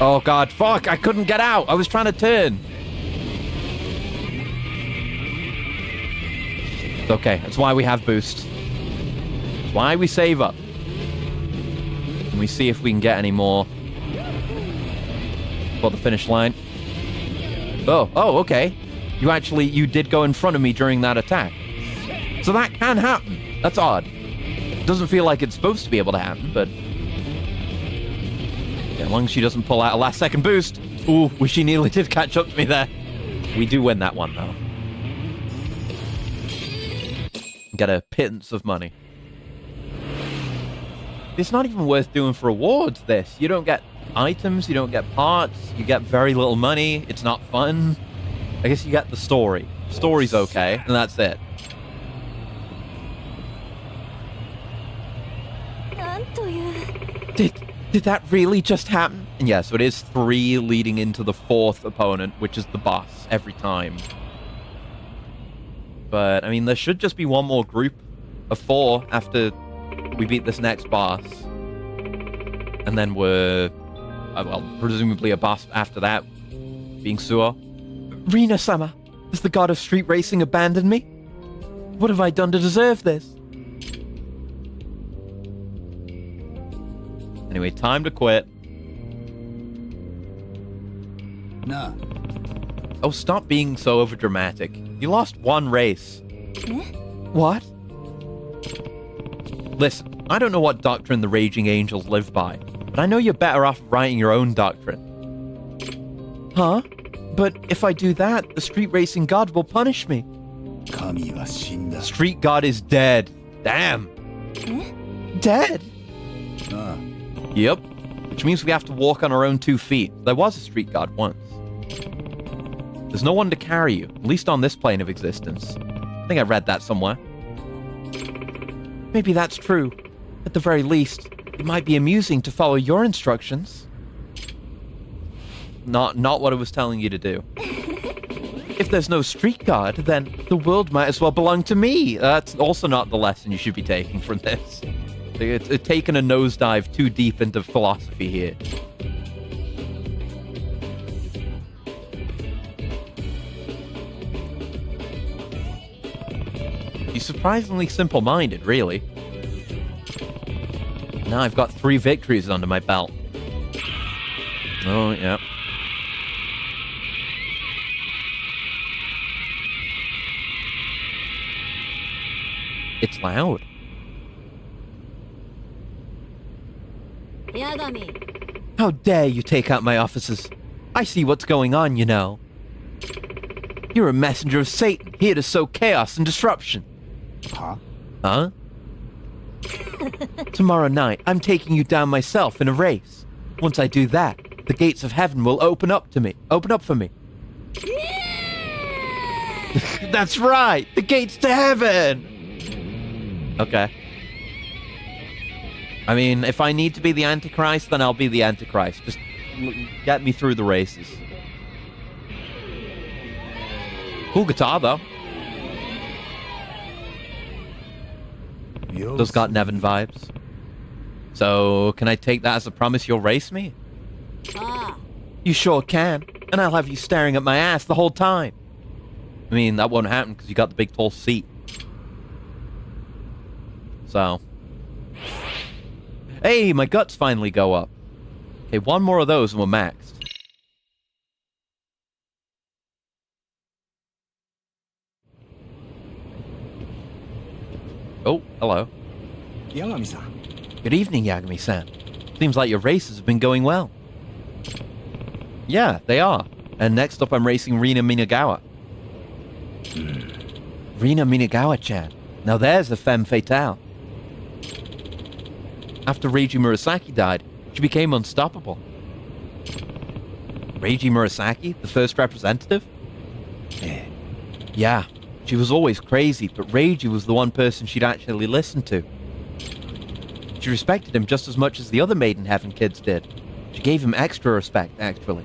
Oh, God. Fuck. I couldn't get out. I was trying to turn. It's okay. That's why we have boost. That's why we save up. And we see if we can get any more for the finish line. Oh, okay. You did go in front of me during that attack. So that can happen. That's odd. Doesn't feel like it's supposed to be able to happen, but... Yeah, as long as she doesn't pull out a last second boost. Ooh, wish she nearly did catch up to me there. We do win that one, though. Get a pittance of money. It's not even worth doing for rewards, this. You don't get items, you don't get parts, you get very little money, it's not fun. I guess you get the story. Story's okay, and that's it. Did that really just happen? And yeah, so it is 3 leading into the 4th opponent, which is the boss, every time. But, I mean, there should just be one more group of 4 after we beat this next boss. And then we're... well, presumably a boss after that, being Suo. Rina-sama, has the god of street racing abandoned me? What have I done to deserve this? Anyway, time to quit. Nah. Oh, stop being so overdramatic. You lost 1 race. What? Listen, I don't know what doctrine the Raging Angels live by, but I know you're better off writing your own doctrine. Huh? But if I do that, the street racing god will punish me. Street god is dead. Damn. Dead? Yep. Which means we have to walk on our own 2 feet. There was a street god once. There's no one to carry you, at least on this plane of existence. I think I read that somewhere. Maybe that's true. At the very least, it might be amusing to follow your instructions. Not what I was telling you to do. If there's no street god, then the world might as well belong to me. That's also not the lesson you should be taking from this. It's taken a nosedive too deep into philosophy here. He's surprisingly simple-minded, really. Now I've got 3 victories under my belt. Oh, yeah. It's loud. Yagami. How dare you take out my officers? I see what's going on, you know. You're a messenger of Satan, here to sow chaos and disruption. Huh? Huh? Tomorrow night, I'm taking you down myself in a race. Once I do that, the gates of heaven will open up for me. That's right, the gates to heaven! Okay. I mean, if I need to be the Antichrist, then I'll be the Antichrist. Just get me through the races. Cool guitar, though. Does got Nevin vibes. So, can I take that as a promise you'll race me? Ah. You sure can. And I'll have you staring at my ass the whole time. I mean, that won't happen because you got the big tall seat. So. Hey, my guts finally go up. Okay, 1 more of those and we're maxed. Oh, hello. Yagami-san. Good evening, Yagami-san. Seems like your races have been going well. Yeah, they are. And next up I'm racing Rina Minagawa. Rina Minagawa-chan. Now there's a femme fatale. After Reiji Murasaki died, she became unstoppable. Reiji Murasaki, the first representative? Yeah, she was always crazy, but Reiji was the one person she'd actually listened to. She respected him just as much as the other Maiden Heaven kids did. She gave him extra respect, actually.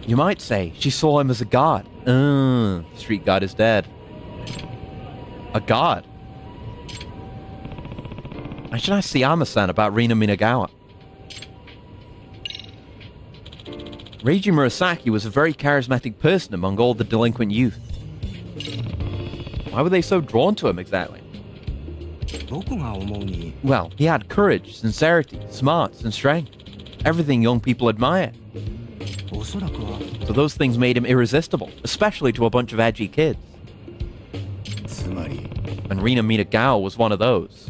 You might say she saw him as a god. The street god is dead. A god? I should ask Siyama-san about Rina Minagawa. Reiji Murasaki was a very charismatic person among all the delinquent youth. Why were they so drawn to him exactly? Well, he had courage, sincerity, smarts, and strength. Everything young people admire. So those things made him irresistible, especially to a bunch of edgy kids. And Rina Minagawa was one of those.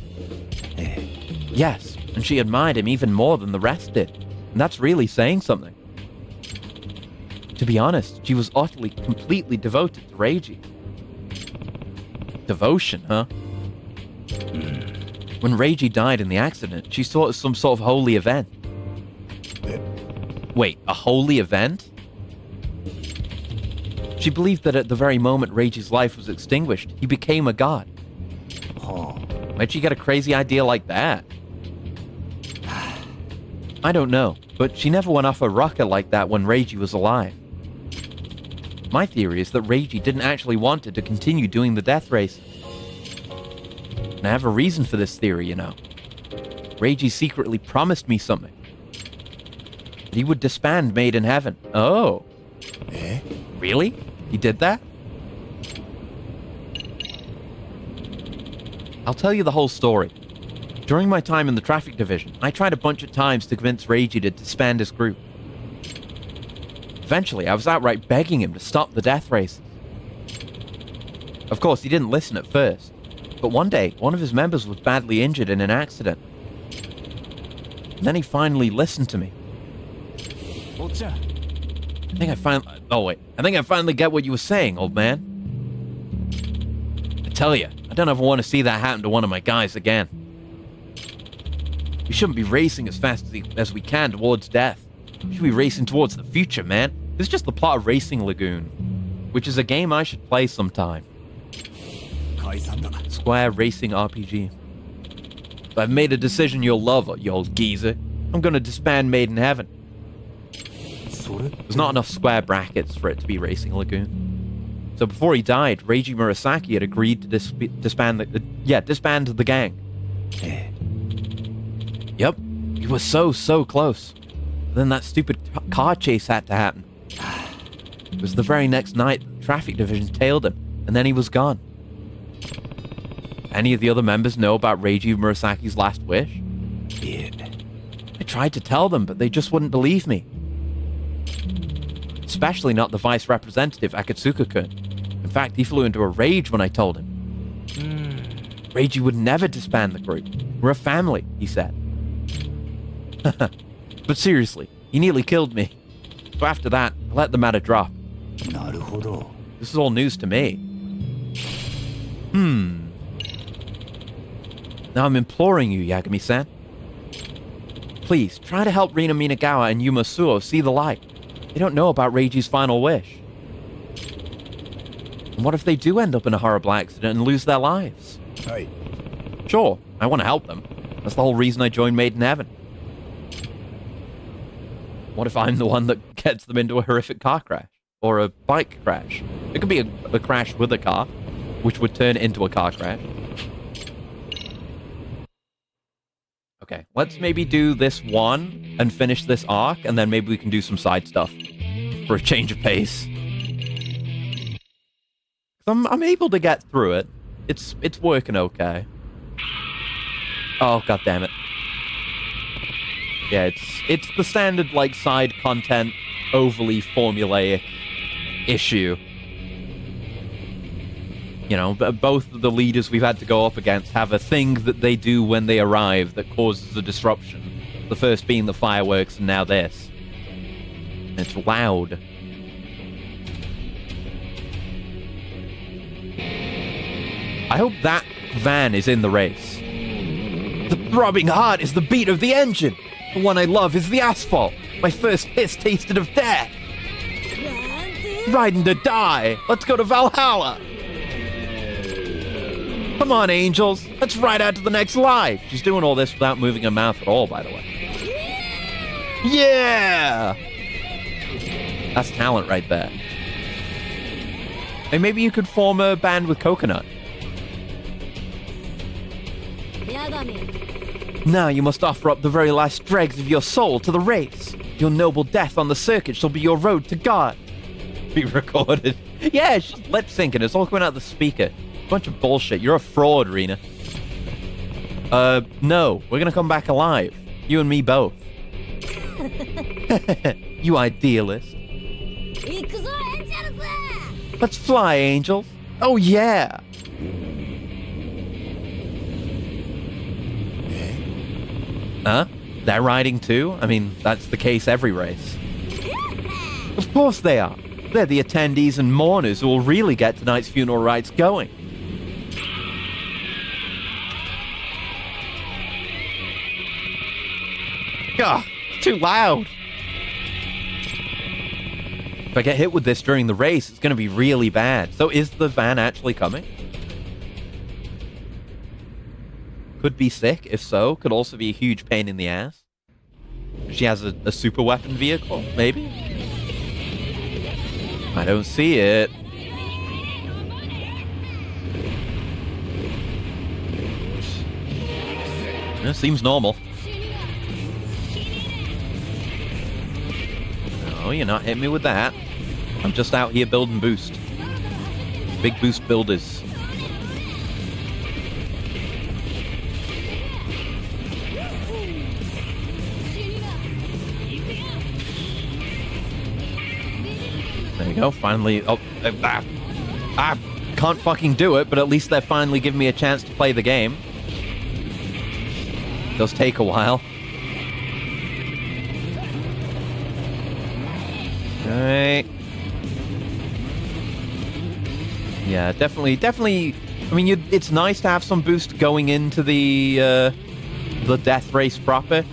Yes, and she admired him even more than the rest did. And that's really saying something. To be honest, she was utterly, completely devoted to Reiji. Devotion, huh? When Reiji died in the accident, she saw it as some sort of holy event. Wait, a holy event? She believed that at the very moment Reiji's life was extinguished, he became a god. Where'd she get a crazy idea like that? I don't know, but she never went off a rocker like that when Reiji was alive. My theory is that Reiji didn't actually want her to continue doing the death race. And I have a reason for this theory, you know. Reiji secretly promised me something. That he would disband Maiden Heaven. Oh. Really? He did that? I'll tell you the whole story. During my time in the traffic division, I tried a bunch of times to convince Reiji to disband his group. Eventually, I was outright begging him to stop the death races. Of course, he didn't listen at first, but one day, one of his members was badly injured in an accident. And then he finally listened to me. I think I finally get what you were saying, old man. I tell you, I don't ever want to see that happen to one of my guys again. We shouldn't be racing as fast as we can towards death. We should be racing towards the future, man. This is just the plot of Racing Lagoon, which is a game I should play sometime. Square Racing RPG. I've made a decision you'll love her, you old geezer. I'm gonna disband Maiden Heaven. それ There's not enough square brackets for it to be Racing Lagoon. So before he died, Reiji Murasaki had agreed to disband the gang. え Yep, he was so close. Then that stupid car chase had to happen. It was the very next night the traffic division tailed him, and then he was gone. Any of the other members know about Reiji Murasaki's last wish? いえ I tried to tell them, but they just wouldn't believe me. Especially not the vice representative, Akatsuka-kun. In fact, he flew into a rage when I told him. Reiji would never disband the group. We're a family, he said. But seriously, he nearly killed me. So after that, I let the matter drop. なるほど This is all news to me. Now I'm imploring you, Yagami-san. Please, try to help Rina Minagawa and Yuma Suo see the light. They don't know about Reiji's final wish. And what if they do end up in a horrible accident and lose their lives? はい Sure, I want to help them. That's the whole reason I joined Made in Heaven. What if I'm the one that gets them into a horrific car crash? Or a bike crash? It could be a crash with a car, which would turn into a car crash. Okay, let's maybe do this one and finish this arc, and then maybe we can do some side stuff for a change of pace. I'm able to get through it. It's working okay. Oh, god damn it. Yeah, it's the standard like side content, overly formulaic issue. You know, both of the leaders we've had to go up against have a thing that they do when they arrive that causes a disruption. The first being the fireworks, and now this. And it's loud. I hope that van is in the race. The throbbing heart is the beat of the engine. The one I love is the asphalt. My first hiss tasted of death. Riding to die. Let's go to Valhalla. Come on, angels. Let's ride out to the next life. She's doing all this without moving her mouth at all, by the way. Yeah! That's talent right there. Hey, maybe you could form a band with Coconut. 八神 Now you must offer up the very last dregs of your soul to the race. Your noble death on the circuit shall be your road to God. Be recorded. Yeah, she's lip syncing. It's all coming out the speaker. Bunch of bullshit. You're a fraud, Rena. No. We're gonna come back alive. You and me both. You idealist. 行くぞエンジェルズ Let's fly, angels. Oh, yeah. Huh? They're riding too? I mean, that's the case every race. Of course they are. They're the attendees and mourners who will really get tonight's funeral rites going. Ugh, too loud. If I get hit with this during the race, it's going to be really bad. So is the van actually coming? Could be sick. If so, could also be a huge pain in the ass. She has a super weapon vehicle, maybe? I don't see it. It seems normal. No, you're not hitting me with that. I'm just out here building boost. Big boost builders. There you go, finally. Oh, I can't fucking do it, but at least they're finally giving me a chance to play the game. It does take a while. Alright. Yeah, definitely. I mean, it's nice to have some boost going into the death race proper.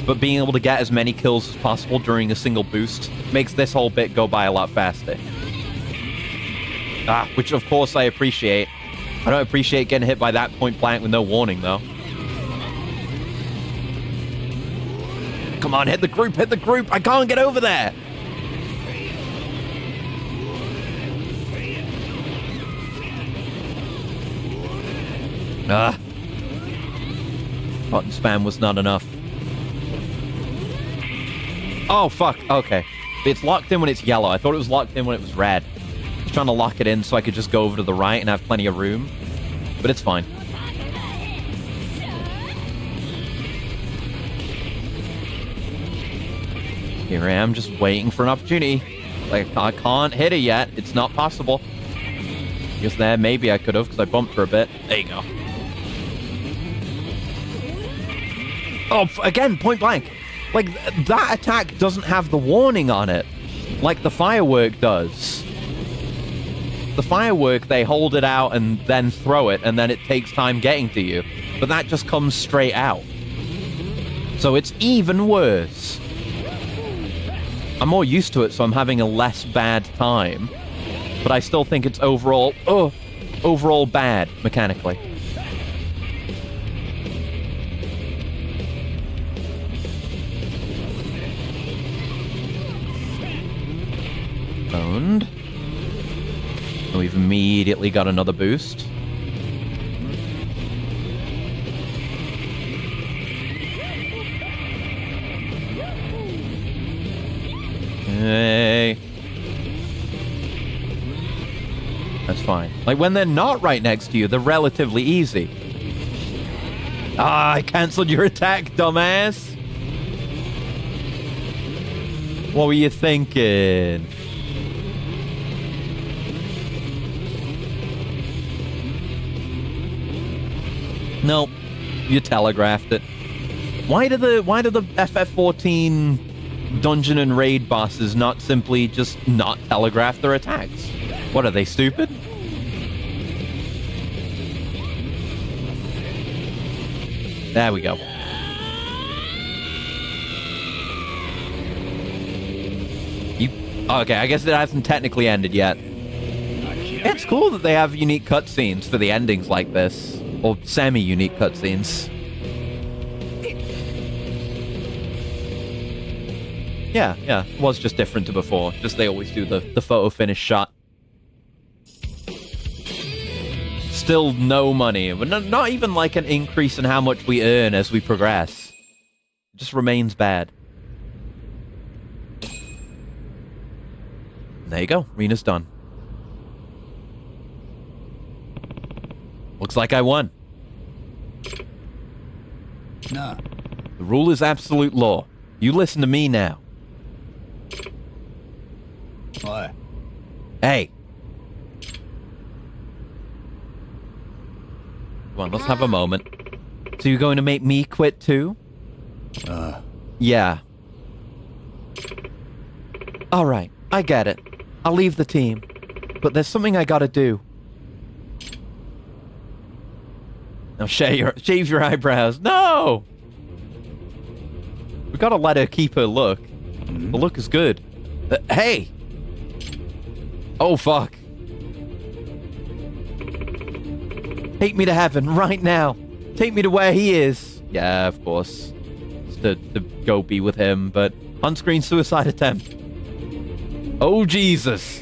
But being able to get as many kills as possible during a single boost makes this whole bit go by a lot faster. Which of course I appreciate. I don't appreciate getting hit by that point blank with no warning, though. Come on, hit the group, hit the group. I can't get over there. Button spam was not enough. Oh, fuck. Okay. It's locked in when it's yellow. I thought it was locked in when it was red. I was trying to lock it in so I could just go over to the right and have plenty of room. But it's fine. Here I am, just waiting for an opportunity. Like, I can't hit her yet. It's not possible. Just there, maybe I could have, because I bumped her a bit. There you go. Oh, again, point blank. Like, that attack doesn't have the warning on it, like the firework does. The firework, they hold it out and then throw it, and then it takes time getting to you. But that just comes straight out. So it's even worse. I'm more used to it, so I'm having a less bad time. But I still think it's overall bad, mechanically. Owned. And we've immediately got another boost. Hey. That's fine. Like, when they're not right next to you, they're relatively easy. Ah, I cancelled your attack, dumbass. What were you thinking? Nope. You telegraphed it. Why do the FF14 dungeon and raid bosses not simply just not telegraph their attacks? What, are they stupid? There we go. Okay, I guess it hasn't technically ended yet. It's cool that they have unique cutscenes for the endings like this. Or semi-unique cutscenes. Yeah, it was just different to before. Just they always do the photo finish shot. Still no money. But not even like an increase in how much we earn as we progress. It just remains bad. There you go. Arena's done. Looks like I won. Nah. The rule is absolute law. You listen to me now. Oi. Hey. Come on, let's have a moment. So you're going to make me quit too? Yeah. Alright, I get it. I'll leave the team. But there's something I gotta do. Now shave your eyebrows. No! We gotta let her keep her look. The look is good. Hey! Oh, fuck. Take me to heaven right now. Take me to where he is. Yeah, of course. Just to go be with him, but on-screen suicide attempt. Oh, Jesus.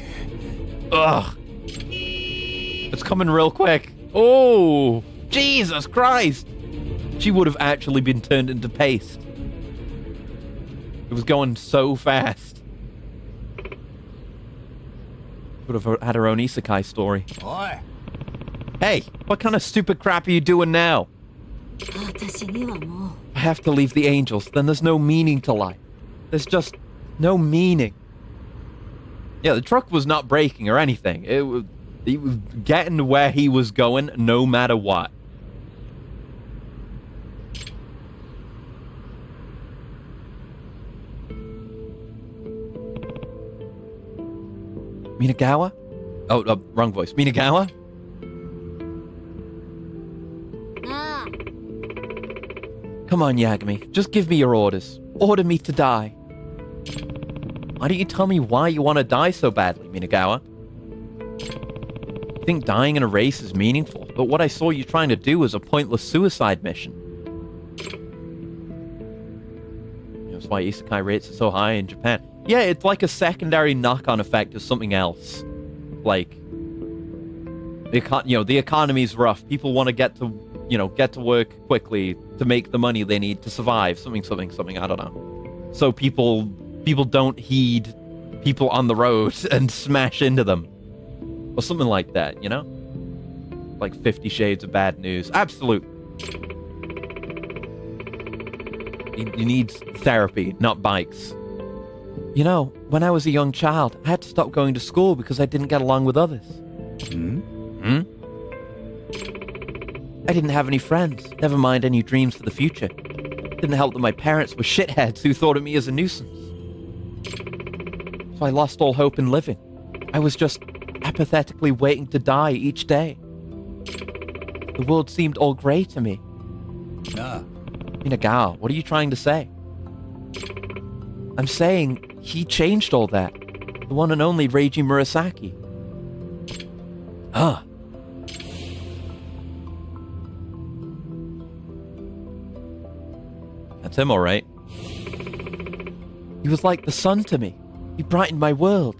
Ugh. It's coming real quick. Oh, Jesus Christ. She would have actually been turned into paste. It was going so fast. Would have had her own isekai story. Oi. Hey, what kind of stupid crap are you doing now? I have to leave the angels, then there's no meaning to life. There's just no meaning. Yeah, the truck was not braking or anything. He was getting to where he was going no matter what. Minagawa? Oh, wrong voice. Minagawa? Ah, Come on, Yagami. Just give me your orders. Order me to die. Why don't you tell me why you want to die so badly, Minagawa? You think dying in a race is meaningful, but what I saw you trying to do was a pointless suicide mission. That's why isekai rates are so high in Japan. Yeah, it's like a secondary knock-on effect of something else. Like, the economy's rough. People want to get to work quickly to make the money they need to survive. Something, I don't know. So people don't heed people on the road and smash into them. Or something like that, you know? Like 50 Shades of Bad News. Absolute. He needs therapy, not bikes. You know, when I was a young child, I had to stop going to school because I didn't get along with others. I didn't have any friends, never mind any dreams for the future. Didn't help that my parents were shitheads who thought of me as a nuisance. So I lost all hope in living. I was just apathetically waiting to die each day. The world seemed all grey to me. Nah. Minagawa, what are you trying to say? I'm saying he changed all that. The one and only Reiji Murasaki. Huh. That's him, alright. He was like the sun to me. He brightened my world.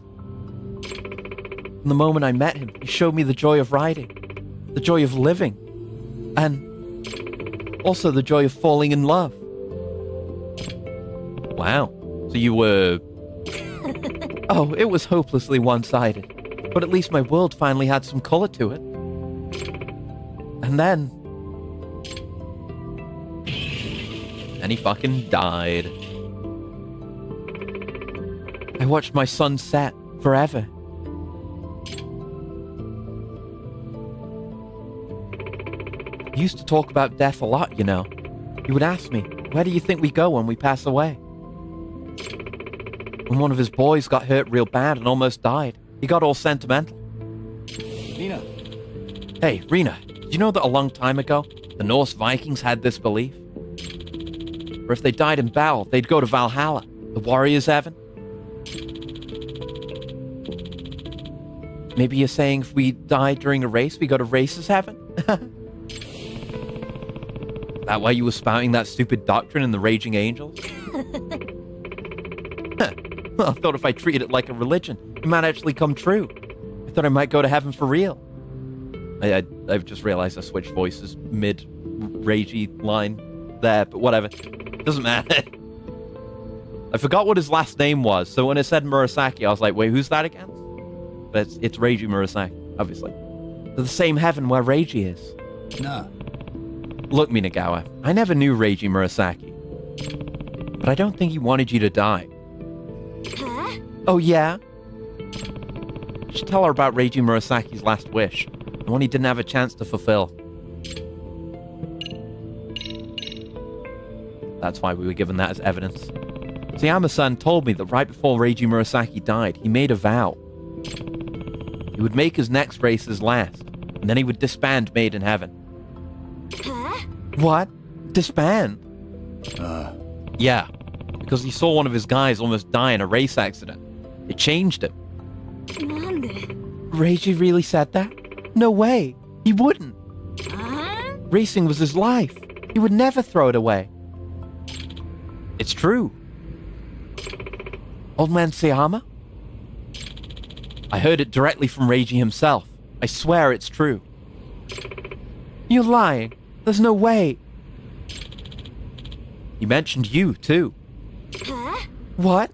From the moment I met him, he showed me the joy of riding, the joy of living, and also the joy of falling in love. Wow. So you were... Oh, it was hopelessly one-sided. But at least my world finally had some color to it. And then he fucking died. I watched my sun set forever. He used to talk about death a lot, you know. He would ask me, where do you think we go when we pass away? When one of his boys got hurt real bad and almost died, he got all sentimental. Rina. Hey, Rina, did you know that a long time ago, the Norse Vikings had this belief? Or if they died in battle, they'd go to Valhalla, the warrior's heaven? Maybe you're saying if we die during a race, we go to racer's heaven? That why you were spouting that stupid doctrine in the Raging Angels? Well, I thought if I treated it like a religion, it might actually come true. I thought I might go to heaven for real. I've just realized I switched voices mid-ragey line there, but whatever. Doesn't matter. I forgot what his last name was, so when it said Murasaki, I was like, wait, who's that again? But it's Reiji Murasaki, obviously. They're the same heaven where Reiji is. Nah. Look, Minagawa, I never knew Reiji Murasaki. But I don't think he wanted you to die. Huh? Oh, yeah? You should tell her about Reiji Murasaki's last wish, the one he didn't have a chance to fulfill. That's why we were given that as evidence. Sayama-san told me that right before Reiji Murasaki died, he made a vow. He would make his next race his last, and then he would disband Made in Heaven. Huh? What? Disband? Yeah, because he saw one of his guys almost die in a race accident. It changed him. なんで Reiji really said that? No way. He wouldn't. Huh? Racing was his life. He would never throw it away. It's true. Old man Sayama? I heard it directly from Reiji himself. I swear it's true. You're lying. There's no way. He mentioned you, too. Huh? What?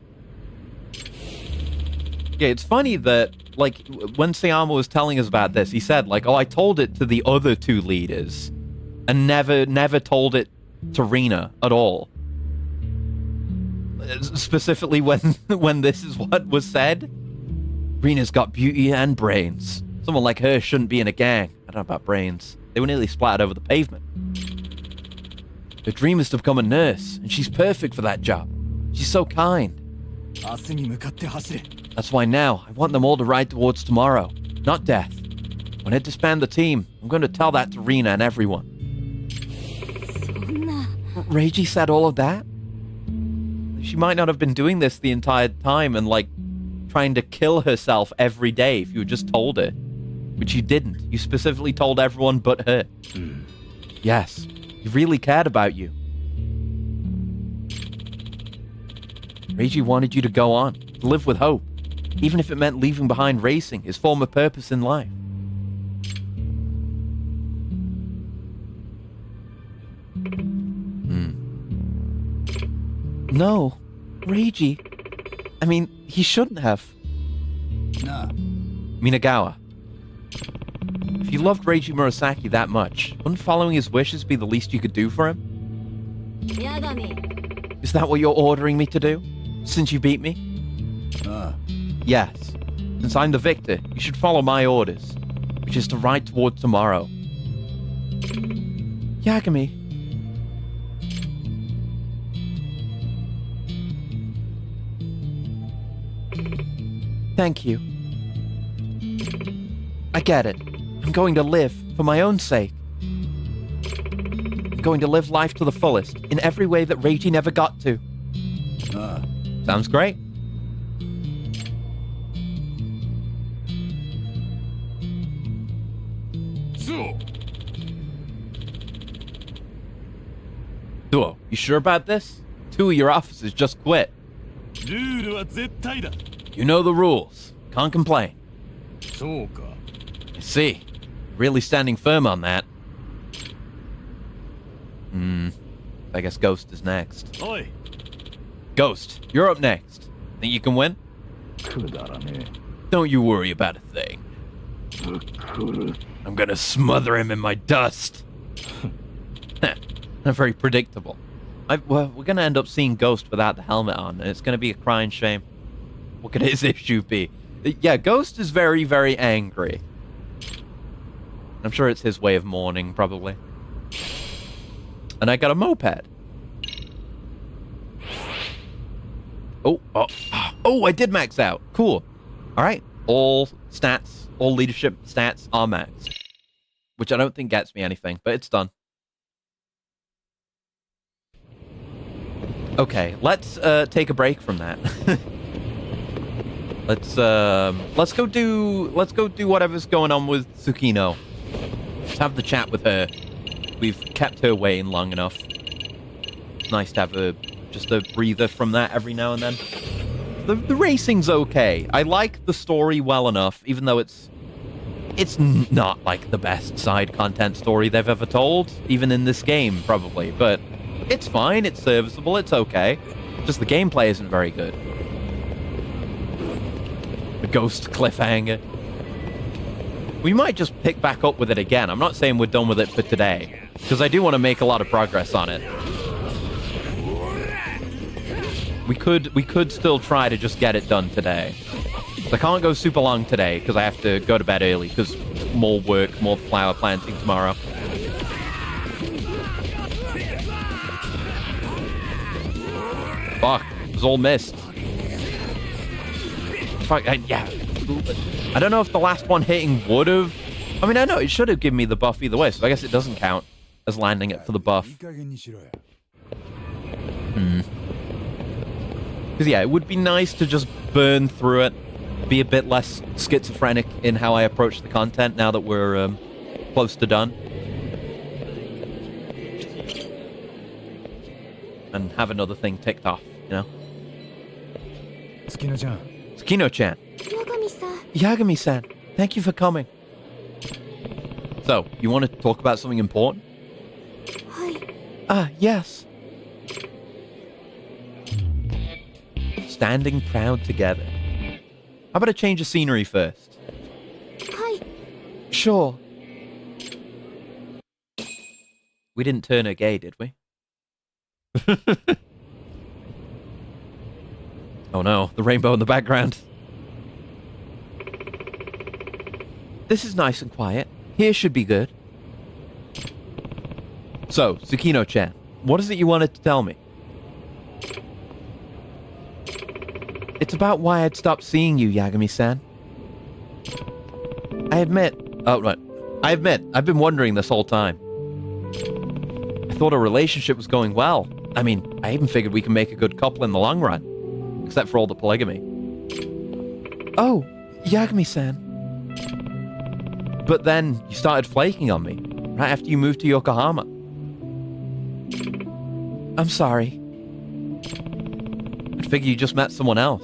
Yeah, it's funny that, like, when Sayama was telling us about this, he said, like, oh, I told it to the other two leaders and never told it to Rina at all. Specifically when this is what was said. Rina's got beauty and brains. Someone like her shouldn't be in a gang. I don't know about brains. They were nearly splattered over the pavement. Her dream is to become a nurse, and she's perfect for that job. She's so kind. 明日に向かって走れ That's why now I want them all to ride towards tomorrow, not death. When I disband the team, I'm going to tell that to Rina and everyone. そんな Reiji said all of that? She might not have been doing this the entire time and, like, trying to kill herself every day if you had just told her. But you didn't. You specifically told everyone but her. Yes, he really cared about you. Reiji wanted you to go on, to live with hope, even if it meant leaving behind racing, his former purpose in life. No, Reiji. I mean, he shouldn't have. なあ Minagawa. If you loved Reiji Murasaki that much, wouldn't following his wishes be the least you could do for him? 八神 Is that what you're ordering me to do? Since you beat me? ああ Yes. Since I'm the victor, you should follow my orders, which is to ride toward tomorrow. Yagami. Thank you. I get it. I'm going to live for my own sake. I'm going to live life to the fullest in every way that Reiji never got to. ああ Sounds great. Duo, you sure about this? 2 of your officers just quit. ルールは絶対だ You know the rules. Can't complain. そうか I see. Really standing firm on that. I guess Ghost is next. おい Ghost, you're up next. Think you can win? くだらね Don't you worry about a thing. えぶっくる I'm gonna smother him in my dust. Not very predictable. Well, we're gonna end up seeing Ghost without the helmet on, and it's gonna be a crying shame. What could his issue be? Yeah, Ghost is very, very angry. I'm sure it's his way of mourning, probably. And I got a moped. Oh, I did max out. Cool. All right. All stats, all leadership stats are maxed. Which I don't think gets me anything, but it's done. Okay, let's take a break from that. Let's go do whatever's going on with Tsukino. Let's have the chat with her. We've kept her waiting long enough. It's nice to have just a breather from that every now and then. The racing's okay. I like the story well enough, even though it's not like the best side content story they've ever told, even in this game, probably. But it's fine, it's serviceable, it's okay. Just the gameplay isn't very good. The Ghost cliffhanger. We might just pick back up with it again. I'm not saying we're done with it for today, because I do want to make a lot of progress on it. We could still try to just get it done today. I can't go super long today because I have to go to bed early because more work, more flower planting tomorrow. Fuck, it was all missed. Fuck, yeah. I don't know if the last one hitting would have. I mean, I know it should have given me the buff either way, so I guess it doesn't count as landing it for the buff. いい加減にしろよ Because, yeah, it would be nice to just burn through it, be a bit less schizophrenic in how I approach the content now that we're close to done. And have another thing ticked off, you know? 月乃ちゃん Tsukino-chan. 八神さん Yagami-san, thank you for coming. So, you want to talk about something important? はい Ah, yes. Standing proud together. How about a change of scenery first? はい Sure. We didn't turn her gay, did we? Oh no, the rainbow in the background. This is nice and quiet. Here should be good. So, Tsukino-chan, what is it you wanted to tell me? It's about why I'd stopped seeing you, Yagami-san. I admit, I've been wondering this whole time. I thought our relationship was going well. I mean, I even figured we can make a good couple in the long run. Except for all the polygamy. Oh, Yagami-san. But then you started flaking on me, right after you moved to Yokohama. I'm sorry. At figure you just met someone else.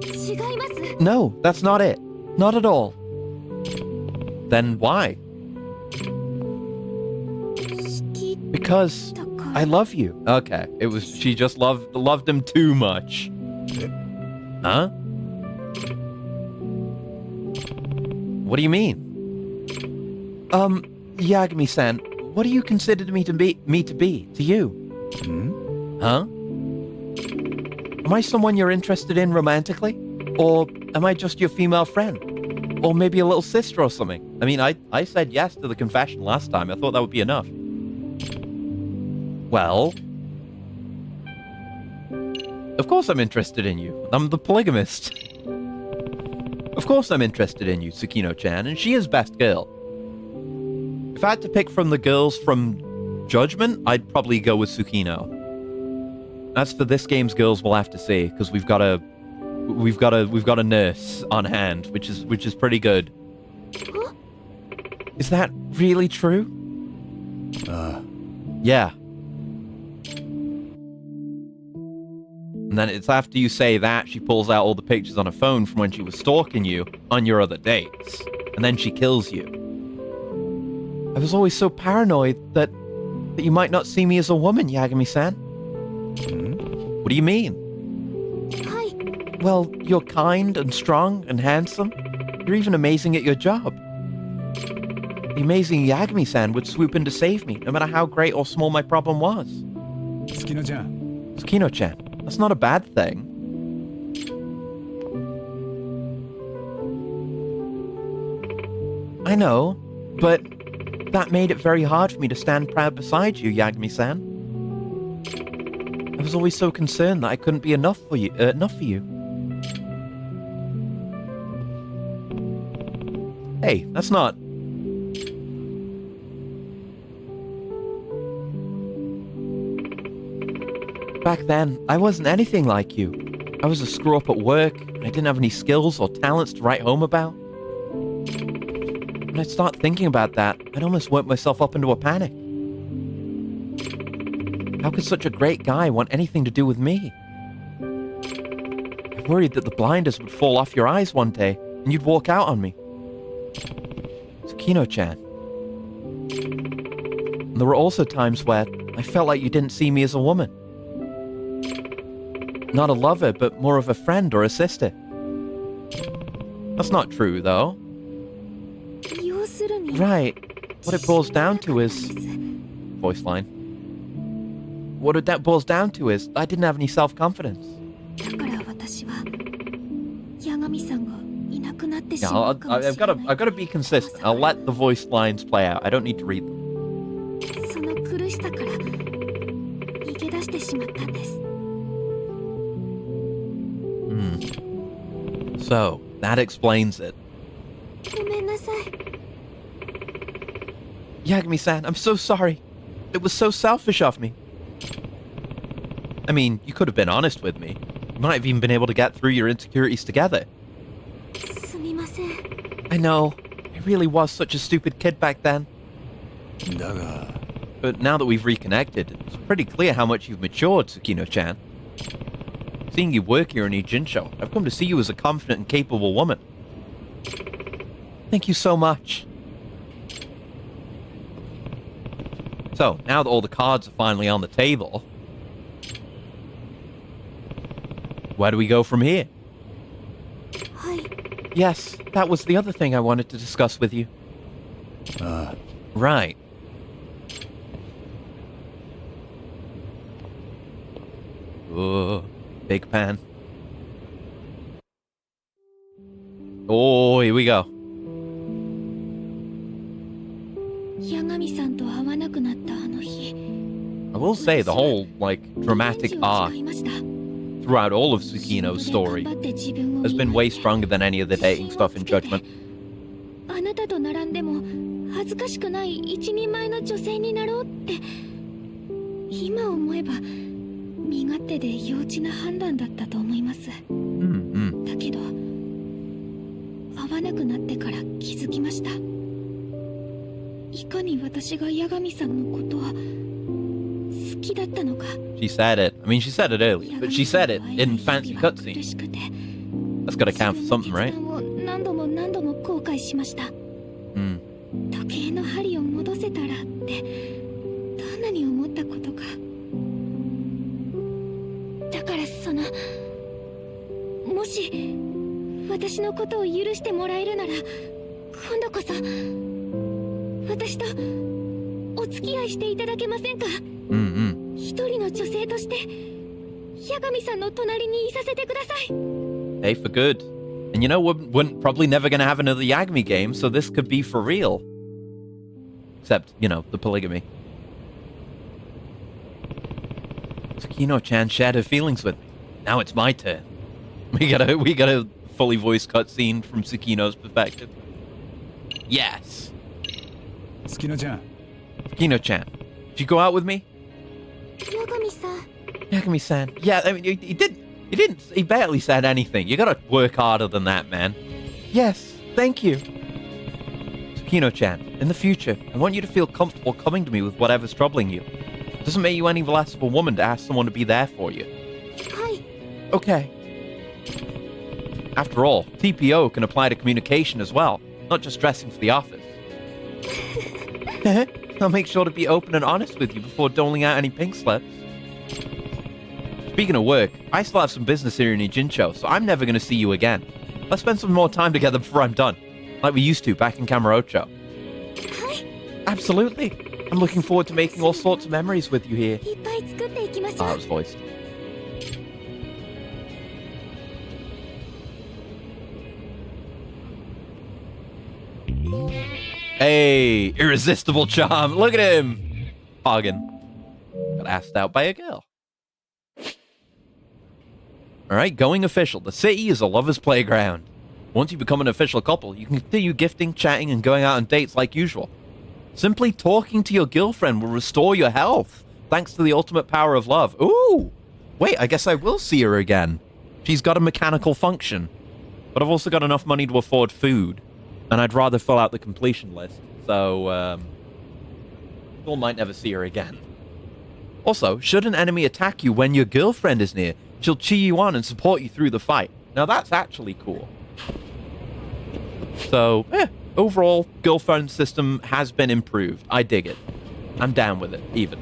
違います。 No, that's not it. Not at all. Then why? 好き Because だから。 I love you. Okay, it was she just loved him too much. Huh? What do you mean? Yagami-san, what do you consider me to be to you? Huh? Am I someone you're interested in romantically? Or am I just your female friend? Or maybe a little sister or something? I mean, I said yes to the confession last time. I thought that would be enough. Well, of course I'm interested in you. I'm the polygamist. Of course I'm interested in you, Tsukino-chan, and she is best girl. If I had to pick from the girls from Judgment, I'd probably go with Tsukino. As for this game's girls, we'll have to see, because we've got a nurse on hand, which is pretty good. Huh? Is that really true? Yeah. And then it's after you say that, she pulls out all the pictures on her phone from when she was stalking you on your other dates. And then she kills you. I was always so paranoid that you might not see me as a woman, Yagami-san. What do you mean? はい。 Well, you're kind and strong and handsome. You're even amazing at your job. The amazing Yagami-san would swoop in to save me, no matter how great or small my problem was. 月乃ちゃん Tsukino-chan, that's not a bad thing. I know, but that made it very hard for me to stand proud beside you, Yagami-san. I was always so concerned that I couldn't be enough for you. Hey, that's not... Back then, I wasn't anything like you. I was a screw-up at work, and I didn't have any skills or talents to write home about. When I'd start thinking about that, I'd almost work myself up into a panic. How could such a great guy want anything to do with me? I worried that the blinders would fall off your eyes one day, and you'd walk out on me. Tsukino-chan. And there were also times where I felt like you didn't see me as a woman. Not a lover, but more of a friend or a sister. That's not true, though. 要するに Right. What it boils down to is... Voice line. What that boils down to is, I didn't have any self-confidence. だから私は八神さんがいなくなってし Yeah, まうかもしれ I've ない got to be consistent. I'll let the voice lines play out. I don't need to read them. その苦しさから逃げ出してしまったんです。 So, that explains it. ごめんなさい。 Yagami-san, I'm so sorry. It was so selfish of me. I mean, you could have been honest with me. You might have even been able to get through your insecurities together. すみません。 I know. I really was such a stupid kid back then. だが But now that we've reconnected, it's pretty clear how much you've matured, Tsukino-chan. Seeing you work here in Ijincho, I've come to see you as a confident and capable woman. Thank you so much. So, now that all the cards are finally on the table, where do we go from here? はい。 Yes, that was the other thing I wanted to discuss with you. ああ Right. Big pan. Oh, here we go. 八神さんと会わなくなったあの日。 I will say the whole, like, dramatic リベンジを arc 誓いました。 throughout all of Tsukino's story has been way stronger than any of the dating stuff in Judgment. あなたと並んでも恥ずかしくない一人前の女性になろうって今思えば身勝手で幼稚な判断だったと思います。だけど会わなくなってから気づきました。いかに私が八神さんのことは好き気だったのか。 She said it. I mean, she said it earlier, but she said it in fancy 苦 cutscenes. しくて That's gotta count for something, 決 right? 断を何度も何度も後悔しました。 Hmm. 時計の針を戻せたらってどんなに思ったことか。だからもし私のことを許してもらえるなら今度こそ私とお付き合いしていただけませんか。 Mm-hmm. 一人の女性として八神さんの隣にいさせてください。 Hey, for good. And you know, we're probably never gonna have another Yagami game, so this could be for real. Except, you know, the polygamy. Tsukino-chan shared her feelings with me. Now it's my turn. We got a fully voiced cutscene from Tsukino's perspective. Yes. 月乃ちゃん Tsukino-chan, did you go out with me? 八神さん Yagami-san. Yeah, I mean, he barely said anything. You gotta work harder than that, man. Yes, thank you. Tsukino-chan, in the future, I want you to feel comfortable coming to me with whatever's troubling you. It doesn't make you any less of a woman to ask someone to be there for you. はい Okay. After all, TPO can apply to communication as well, not just dressing for the office. I'll make sure to be open and honest with you before doling out any pink slips. Speaking of work, I still have some business here in Ijincho, so I'm never going to see you again. Let's spend some more time together before I'm done, like we used to back in Kamurocho. はい Absolutely. I'm looking forward to making all sorts of memories with you here. いっぱい作っていきましょ Ah, う。 that was voiced. Hey, irresistible charm. Look at him. Bargain. Got asked out by a girl. Alright, going official. The city is a lover's playground. Once you become an official couple, you can continue gifting, chatting, and going out on dates like usual. Simply talking to your girlfriend will restore your health, thanks to the ultimate power of love. Ooh! Wait, I guess I will see her again. She's got a mechanical function. But I've also got enough money to afford food. And I'd rather fill out the completion list. So, still might never see her again. Also, should an enemy attack you when your girlfriend is near, she'll cheer you on and support you through the fight. Now that's actually cool. So, overall, girlfriend system has been improved. I dig it. I'm down with it, even.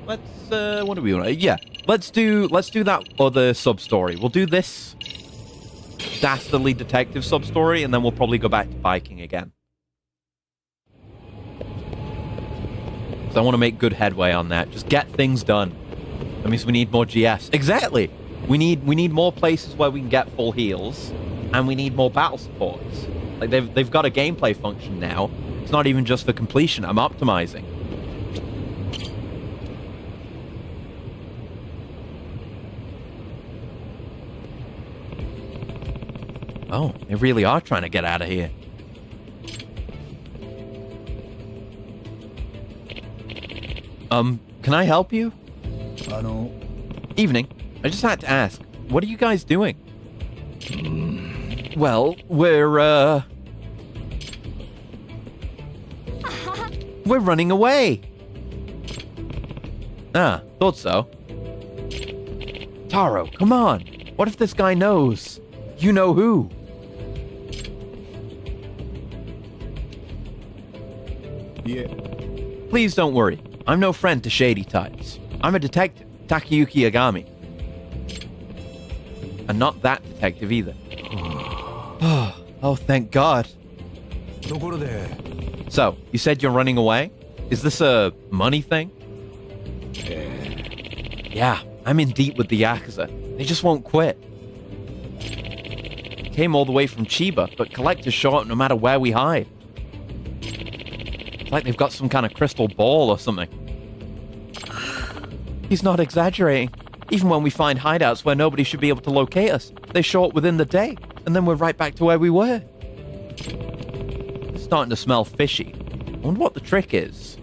What do we want? Yeah, let's do that other sub-story. We'll do this dastardly detective sub-story, and then we'll probably go back to biking again. Because I want to make good headway on that. Just get things done. That means we need more GFs. Exactly! We need more places where we can get full heals, and we need more battle supports. Like, they've got a gameplay function now. It's not even just for completion. I'm optimizing. Oh, they really are trying to get out of here. Can I help you? あの Evening. I just had to ask, what are you guys doing? Well, we're running away. Ah, thought so. Taro, come on. What if this guy knows? You know who?いえ Please don't worry. I'm no friend to shady types. I'm a detective, Takayuki Yagami. And not that detective either. Oh, thank God. ところで So, you said you're running away? Is this a money thing? Yeah, I'm in deep with the Yakuza. They just won't quit. Came all the way from Chiba, but collectors show up no matter where we hide. It's like they've got some kind of crystal ball or something. He's not exaggerating. Even when we find hideouts where nobody should be able to locate us, they show up within the day, and then we're right back to where we were. It's starting to smell fishy. I wonder what the trick is.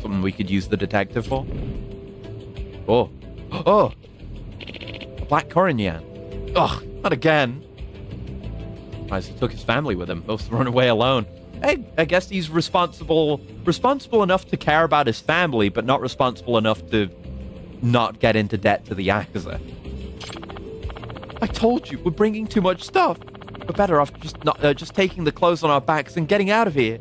Something we could use the detective for? Oh. Oh! A black Korinyan. Ugh, not again. Surprised he took his family with him. Both run away alone. I guess he's responsible enough to care about his family, but not responsible enough to not get into debt to the Yakuza. I told you, we're bringing too much stuff. We're better off just taking the clothes on our backs and getting out of here.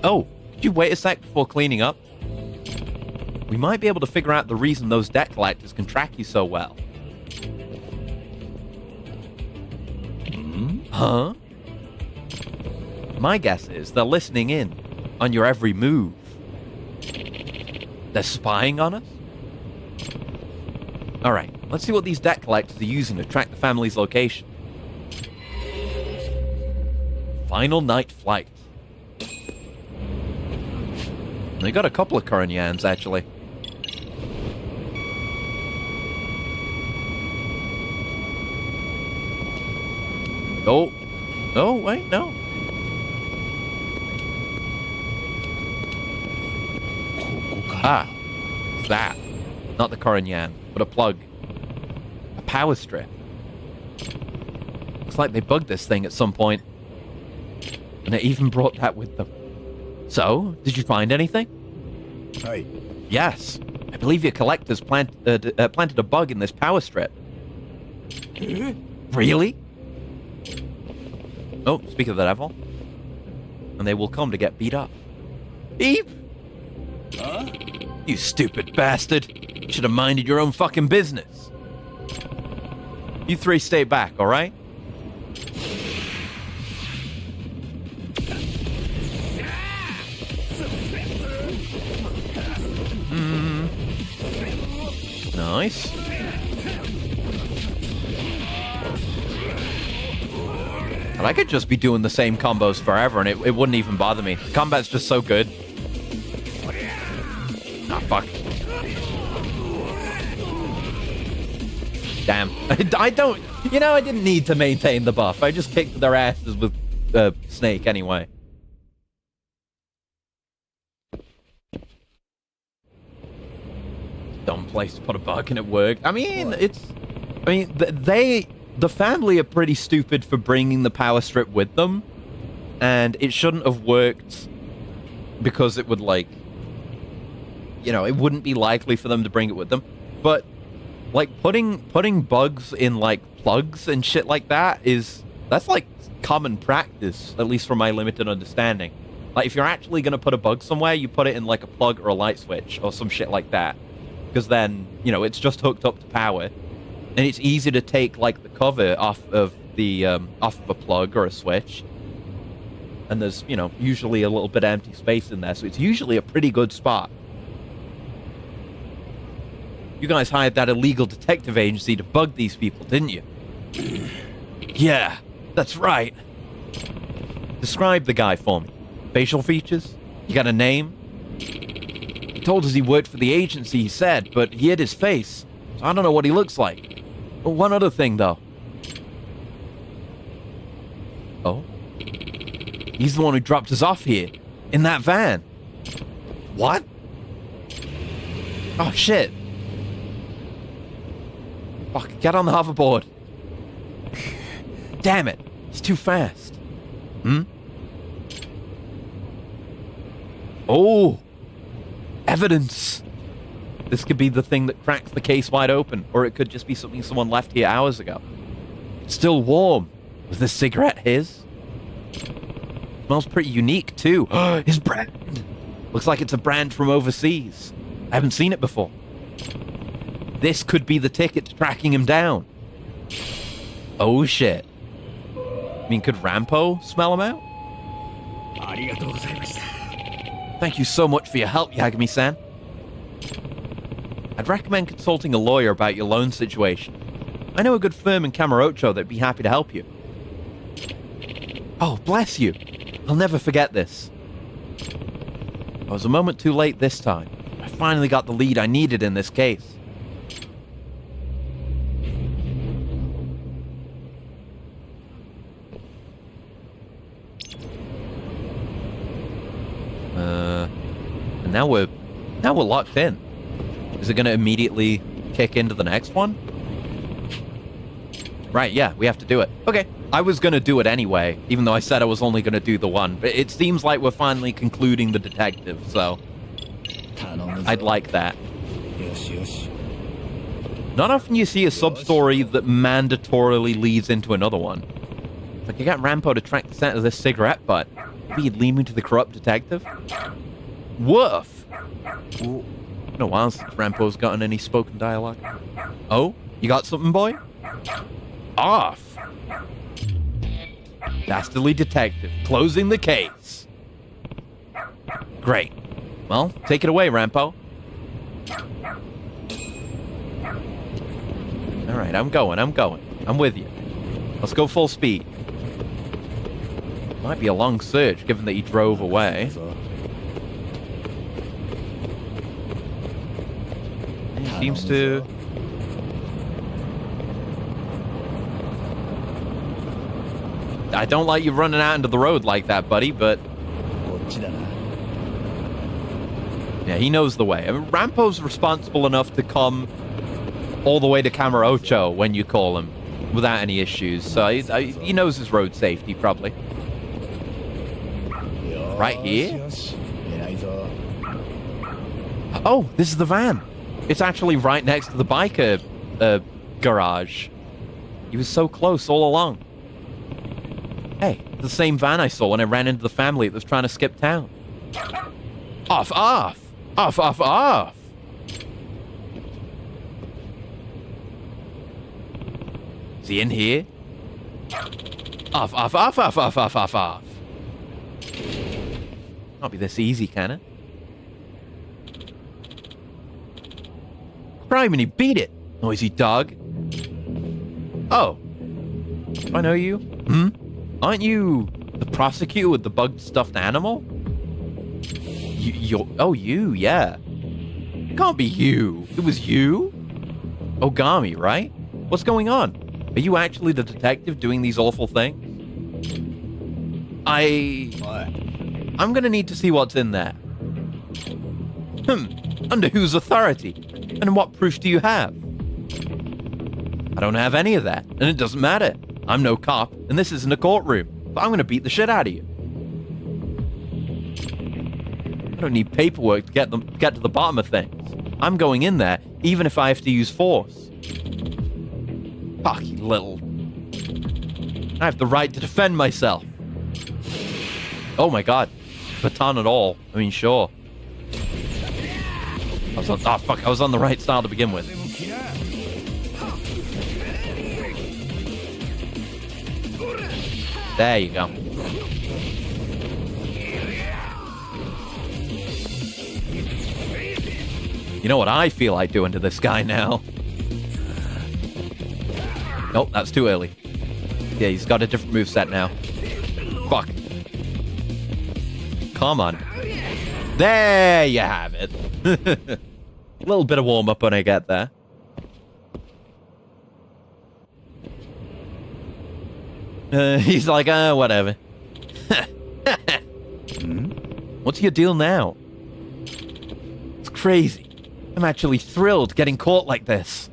Oh, could you wait a sec before cleaning up? We might be able to figure out the reason those debt collectors can track you so well. Huh? My guess is they're listening in on your every move. They're spying on us? Alright, let's see what these debt collectors are using to track the family's location. Final night flight. They got a couple of Koronyans, actually. Oh. Oh, wait, no. Ah. It's that. Not the Koronyan, but a plug. A power strip. Looks like they bugged this thing at some point. And they even brought that with them. So, did you find anything? Hey. Yes. I believe your collectors planted a bug in this power strip. Really? Oh, speak of the devil. And they will come to get beat up. Beep! Huh? You stupid bastard. You should have minded your own fucking business. You three stay back, alright? Nice. And I could just be doing the same combos forever and it wouldn't even bother me. The combat's just so good. Ah, fuck. Damn. I don't... You know, I didn't need to maintain the buff. I just kicked their asses with Snake anyway. Dumb place to put a bug and it worked. I mean, the family are pretty stupid for bringing the power strip with them, and it shouldn't have worked because it would, like, you know, it wouldn't be likely for them to bring it with them. But, like, putting bugs in, like, plugs and shit like that's, like, common practice, at least from my limited understanding. Like, if you're actually going to put a bug somewhere, you put it in, like, a plug or a light switch or some shit like that. Because then, you know, it's just hooked up to power. And it's easy to take, like, the cover off of a plug or a switch. And there's, you know, usually a little bit of empty space in there. So it's usually a pretty good spot. You guys hired that illegal detective agency to bug these people, didn't you? Yeah, that's right. Describe the guy for me. Facial features? You got a name? He told us he worked for the agency, he said, but he hid his face. So I don't know what he looks like. But one other thing, though. Oh? He's the one who dropped us off here. In that van. What? Oh, shit. Fuck, get on the hoverboard. Damn it. He's too fast. Oh. Evidence. This could be the thing that cracks the case wide open, or it could just be something someone left here hours ago. It's still warm. Was this cigarette his? Smells pretty unique, too. His brand. Looks like it's a brand from overseas. I haven't seen it before. This could be the ticket to tracking him down. Oh, shit. I mean, could Rampo smell him out? Thank you so much for your help, Yagami-san. I'd recommend consulting a lawyer about your loan situation. I know a good firm in Kamurocho that'd be happy to help you. Oh, bless you. I'll never forget this. I was a moment too late this time. I finally got the lead I needed in this case. And now we're locked in. Is it going to immediately kick into the next one? Right, yeah, we have to do it. Okay. I was going to do it anyway, even though I said I was only going to do the one. But it seems like we're finally concluding the detective, so 頼むぞ I'd like that. よしよし Not often you see a sub-story that mandatorily leads into another one. If I could get Rampo to track the scent of this cigarette butt, maybe he'd lead me to the corrupt detective? Woof!お Been a while since Rampo's gotten any spoken dialogue. Oh? You got something, boy? Off! Dastardly detective, closing the case. Great. Well, take it away, Rampo. Alright, I'm going. I'm with you. Let's go full speed. Might be a long search, given that he drove away. ぞ He seems to... I don't like you running out into the road like that, buddy, but... こっちだな Yeah, he knows the way. I mean, Rampo's responsible enough to come all the way to Kamurocho when you call him without any issues. So he knows his road safety, probably. よーし Right here? よし偉いぞ Oh, this is the van. It's actually right next to the biker garage. He was so close all along. Hey, the same van I saw when I ran into the family that was trying to skip town. Off, off! Off, off, off! Is he in here? Off, off, off, off, off, off, off, off. Can't be this easy, can it? Criminy, beat it, noisy dog. Oh. Do I know you? Hmm? Aren't you the prosecutor with the bugged stuffed animal? You, yeah. It can't be you. It was you? Ogami, right? What's going on? Are you actually the detective doing these awful things? おい I'm gonna need to see what's in there. Under whose authority? And what proof do you have? I don't have any of that, and it doesn't matter. I'm no cop, and this isn't a courtroom, but I'm gonna beat the shit out of you. I don't need paperwork to get to the bottom of things. I'm going in there, even if I have to use force. Fuck, you little... I have the right to defend myself. Oh my god. Baton at all. I mean, sure. I was on the right style to begin with. There you go. You know what I feel like doing to this guy now? Nope, that's too early. Yeah, he's got a different moveset now. Fuck. Come on. There you have it. A little bit of warm-up when I get there. He's like, whatever. What's your deal now? It's crazy. I'm actually thrilled getting caught like this.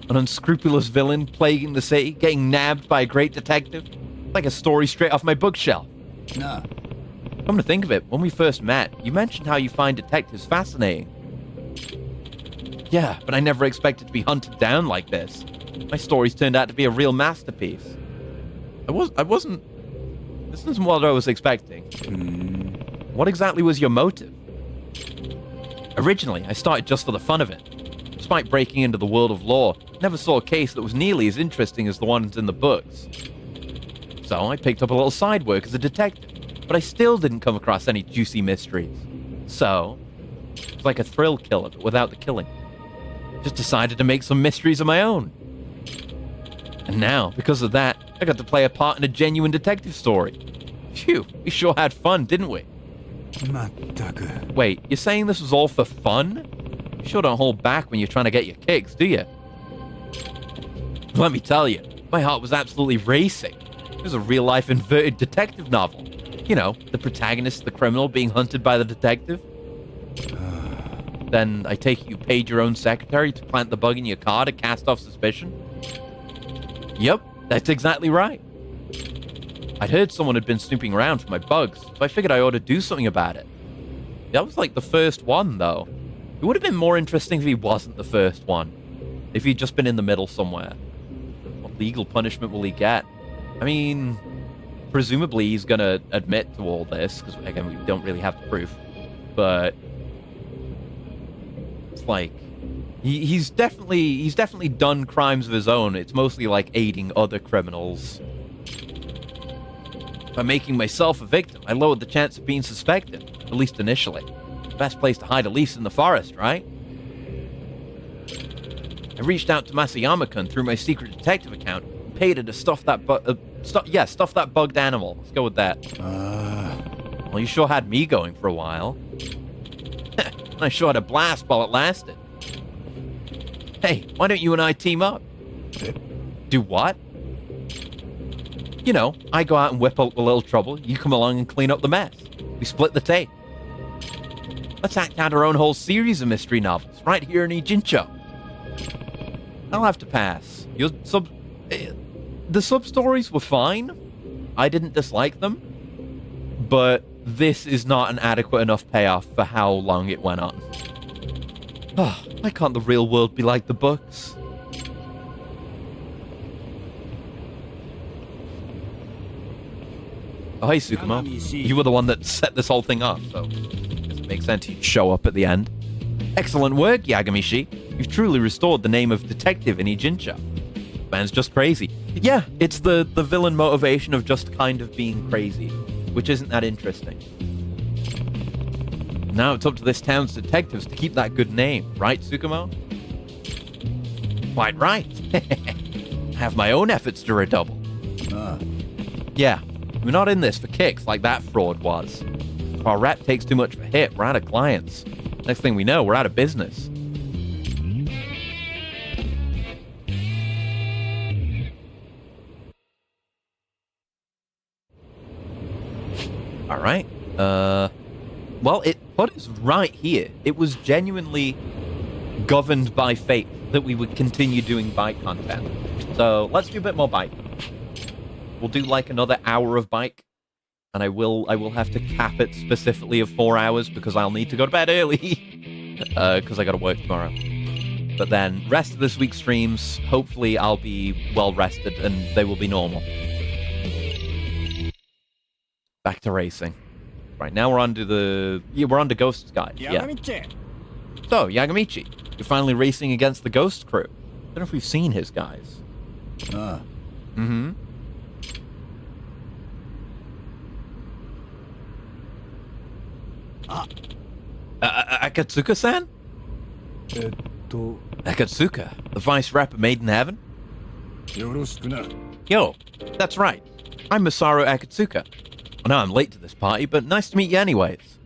An unscrupulous villain plaguing the city, getting nabbed by a great detective. Like a story straight off my bookshelf. なあ Come to think of it, when we first met, you mentioned how you find detectives fascinating. Yeah, but I never expected to be hunted down like this. My stories turned out to be a real masterpiece. I wasn't... This isn't what I was expecting. What exactly was your motive? Originally, I started just for the fun of it. Despite breaking into the world of law, I never saw a case that was nearly as interesting as the ones in the books. So I picked up a little side work as a detective, but I still didn't come across any juicy mysteries. So, it was like a thrill killer, but without the killing. Just decided to make some mysteries of my own. And now, because of that, I got to play a part in a genuine detective story. Phew, we sure had fun, didn't we? まったく Wait, you're saying this was all for fun? You sure don't hold back when you're trying to get your kicks, do you? Let me tell you, my heart was absolutely racing. It was a real-life inverted detective novel. You know, the protagonist, the criminal, being hunted by the detective. Then I take it you paid your own secretary to plant the bug in your car to cast off suspicion? Yep, That's exactly right. I'd heard someone had been snooping around for my bugs, so I figured I ought to do something about it. That was like the first one, though. It would have been more interesting if he wasn't the first one. If he'd just been in the middle somewhere. What legal punishment will he get? I mean, presumably he's gonna admit to all this, because again, we don't really have the proof. But it's like he's definitely done crimes of his own. It's mostly like aiding other criminals. By making myself a victim, I lowered the chance of being suspected, at least initially. Best place to hide a lease in the forest, right? I reached out to Masayama-kun through my secret detective account and paid her to stuff that stuff that bugged animal. Let's go with that. Well, you sure had me going for a while. I sure had a blast while it lasted. Hey, why don't you and I team up? Do what? You know, I go out and whip up a little trouble. You come along and clean up the mess. We split the tape. Let's act out our own whole series of mystery novels right here in Ijincho. I'll have to pass. The sub-stories were fine. I didn't dislike them. But this is not an adequate enough payoff for how long it went on. Oh, why can't the real world be like the books? Oh, hey, Tsukumo. You were the one that set this whole thing up, so it makes sense you'd show up at the end. Excellent work, Yagamishi. You've truly restored the name of detective in Ijincho. Man's just crazy. Yeah, it's the villain motivation of just kind of being crazy, which isn't that interesting. Now it's up to this town's detectives to keep that good name, right, Tsukumo? Quite right. I have my own efforts to redouble. Yeah, we're not in this for kicks like that fraud was. If our rep takes too much of a hit, we're out of clients. Next thing we know, we're out of business. All right. Well, it put us right here. It was genuinely governed by fate that we would continue doing bike content. So let's do a bit more bike. We'll do like another hour of bike, and I will have to cap it specifically of 4 hours because I'll need to go to bed early because I got to work tomorrow. But then rest of this week's streams, hopefully I'll be well rested and they will be normal. Back to racing. Right, now we're on to Ghost's Guide. Yeah. So, Yagamichi, you're finally racing against the Ghost crew. Don't know if we've seen his guys. Mm-hmm. Akatsuka-san? Akatsuka, the vice rep of Made in Heaven? Yo, that's right. I'm Masaru Akatsuka. I know I'm late to this party, but nice to meet you anyways.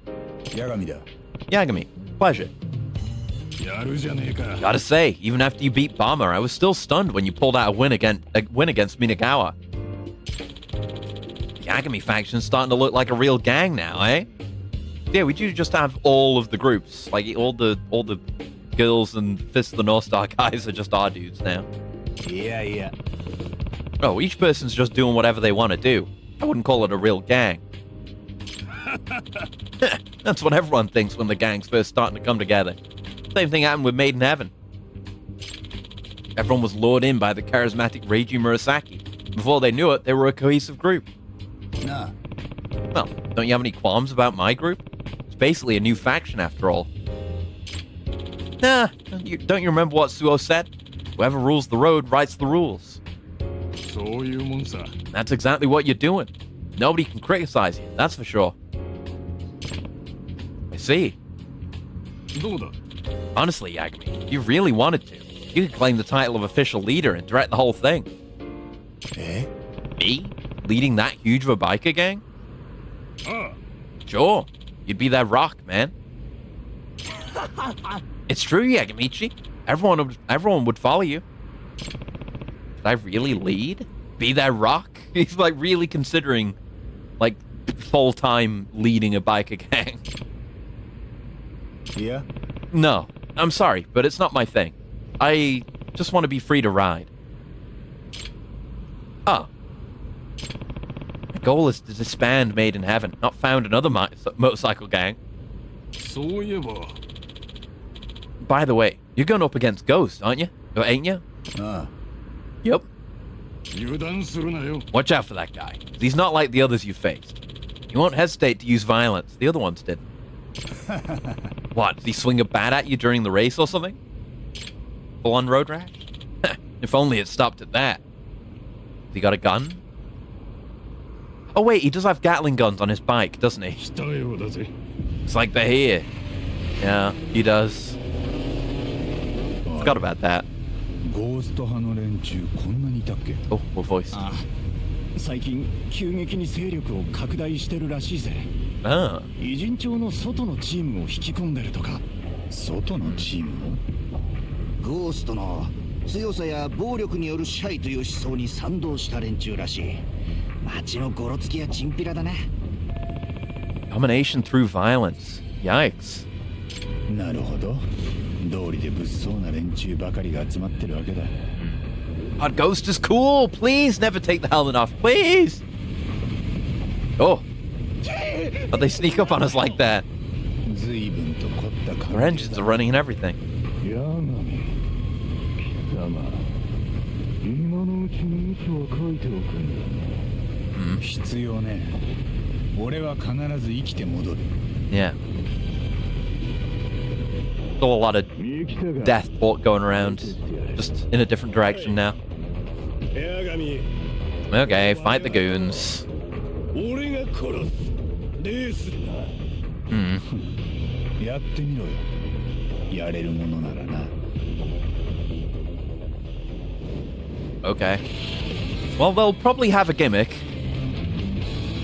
Yagami, pleasure. Gotta say, even after you beat Bomber, I was still stunned when you pulled out a win against Minagawa. The Yagami faction's starting to look like a real gang now, eh? Yeah, we do just have all of the groups. Like, all the girls and Fist of the North Star guys are just our dudes now. Yeah. Oh, each person's just doing whatever they want to do. I wouldn't call it a real gang. That's what everyone thinks when the gang's first starting to come together. Same thing happened with Made in Heaven. Everyone was lured in by the charismatic Reiji Murasaki. Before they knew it, they were a cohesive group. Nah. Well, don't you have any qualms about my group? It's basically a new faction after all. Nah, don't you remember what Suo said? Whoever rules the road writes the rules. That's exactly what you're doing. Nobody can criticize you, that's for sure. I see. Honestly, Yagami, you really wanted to. You could claim the title of official leader and direct the whole thing. Eh? Me? Leading that huge of a biker gang? Sure. You'd be their rock, man. It's true, Yagamichi. Everyone would follow you. Should I really lead? Be their rock? He's like really considering like full-time leading a biker gang. Yeah? No, I'm sorry, but it's not my thing. I just want to be free to ride. Oh. My goal is to disband Made in Heaven, not found another motorcycle gang. そういえば By the way, you're going up against Ghost, aren't you? Or ain't you? あ Yep. 油断するなよ Watch out for that guy. He's not like the others you've faced. He won't hesitate to use violence. The other ones didn't. What, did he swing a bat at you during the race or something? Full-on road rash? If only it stopped at that. Has he got a gun? Oh wait, he does have Gatling guns on his bike, doesn't he? 来たようだぜ It's like they're here. Yeah, he does. Forgot about that. ゴースト派の連中こんなにいたっけ Oh, what voice? ああ最近急激に勢力を拡大してるらしいぜ Ah. 偉人町の外のチームを引き込んでるとか外のチームもゴーストの強さや暴力による支配という思想に賛同した連中らしい街のゴロつきやチンピラだな Domination through violence. Yikes. なるほど道理で物騒な連中ばかりが集まってるわけだ God, Ghost is cool. Please never take the helmet off. Please. Oh. How'd they sneak up on us like that? 随分と凝った感 Their じ engines are running and everything. ヤーガミ貴様今のうちに息を書いておくんだ必要ね俺は必ず生きて戻る Yeah. Still a lot of 見来たが death port going around. Just in a different direction now. ヤーガミ Okay, fight the goons. 俺が殺すレースだ Hmm. やってみろよやれるものならな Okay. Well, they'll probably have a gimmick.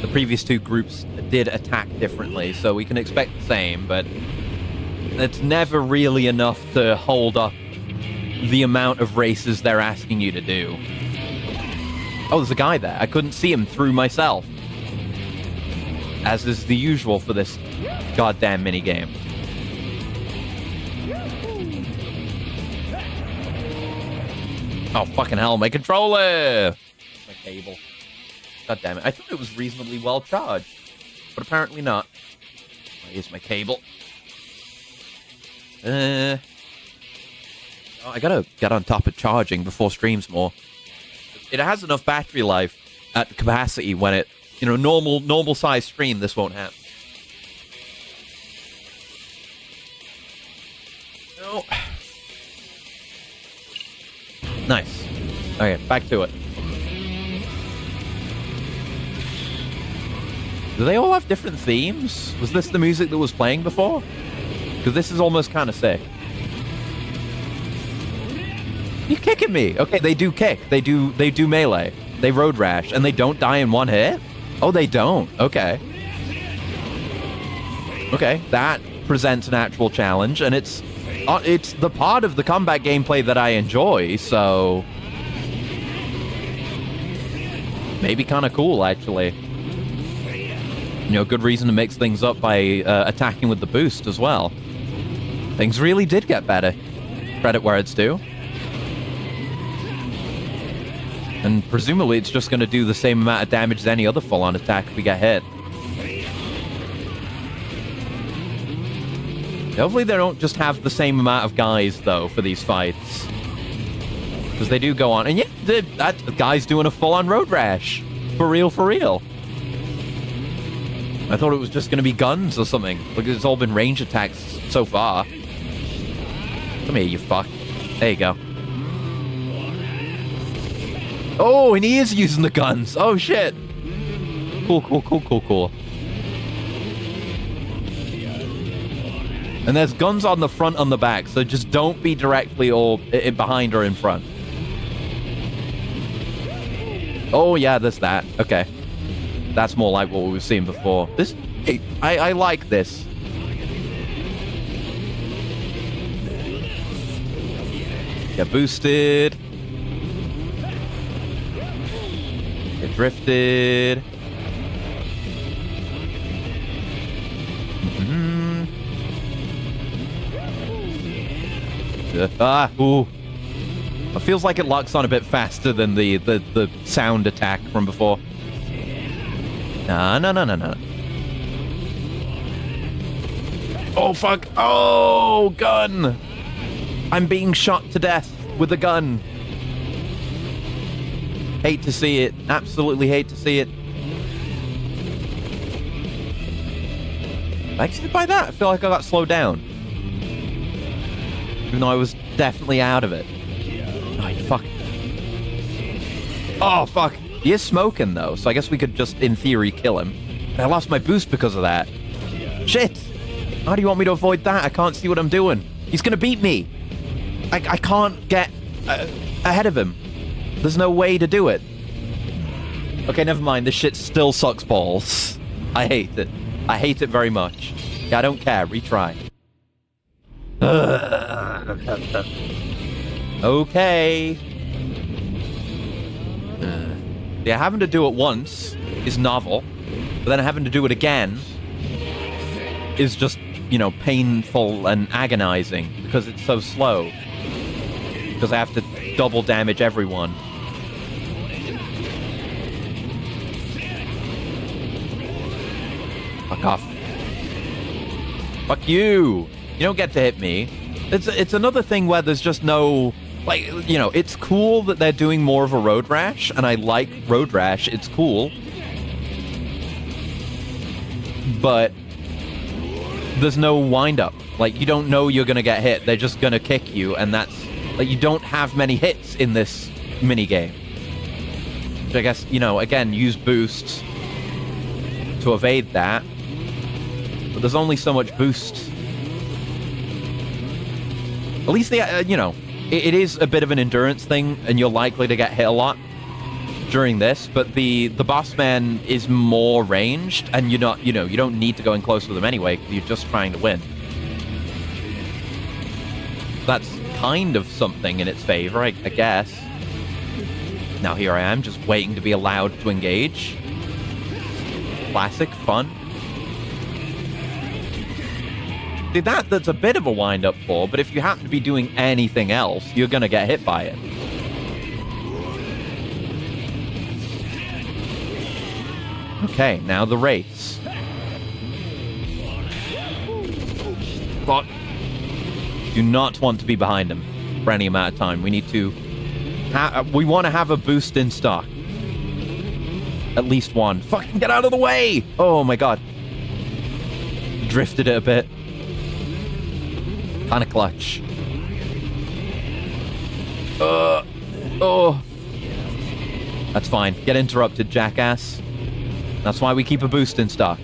The previous two groups did attack differently, so we can expect the same, but it's never really enough to hold up the amount of races they're asking you to do. Oh, there's a guy there. I couldn't see him through myself. As is the usual for this goddamn minigame. Oh, fucking hell, my controller! My cable. God damn it. I thought it was reasonably well charged, but apparently not. Here's my cable. Oh, I gotta get on top of charging before streams more. It has enough battery life at capacity when it, normal size stream, this won't happen. No. Nice. Okay, back to it. Do they all have different themes? Was this the music that was playing before? Because this is almost kind of sick. You're kicking me. Okay, they do kick. They do melee. They road rash, and they don't die in one hit? Oh, they don't. Okay. Okay, that presents an actual challenge, and it's the part of the combat gameplay that I enjoy, so maybe kind of cool, actually. Good reason to mix things up by attacking with the boost as well. Things really did get better. Credit where it's due. And presumably it's just going to do the same amount of damage as any other full-on attack if we get hit. Hopefully they don't just have the same amount of guys, though, for these fights. Because they do go on. And yeah, that guy's doing a full-on road rash. For real, for real. I thought it was just going to be guns or something. Because it's all been range attacks so far. Come here, you fuck. There you go. Oh, and he is using the guns. Oh, shit. Cool. And there's guns on the front and the back, so just don't be directly or behind or in front. Oh, yeah, there's that. Okay. That's more like what we were seeing before. I like this. Get boosted. Get drifted. Ooh. It feels like it locks on a bit faster than the sound attack from before. No. Oh, fuck. Oh, gun. I'm being shot to death with a gun. Hate to see it. Absolutely hate to see it. Actually, by that, I feel like I got slowed down. Even though I was definitely out of it. Oh, you fuck. Oh, fuck. He is smoking, though, so I guess we could just, in theory, kill him. I lost my boost because of that. Shit! How do you want me to avoid that? I can't see what I'm doing. He's gonna beat me. I can't get ahead of him. There's no way to do it. Okay, never mind. This shit still sucks balls. I hate it. I hate it very much. Yeah, I don't care. Retry. Okay. Yeah, having to do it once is novel, but then having to do it again is just, you know, painful and agonizing because it's so slow. Because I have to double damage everyone. Fuck off. Fuck you. You don't get to hit me. It's another thing where there's just no... Like, you know, it's cool that they're doing more of a road rash, and I like road rash. It's cool. But there's no wind-up. Like, you don't know you're gonna get hit. They're just gonna kick you, and that's... Like, you don't have many hits in this minigame. Which I guess, you know, again, use boosts to evade that. But there's only so much boost. At least, you know, it is a bit of an endurance thing, and you're likely to get hit a lot during this, but the boss man is more ranged, and you're not, you know, you don't need to go in close with him anyway, because you're just trying to win. That's kind of something in its favor, I guess. Now here I am, just waiting to be allowed to engage. Classic, fun. See, that's a bit of a wind-up for, but if you happen to be doing anything else, you're gonna get hit by it. Okay, now the race. Fuck. Do not want to be behind him for any amount of time. We need to... we want to have a boost in stock. At least one. Fucking get out of the way! Oh my god. Drifted it a bit. Kind of clutch. Oh. That's fine. Get interrupted, jackass. That's why we keep a boost in stock.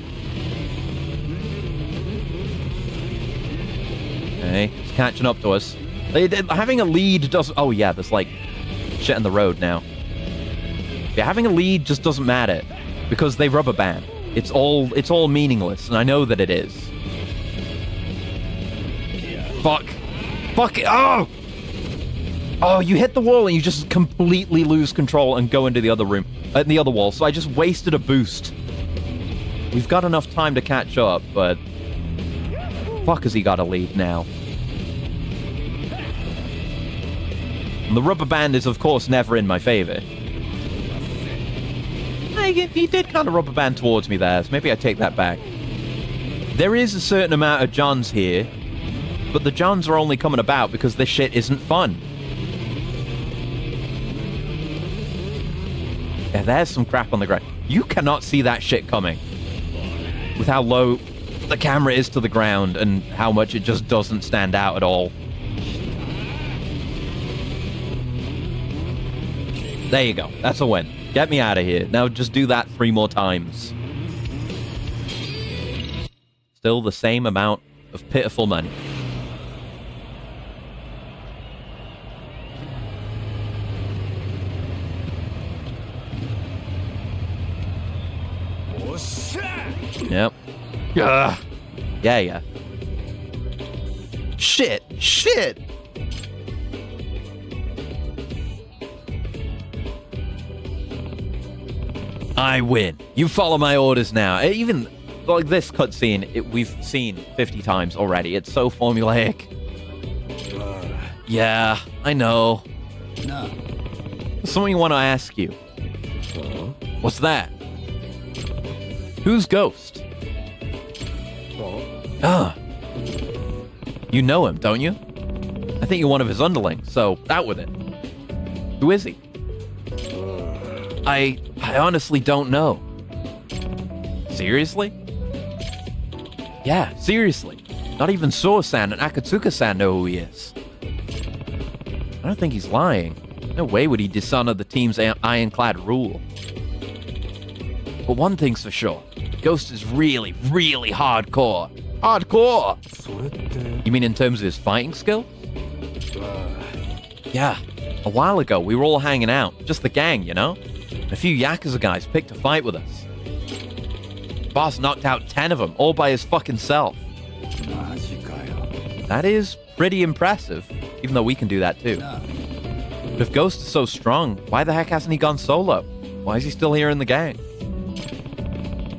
Okay, it's catching up to us. Having a lead doesn't... Oh yeah, there's like shit in the road now. Yeah, having a lead just doesn't matter because they rubber band. It's all meaningless, and I know that it is. Fuck. Fuck it. Oh! Oh, you hit the wall and you just completely lose control and go into the other room. The other wall. So I just wasted a boost. We've got enough time to catch up, but... Fuck, has he got a lead now? And the rubber band is, of course, never in my favor. He did kind of rubber band towards me there, so maybe I take that back. There is a certain amount of Johns here, but the Johns are only coming about because this shit isn't fun. Yeah, there's some crap on the ground. You cannot see that shit coming. With how low the camera is to the ground and how much it just doesn't stand out at all. There you go. That's a win. Get me out of here. Now just do that 3 more times. Still the same amount of pitiful money. Yep. Ugh. Yeah. Shit. I win. You follow my orders now. Even like this cutscene, we've seen 50 times already. It's so formulaic. Yeah, I know. なあ Something I want to ask you. What's that? Who's Ghost? Ah. You know him, don't you? I think you're one of his underlings, so out with it. Who is he? I honestly don't know. Seriously? Yeah, seriously. Not even Sora-san and Akatsuka-san know who he is. I don't think he's lying. No way would he dishonor the team's ironclad rule. But one thing's for sure. Ghost is really, really hardcore. Hardcore! それって You mean in terms of his fighting skill? Yeah. A while ago, we were all hanging out. Just the gang, you know? A few Yakuza guys picked a fight with us. Boss knocked out 10 of them, all by his fucking self. マジかよ That is pretty impressive, even though we can do that too. なあ But if Ghost is so strong, why the heck hasn't he gone solo? Why is he still here in the gang?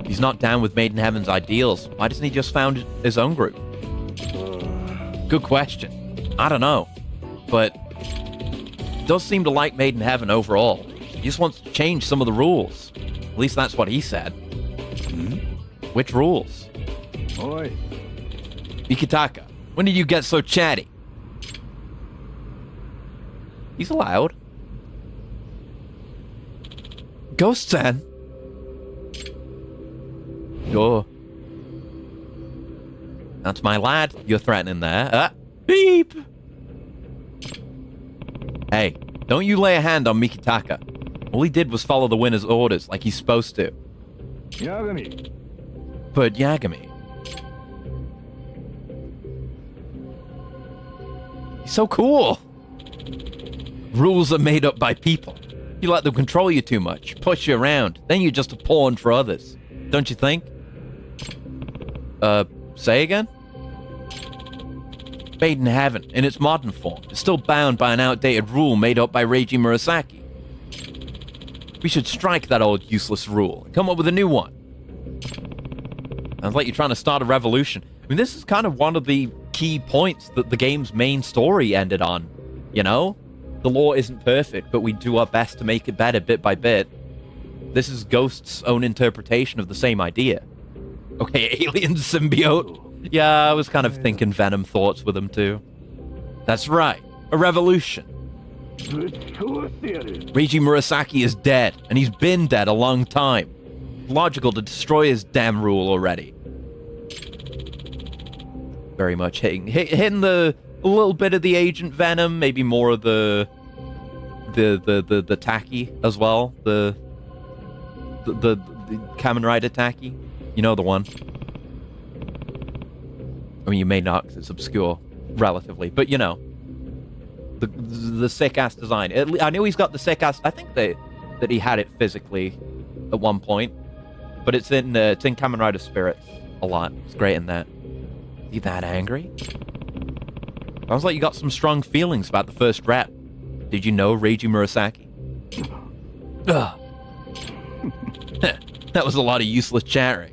He's not down with Made in Heaven's ideals. Why doesn't he just found his own group? Good question. I don't know. But he does seem to like Made in Heaven overall. He just wants to change some of the rules. At least that's what he said. Which rules? おい Mikitaka, when did you get so chatty? He's allowed. Ghost-san. Oh. That's my lad you're threatening there. Beep! Hey, don't you lay a hand on Mikitaka. All he did was follow the winner's orders like he's supposed to. 八神 But Yagami... He's so cool! Rules are made up by people. You let them control you too much, push you around, then you're just a pawn for others. Don't you think? Say again? Made in Heaven, in its modern form, is still bound by an outdated rule made up by Reiji Murasaki. We should strike that old useless rule and come up with a new one. Sounds like you're trying to start a revolution. I mean, this is kind of one of the key points that the game's main story ended on. You know? The law isn't perfect, but we do our best to make it better bit by bit. This is Ghost's own interpretation of the same idea. Okay, alien symbiote. Yeah, I was kind of thinking Venom thoughts with him too. That's right. A revolution. ぶっ壊してやる Reiji Murasaki is dead, and he's been dead a long time. Logical to destroy his damn rule already. Very much hitting the a little bit of the Agent Venom, maybe more of the Taki as well. The Kamen Rider Taki. You know the one. I mean, you may not, because it's obscure, relatively, but you know. The sick-ass design. I know he's got the sick-ass... I think that he had it physically at one point. But it's in Kamen Rider Spirits a lot. It's great in that. Are you that angry? Sounds like you got some strong feelings about the first rep. Did you know Reiji Murasaki? Ugh. That was a lot of useless chattering.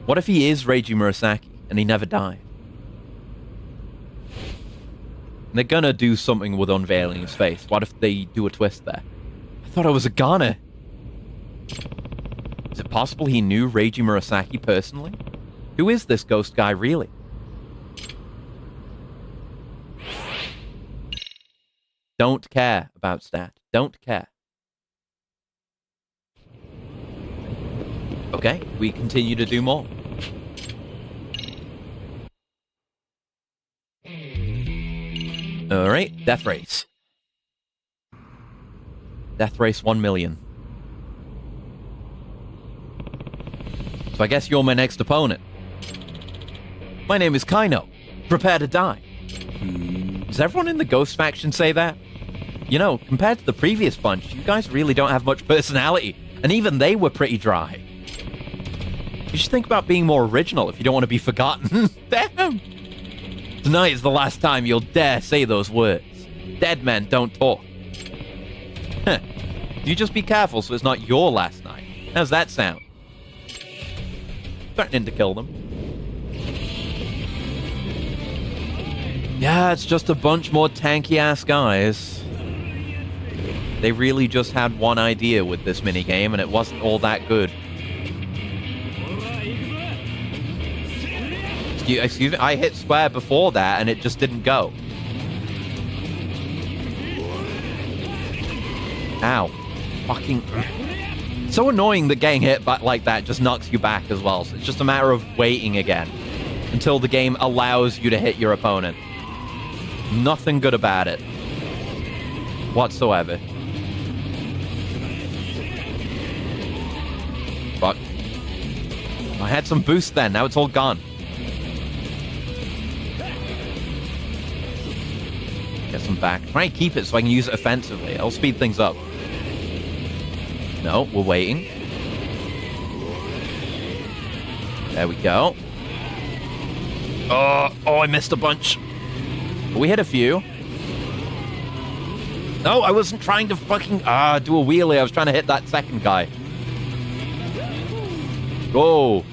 What if he is Reiji Murasaki and he never died? They're gonna do something with unveiling his face. What if they do a twist there? I thought I was a goner. Is it possible he knew Reiji Murasaki personally? Who is this ghost guy really? Don't care about Stat. Don't care. Okay, we continue to do more. Alright, Death Race. Death Race 1 million. So I guess you're my next opponent. My name is Kaino. Prepare to die. Does everyone in the Ghost faction say that? You know, compared to the previous bunch, you guys really don't have much personality, and even they were pretty dry. You should think about being more original if you don't want to be forgotten. Damn! Tonight is the last time you'll dare say those words. Dead men don't talk. Huh. You just be careful so it's not your last night. How's that sound? Threatening to kill them. Yeah, it's just a bunch more tanky-ass guys. They really just had one idea with this minigame, and it wasn't all that good. Excuse me, I hit square before that, and it just didn't go. Ow. Fucking... So annoying that getting hit like that just knocks you back as well. So it's just a matter of waiting again until the game allows you to hit your opponent. Nothing good about it whatsoever. Fuck. I had some boost then. Now it's all gone. Get some back. Try and keep it so I can use it offensively. It'll speed things up. No, we're waiting. There we go. Oh, I missed a bunch. We hit a few. No, I wasn't trying to fucking... do a wheelie. I was trying to hit that second guy. Oh.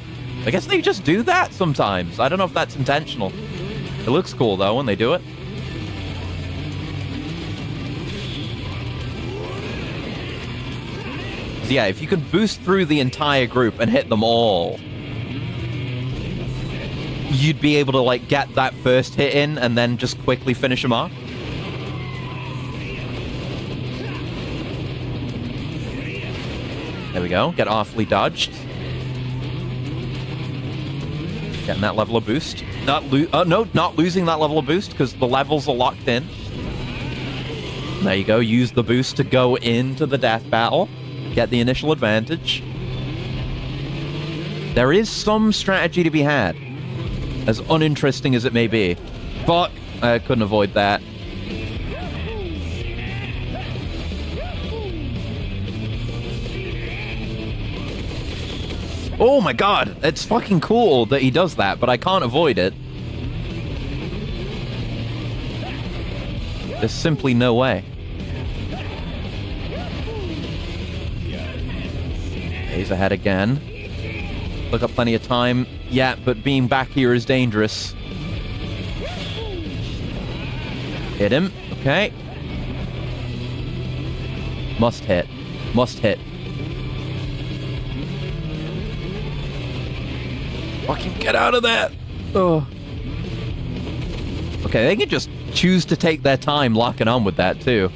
I guess they just do that sometimes. I don't know if that's intentional. It looks cool, though, when they do it. So yeah, if you could boost through the entire group and hit them all, you'd be able to, like, get that first hit in and then just quickly finish them off. There we go. Get awfully dodged. Getting that level of boost. Not losing that level of boost because the levels are locked in. There you go. Use the boost to go into the death battle. Get the initial advantage. There is some strategy to be had, as uninteresting as it may be. Fuck, I couldn't avoid that. Oh my god, it's fucking cool that he does that, but I can't avoid it. There's simply no way. He's ahead again. Look up plenty of time. Yeah, but being back here is dangerous. Hit him. Okay. Must hit. Must hit. Fucking get out of that! Oh. Okay, they can just choose to take their time locking on with that, too.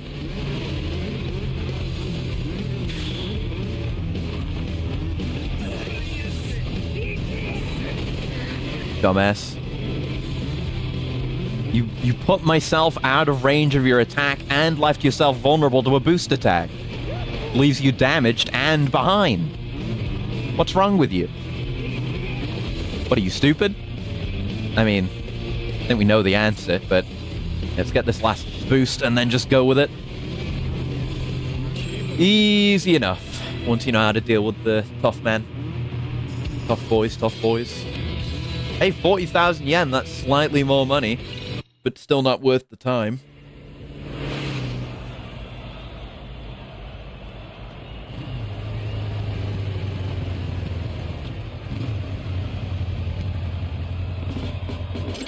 Dumbass. You put myself out of range of your attack and left yourself vulnerable to a boost attack. Leaves you damaged and behind. What's wrong with you? What are you, stupid? I mean, I think we know the answer, but let's get this last boost and then just go with it. Easy enough. Once you know how to deal with the tough men. Tough boys, tough boys. Hey, 40,000 yen, that's slightly more money, but still not worth the time.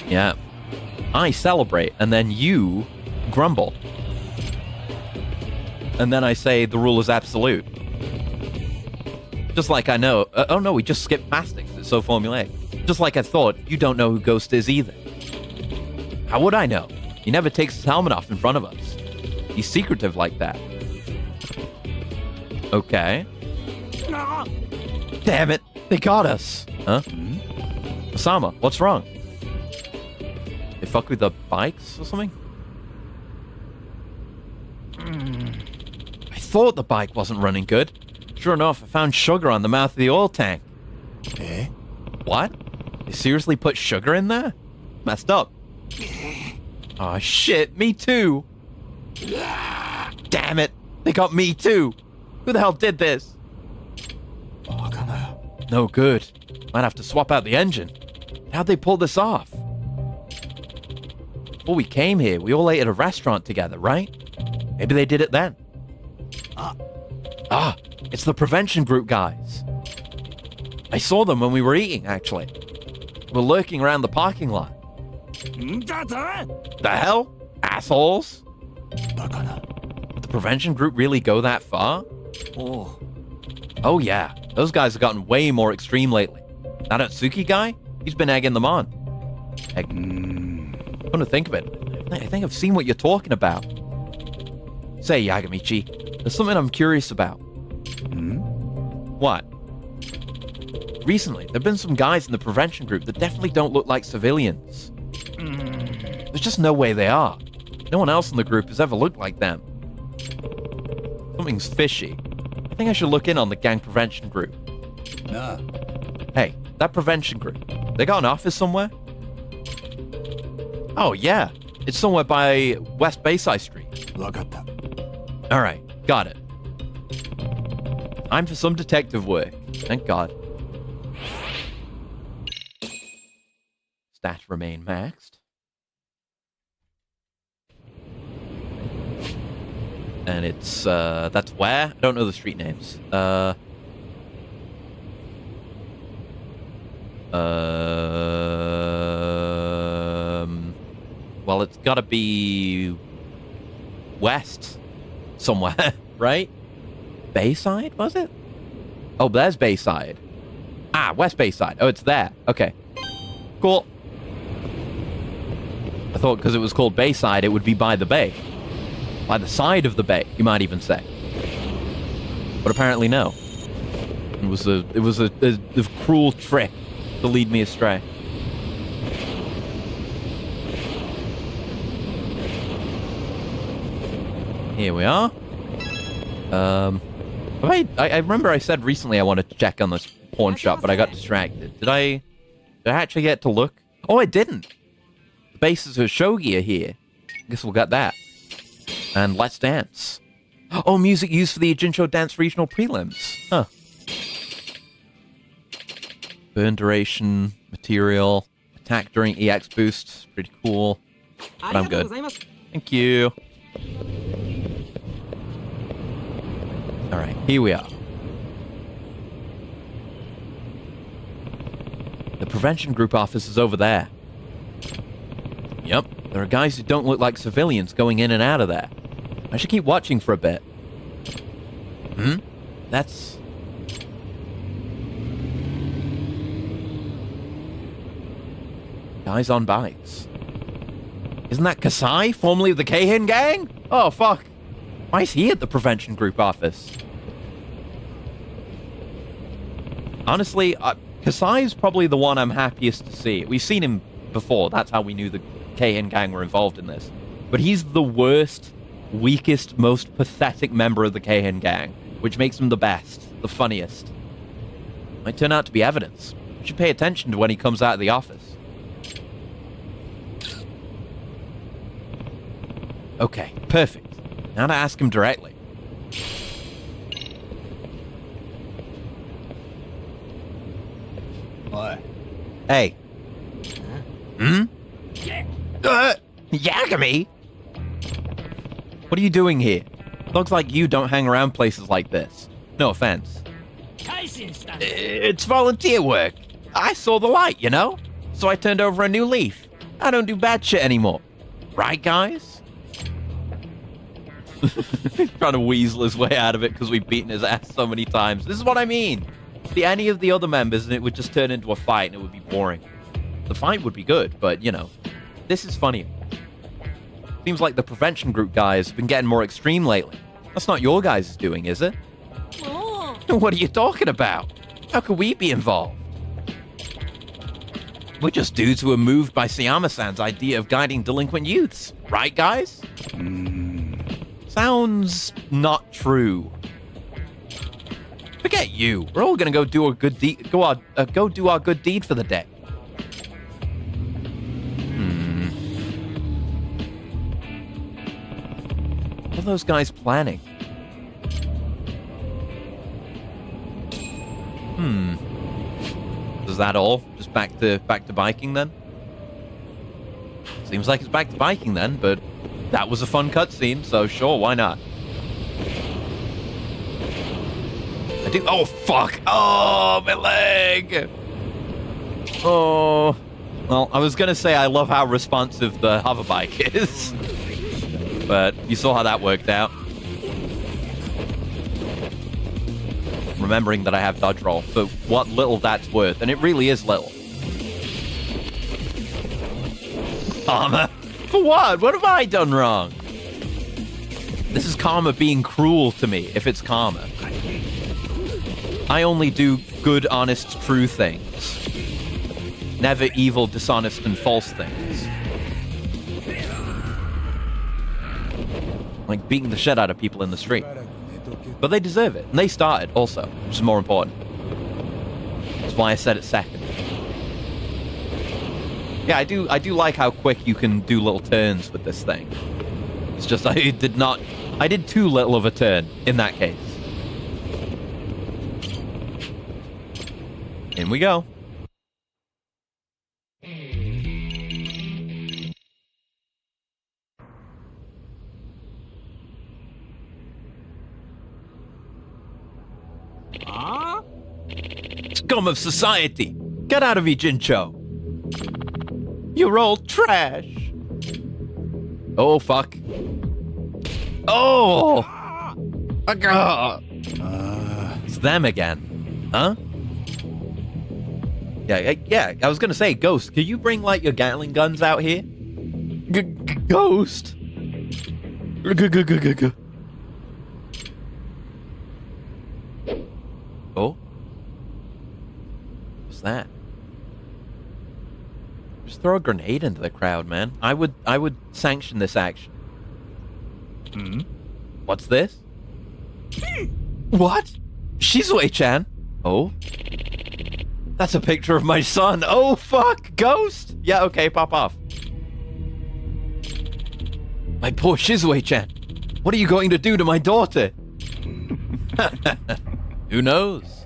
Yeah. I celebrate, and then you grumble. And then I say the rule is absolute. Just like I know... oh no, we just skipped past it 'cause it's so formulaic. Just like I thought, you don't know who Ghost is either. How would I know? He never takes his helmet off in front of us. He's secretive like that. Okay. Damn it! They got us! Huh? Osama, what's wrong? They fuck with the bikes or something? I thought the bike wasn't running good. Sure enough, I found sugar on the mouth of the oil tank. Eh? What? They seriously put sugar in there? Messed up. Aw, shit, me too. Damn it, they got me too. Who the hell did this? No good. Might have to swap out the engine. How'd they pull this off? Before we came here, we all ate at a restaurant together, right? Maybe they did it then. It's the prevention group guys. I saw them when we were eating, actually. We're lurking around the parking lot. だと The hell? Assholes? バカな。 Did the prevention group really go that far? おう Oh yeah, those guys have gotten way more extreme lately. That Atsuki guy? He's been egging them on. Heck, come to think of it, I think I've seen what you're talking about. Say, Yagamichi, there's something I'm curious about. What? Recently, there have been some guys in the prevention group that definitely don't look like civilians. There's just no way they are. No one else in the group has ever looked like them. Something's fishy. I think I should look in on the gang prevention group. なあ、 Hey, that prevention group, they got an office somewhere? Oh, yeah. It's somewhere by West Bayside Street. わかった。 Alright, got it. Time for some detective work. Thank God. Stats remain maxed. And it's, that's where? I don't know the street names. Well, it's gotta be west somewhere, right? Bayside, was it? Oh, there's Bayside. Ah, West Bayside. Oh, it's there. Okay. Cool. I thought because it was called Bayside, it would be by the bay. By the side of the bay, you might even say. But apparently no. It was a cruel trick to lead me astray. Here we are. I remember I said recently I wanted to check on this pawn shop, but I got distracted. Did I actually get to look? Oh, I didn't. The bases of shogi are here. I guess we'll get that. And Let's Dance. Oh, music used for the Ijincho Dance Regional Prelims. Huh. Burn duration, material, attack during EX boost. Pretty cool. But I'm good. Thank you. Alright, here we are. The prevention group office is over there. Yep, there are guys who don't look like civilians going in and out of there. I should keep watching for a bit. That's... guys on bikes. Isn't that Kasai, formerly of the Keihin gang? Oh, fuck. Why is he at the prevention group office? Honestly, Kasai is probably the one I'm happiest to see. We've seen him before. That's how we knew the Keihin gang were involved in this. But he's the worst, weakest, most pathetic member of the Keihin gang, which makes him the best, the funniest. Might turn out to be evidence. We should pay attention to when he comes out of the office. Okay, perfect. Now to ask him directly. What? Hey. Yagami? What are you doing here? Looks like you don't hang around places like this. No offense. It's volunteer work. I saw the light, you know? So I turned over a new leaf. I don't do bad shit anymore. Right, guys? Trying to weasel his way out of it because we've beaten his ass so many times. This is what I mean. See any of the other members and it would just turn into a fight and it would be boring. The fight would be good, but, you know, this is funnier. Seems like the prevention group guys have been getting more extreme lately. That's not your guys' doing, is it? Oh. What are you talking about? How could we be involved? We're just dudes who are moved by Sayama-san's idea of guiding delinquent youths. Right, guys? Sounds not true. Forget you. We're all gonna go do a good deed. Go do our good deed for the day. What are those guys planning? Is that all? Just back to biking then? Seems like it's back to biking then, but that was a fun cutscene, so sure, why not? Oh, fuck! Oh, my leg! Oh, Well, I was going to say I love how responsive the hover bike is. But you saw how that worked out. Remembering that I have dodge roll for what little that's worth. And it really is little. Karma? For what? What have I done wrong? This is karma being cruel to me, if it's karma. I only do good, honest, true things. Never evil, dishonest, and false things. Like beating the shit out of people in the street. But they deserve it. And they started, also, which is more important. That's why I said it second. Yeah, I do like how quick you can do little turns with this thing. It's just I did too little of a turn in that case. In we go. Scum of society! Get out of here, Jincho! You're all trash! Oh, fuck. Oh! It's them again. Huh? Yeah, I was gonna say, Ghost, can you bring, like, your Gatling guns out here? Ghost! Oh? What's that? Just throw a grenade into the crowd, man. I would sanction this action. What's this? What? Shizue-chan? Oh? That's a picture of my son. Oh, fuck! Ghost? Yeah, okay, pop off. My poor Shizue-chan. What are you going to do to my daughter? Who knows?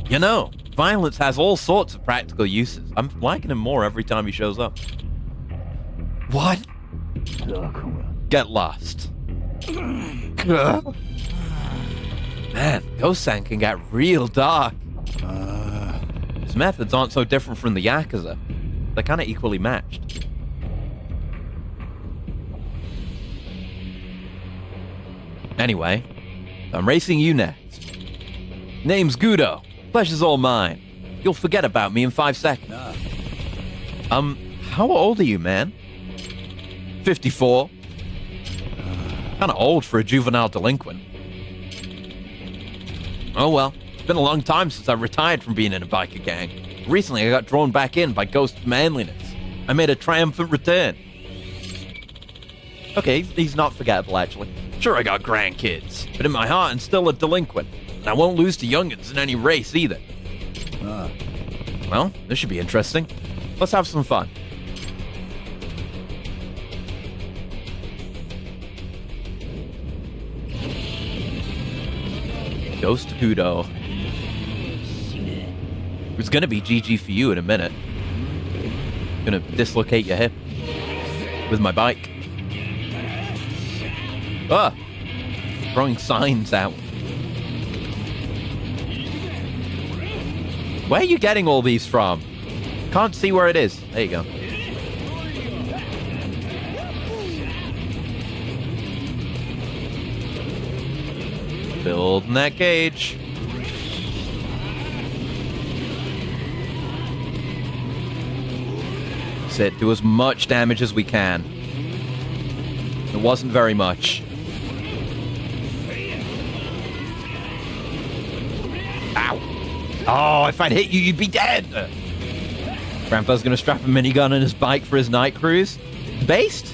You know, violence has all sorts of practical uses. I'm liking him more every time he shows up. What? Get lost. Man, Ghost-san can get real dark. His methods aren't so different from the Yakuza. They're kind of equally matched. Anyway, I'm racing you next. Name's Gudo. Pleasure's all mine. You'll forget about me in 5 seconds. How old are you, man? 54. Kinda old for a juvenile delinquent. Oh well, it's been a long time since I retired from being in a biker gang. Recently I got drawn back in by Ghost's manliness. I made a triumphant return. Okay, he's not forgettable actually. Sure, I got grandkids, but in my heart I'm still a delinquent. And I won't lose to youngins in any race either. Well, this should be interesting. Let's have some fun. Ghost Gudo. It's gonna be GG for you in a minute. Gonna dislocate your hip with my bike. Throwing signs out. Where are you getting all these from? Can't see where it is. There you go. Building that gauge. Sit, do as much damage as we can. It wasn't very much. Ow. Oh, if I'd hit you, you'd be dead. Grandpa's gonna strap a minigun on his bike for his night cruise. Based?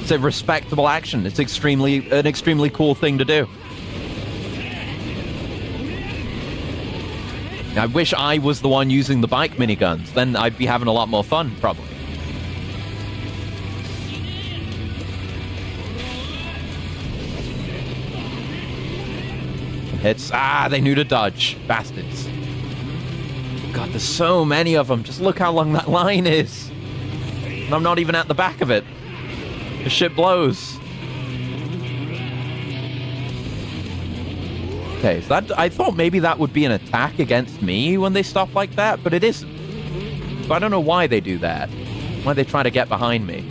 It's a respectable action. It's an extremely cool thing to do. I wish I was the one using the bike miniguns. Then I'd be having a lot more fun, probably. Hits. They knew to dodge. Bastards. God, there's so many of them. Just look how long that line is. And I'm not even at the back of it. The shit blows. Okay, so I thought maybe that would be an attack against me when they stop like that, but it isn't. So I don't know why they do that. Why they try to get behind me.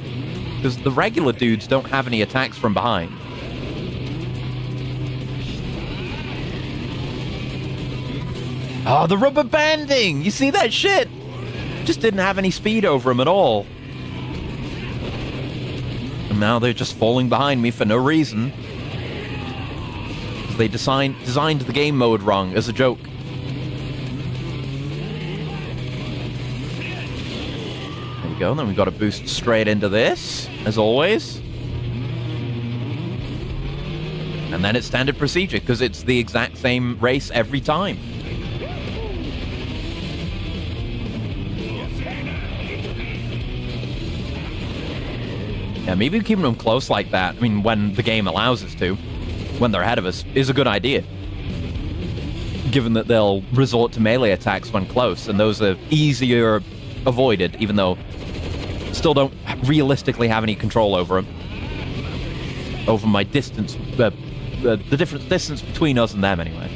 Because the regular dudes don't have any attacks from behind. Oh, the rubber banding! You see that shit? Just didn't have any speed over them at all. And now they're just falling behind me for no reason. They designed the game mode wrong as a joke. There you go, then we've got to boost straight into this, as always. And then it's standard procedure, because it's the exact same race every time. Yeah, maybe keeping them close like that, I mean, when the game allows us to, when they're ahead of us, is a good idea. Given that they'll resort to melee attacks when close, and those are easier avoided, even though still don't realistically have any control over them. Over my distance, the different distance between us and them, anyway.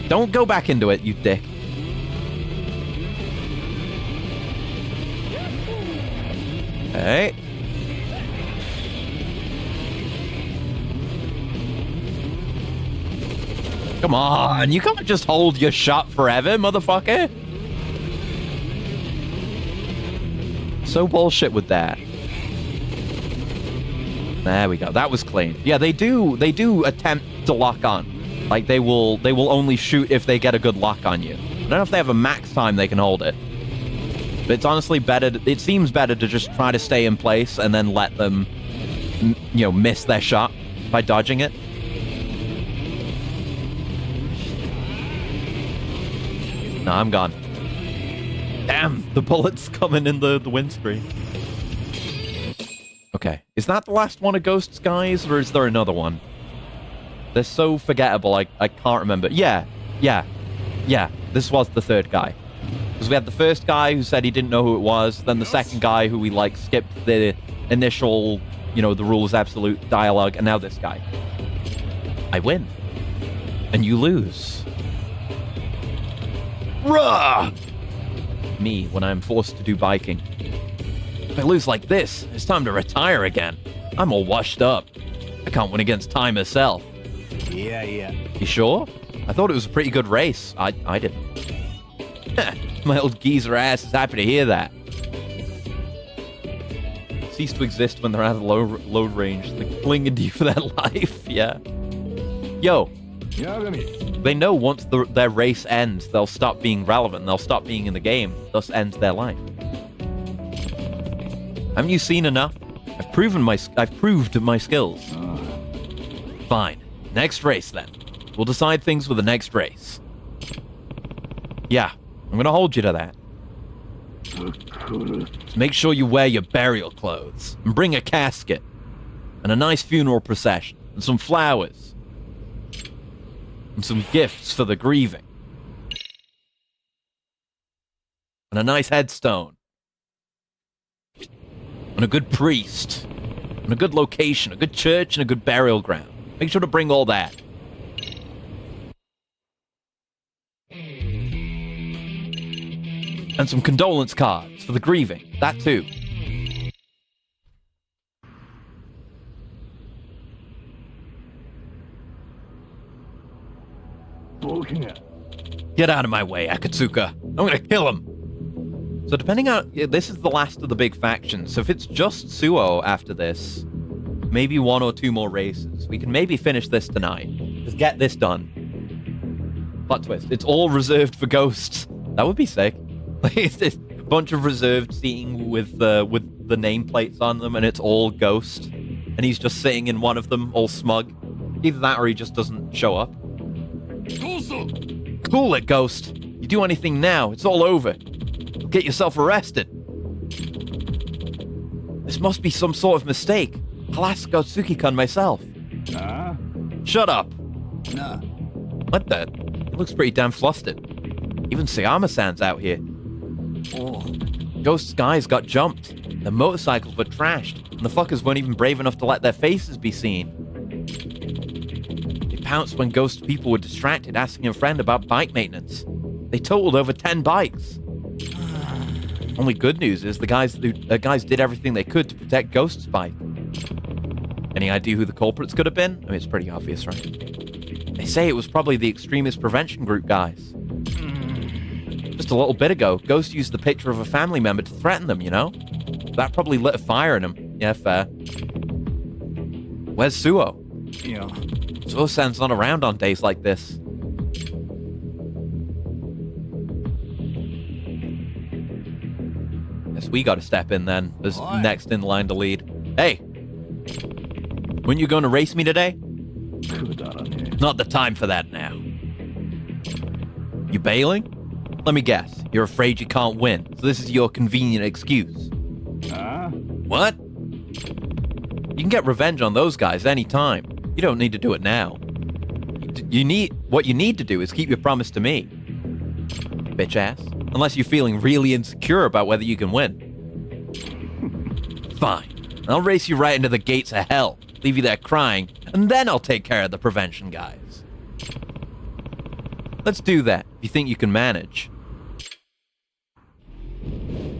Don't go back into it, you dick. Okay. Come on, you can't just hold your shot forever, motherfucker. So bullshit with that. There we go. That was clean. Yeah, they do attempt to lock on. Like they will only shoot if they get a good lock on you. I don't know if they have a max time they can hold it. But it's honestly better, it seems better to just try to stay in place and then let them, miss their shot by dodging it. No, I'm gone. Damn, the bullet's coming in the windscreen. Okay, is that the last one of Ghost Skies, or is there another one? They're so forgettable, I can't remember. Yeah, this was the third guy. Because we had the first guy who said he didn't know who it was, then the second guy who we, skipped the initial, the rules absolute dialogue, and now this guy. I win. And you lose. Rah! Me, when I'm forced to do biking. If I lose like this, it's time to retire again. I'm all washed up. I can't win against time herself. Yeah. You sure? I thought it was a pretty good race. I didn't. My old geezer ass is happy to hear that. Cease to exist when they're out of load range. They cling into you for their life, yeah. Yo. They know once their race ends, they'll stop being relevant. They'll stop being in the game. Thus ends their life. Haven't you seen enough? I've proved my skills. Fine. Next race, then. We'll decide things with the next race. Yeah, I'm gonna hold you to that. Just make sure you wear your burial clothes, and bring a casket, and a nice funeral procession, and some flowers, and some gifts for the grieving, and a nice headstone, and a good priest, and a good location, a good church, and a good burial ground. Make sure to bring all that. And some condolence cards for the grieving. That too. Get out of my way, Akatsuka. I'm gonna kill him. So depending on... this is the last of the big factions. So if it's just Suo after this, maybe one or two more races, we can maybe finish this tonight. Just get this done. Plot twist. It's all reserved for ghosts. That would be sick. It's this bunch of reserved seating with the nameplates on them, and it's all Ghost. And he's just sitting in one of them, all smug. Either that or he just doesn't show up. Cool it, Ghost. You do anything now, it's all over. You'll get yourself arrested. This must be some sort of mistake. I'll ask Gotsuki-kun myself. Shut up. Nah. What the? He looks pretty damn flustered. Even Sayama-san's out here. Oh. Ghost Skies got jumped. Their motorcycles were trashed, and the fuckers weren't even brave enough to let their faces be seen. They pounced when Ghost people were distracted asking a friend about bike maintenance. They totaled over 10 bikes. Only good news is the guys did everything they could to protect Ghost's bike. Any idea who the culprits could have been? I mean, it's pretty obvious, right? They say it was probably the extremist prevention group guys. Just a little bit ago, Ghost used the picture of a family member to threaten them, you know? That probably lit a fire in him. Yeah, fair. Where's Suo? Yeah. Suo-san's not around on days like this. Guess we gotta step in then, as next in line to lead. Hey! Weren't you going to race me today? Not the time for that now. You bailing? Let me guess. You're afraid you can't win, so this is your convenient excuse. What? You can get revenge on those guys anytime. You don't need to do it now. What you need to do is keep your promise to me. Bitch ass. Unless you're feeling really insecure about whether you can win. Fine. I'll race you right into the gates of hell, leave you there crying, and then I'll take care of the prevention guys. Let's do that, if you think you can manage.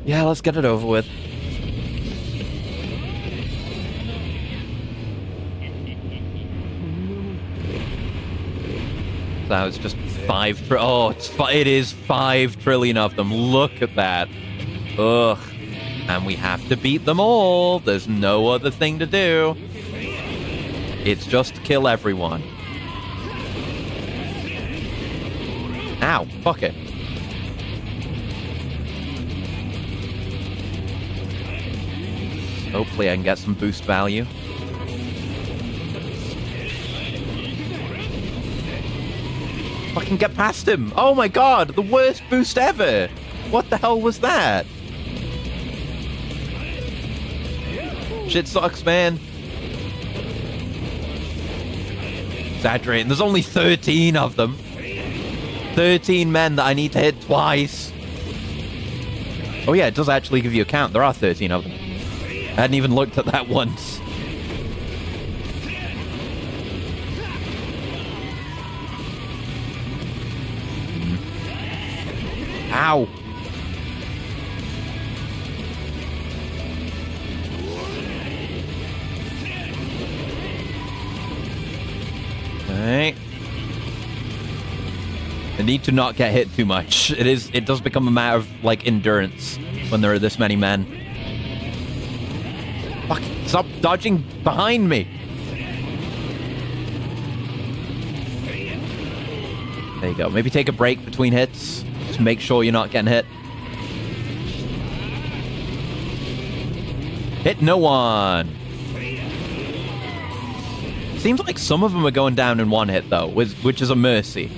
Yeah, let's get it over with. That was just it is 5 trillion of them. Look at that. Ugh. And we have to beat them all. There's no other thing to do. It's just to kill everyone. Ow, fuck it. Hopefully I can get some boost value. Fucking get past him. Oh my god, the worst boost ever. What the hell was that? Shit sucks, man. Exaggerating. There's only 13 of them. 13 men that I need to hit twice. Oh yeah, it does actually give you a count. There are 13 of them. I hadn't even looked at that once. Ow. Alright. I need to not get hit too much. It does become a matter of, like, endurance when there are this many men. Fuck, stop dodging behind me. There you go. Maybe take a break between hits. Just make sure you're not getting hit. Hit no one. Seems like some of them are going down in one hit, though, which is a mercy.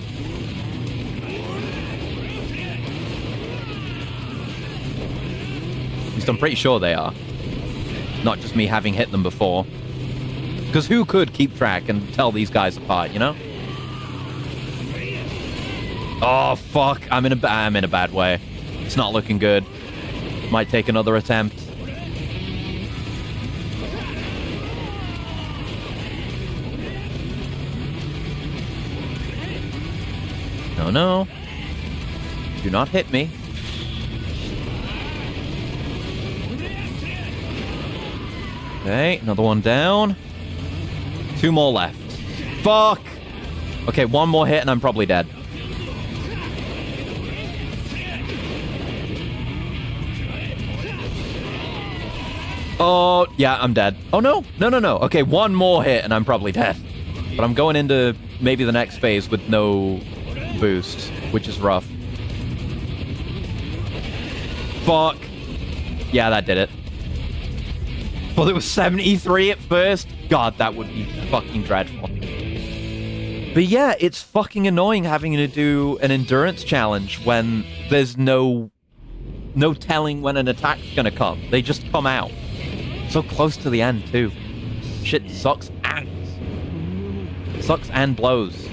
At least I'm pretty sure they are. Not just me having hit them before. Because who could keep track and tell these guys apart, you know? Oh, fuck. I'm in a bad way. It's not looking good. Might take another attempt. No, no. Do not hit me. Okay, another one down. 2 more left. Fuck! Okay, 1 more hit and I'm probably dead. Oh, yeah, I'm dead. Oh, no. No, no, no. Okay, 1 more hit and I'm probably dead. But I'm going into maybe the next phase with no boost, which is rough. Fuck. Yeah, that did it. Well, it was 73 at first. God, that would be fucking dreadful. But yeah, it's fucking annoying having to do an endurance challenge when there's no telling when an attack's gonna come. They just come out. So close to the end, too. Shit sucks ass. Sucks and blows.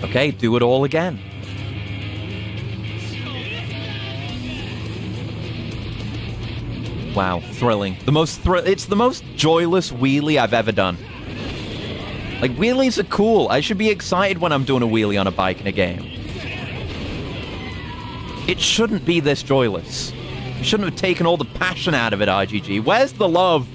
Okay, do it all again. Wow, thrilling. It's the most joyless wheelie I've ever done. Like, wheelies are cool. I should be excited when I'm doing a wheelie on a bike in a game. It shouldn't be this joyless. You shouldn't have taken all the passion out of it, RGG. Where's the love?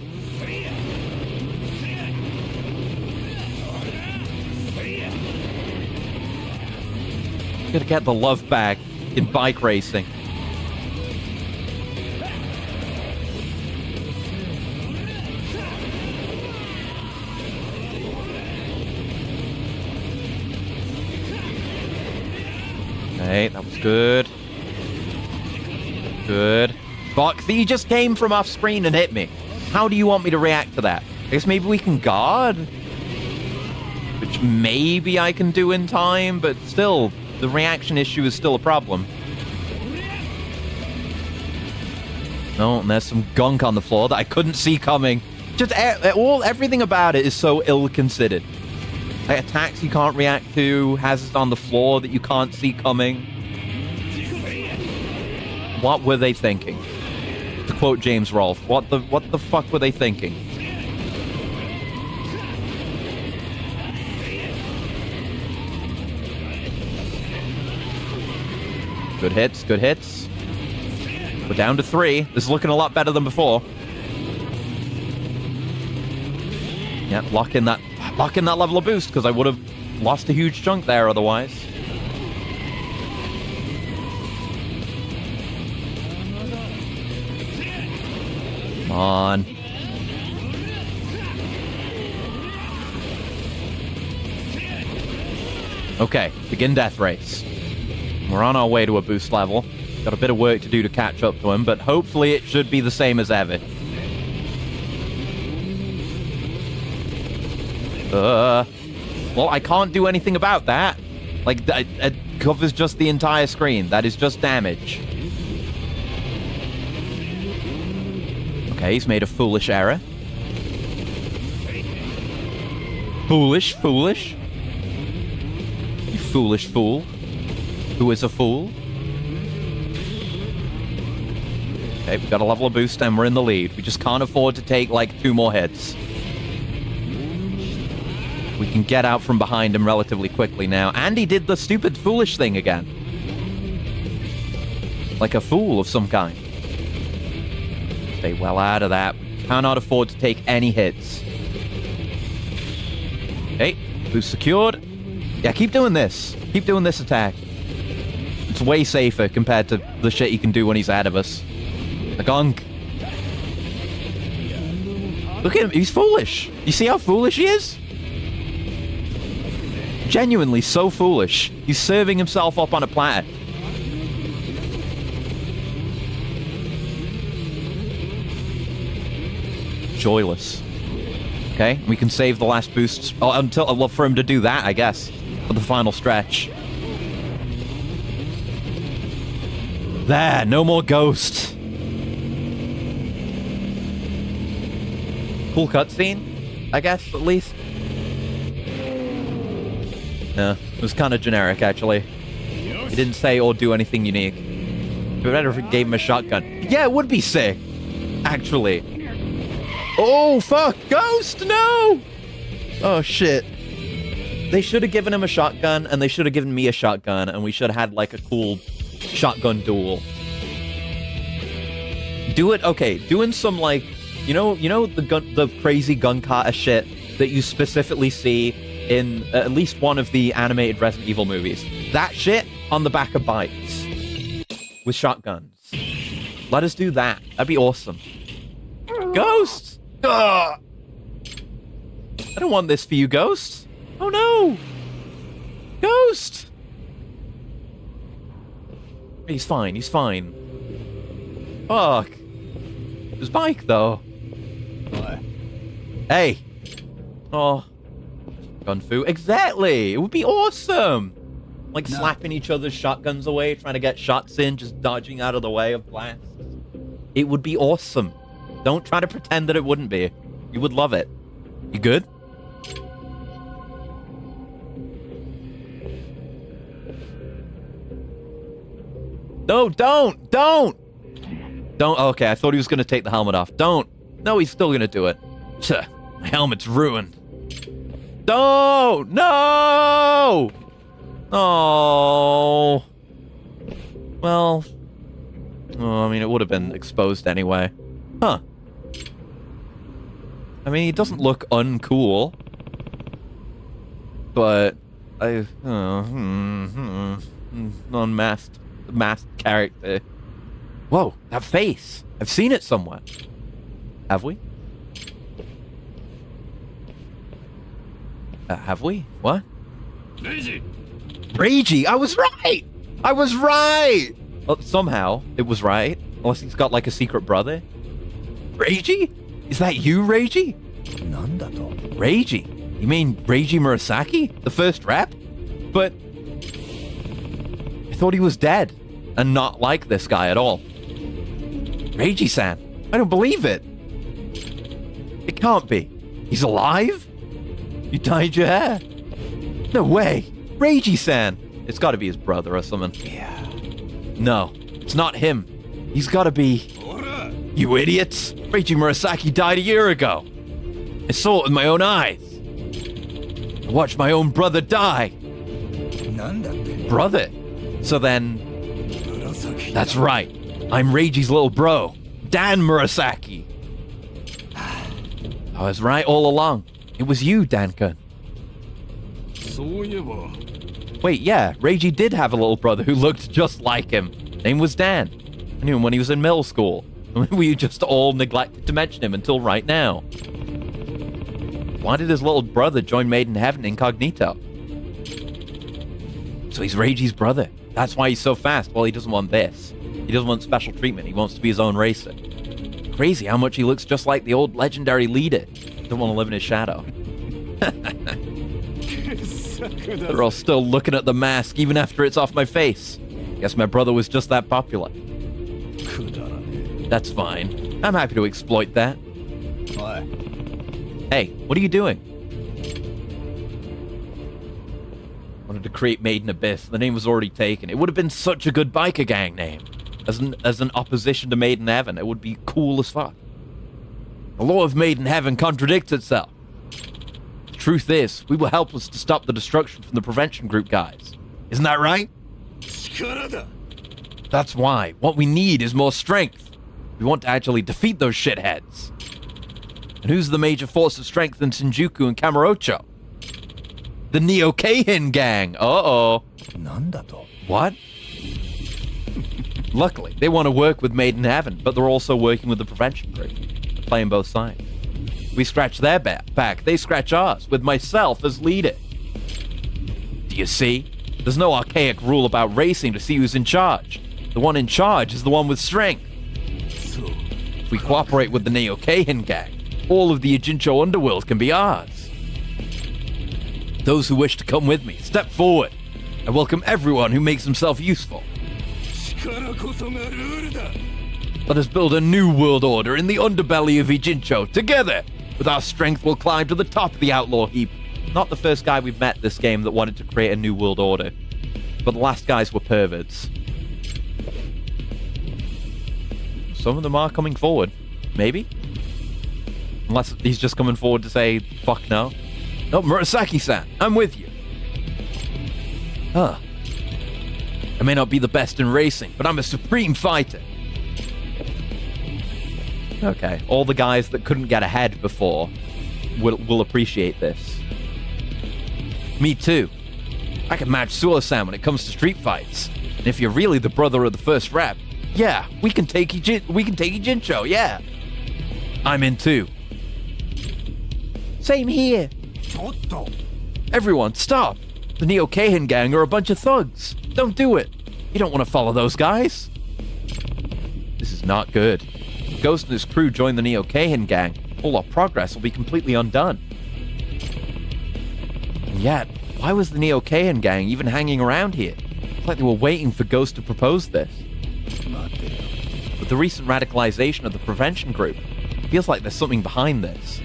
Gotta get the love back in bike racing. Okay, that was good. Good. Fuck, he just came from off screen and hit me. How do you want me to react to that? I guess maybe we can guard? Which maybe I can do in time, but still, the reaction issue is still a problem. No, and there's some gunk on the floor that I couldn't see coming. Just everything about it is so ill-considered. Like attacks you can't react to, hazards on the floor that you can't see coming. What were they thinking? To quote James Rolfe, what the fuck were they thinking? Good hits, good hits. We're down to 3. This is looking a lot better than before. Yeah, lock in that level of boost, because I would have lost a huge chunk there otherwise. Come on. Okay, begin death race. We're on our way to a boost level. Got a bit of work to do to catch up to him, but hopefully it should be the same as ever. Well, I can't do anything about that. Like, it covers just the entire screen. That is just damage. Okay, he's made a foolish error. Foolish. You foolish fool. Who is a fool? Okay, we've got a level of boost and we're in the lead. We just can't afford to take, like, 2 more hits. We can get out from behind him relatively quickly now. And he did the stupid foolish thing again. Like a fool of some kind. Stay well out of that. We cannot afford to take any hits. Okay, boost secured. Yeah, keep doing this. Keep doing this attack. It's way safer compared to the shit he can do when he's ahead of us. The gunk. Look at him, he's foolish. You see how foolish he is? Genuinely so foolish. He's serving himself up on a platter. Joyless. Okay, we can save the last boosts until for him to do that, I guess, for the final stretch. There, no more ghosts. Cool cutscene, I guess, at least. No, it was kind of generic, actually. He didn't say or do anything unique. It'd be better if it gave him a shotgun. Yeah, it would be sick, actually. Oh, fuck! Ghost, no! Oh, shit. They should have given him a shotgun, and they should have given me a shotgun, and we should have had, like, a cool shotgun duel. Do it, okay, doing some, like, you know the crazy gun kata shit that you specifically see in at least one of the animated Resident Evil movies. That shit on the back of bikes with shotguns. Let us do that. That'd be awesome. Ghosts! Ugh. I don't want this for you, Ghost. Oh no! Ghost! He's fine, he's fine. Fuck. His bike, though. Hey! Oh. Gunfu. Exactly! It would be awesome! Like slapping each other's shotguns away, trying to get shots in, just dodging out of the way of blasts. It would be awesome. Don't try to pretend that it wouldn't be. You would love it. You good? No, don't! Don't! Don't. Okay, I thought he was going to take the helmet off. Don't. No, he's still going to do it. My helmet's ruined. Don't! No! Oh. Well. Oh, I mean, it would have been exposed anyway. Huh. I mean, he doesn't look uncool. But unmasked, masked character. Whoa, that face! I've seen it somewhere. Have we? Have we? What? Reiji! I was right! I was right! Well, somehow, it was right. Unless he's got like a secret brother. Reiji? Is that you, Reiji? なんだと Reiji? You mean Reiji Murasaki? The first rep? But I thought he was dead. And not like this guy at all. Reiji-san, I don't believe it. It can't be. He's alive? You dyed your hair? No way. Reiji-san. It's gotta be his brother or something. Yeah. No, it's not him. He's gotta be... You idiots! Reiji Murasaki died a year ago. I saw it with my own eyes. I watched my own brother die. なんだって Brother? So then... 紫 That's right. I'm Reiji's little bro, Dan Murasaki. I was right all along. It was you, Dan-kun. そういえば Wait, yeah, Reiji did have a little brother who looked just like him. Name was Dan. I knew him when he was in middle school. We just all neglected to mention him until right now. Why did his little brother join Made in Heaven incognito? So he's Reiji's brother. That's why he's so fast. Well, he doesn't want this. He doesn't want special treatment. He wants to be his own racer. Crazy how much he looks just like the old legendary leader. Don't want to live in his shadow. They're all still looking at the mask even after it's off my face. Guess my brother was just that popular. くだらね That's fine. I'm happy to exploit that. えおい Hey, what are you doing? Wanted to create Made in Abyss. The name was already taken. It would have been such a good biker gang name. As an opposition to Made in Heaven. It would be cool as fuck. The law of Made in Heaven contradicts itself. The truth is, we were helpless to stop the destruction from the prevention group guys. Isn't that right? 力だ That's why. What we need is more strength. We want to actually defeat those shitheads. And who's the major force of strength in Shinjuku and Kamurocho? The Neo Keihin gang. Uh-oh. なんだと What? Luckily, they want to work with Made in Heaven, but they're also working with the prevention group. Playing both sides. We scratch their back, they scratch ours, with myself as leader. Do you see? There's no archaic rule about racing to see who's in charge. The one in charge is the one with strength. そう If we cooperate with the Neo Keihin gang, all of the Ijincho underworld can be ours. Those who wish to come with me, step forward. I welcome everyone who makes himself useful. 力こそがルールだ Let us build a new world order in the underbelly of Ijincho. Together, with our strength, we'll climb to the top of the outlaw heap. Not the first guy we've met this game that wanted to create a new world order. But the last guys were perverts. Some of them are coming forward. Maybe? Unless he's just coming forward to say, fuck no. No, Murasaki-san, I'm with you. Huh. I may not be the best in racing, but I'm a supreme fighter. Okay, all the guys that couldn't get ahead before will appreciate this. Me too. I can match Suo-san when it comes to street fights. And if you're really the brother of the first rep, yeah, we can take Ijincho, yeah. I'm in too. Same here. ちょっと Everyone, stop! The Neo Keihin gang are a bunch of thugs. Don't do it. You don't want to follow those guys. This is not good. If Ghost and his crew join the Neo Keihin gang, all our progress will be completely undone. And yet, why was the Neo Keihin gang even hanging around here? It's like they were waiting for Ghost to propose this. 待てよ With the recent radicalization of the prevention group, it feels like there's something behind this.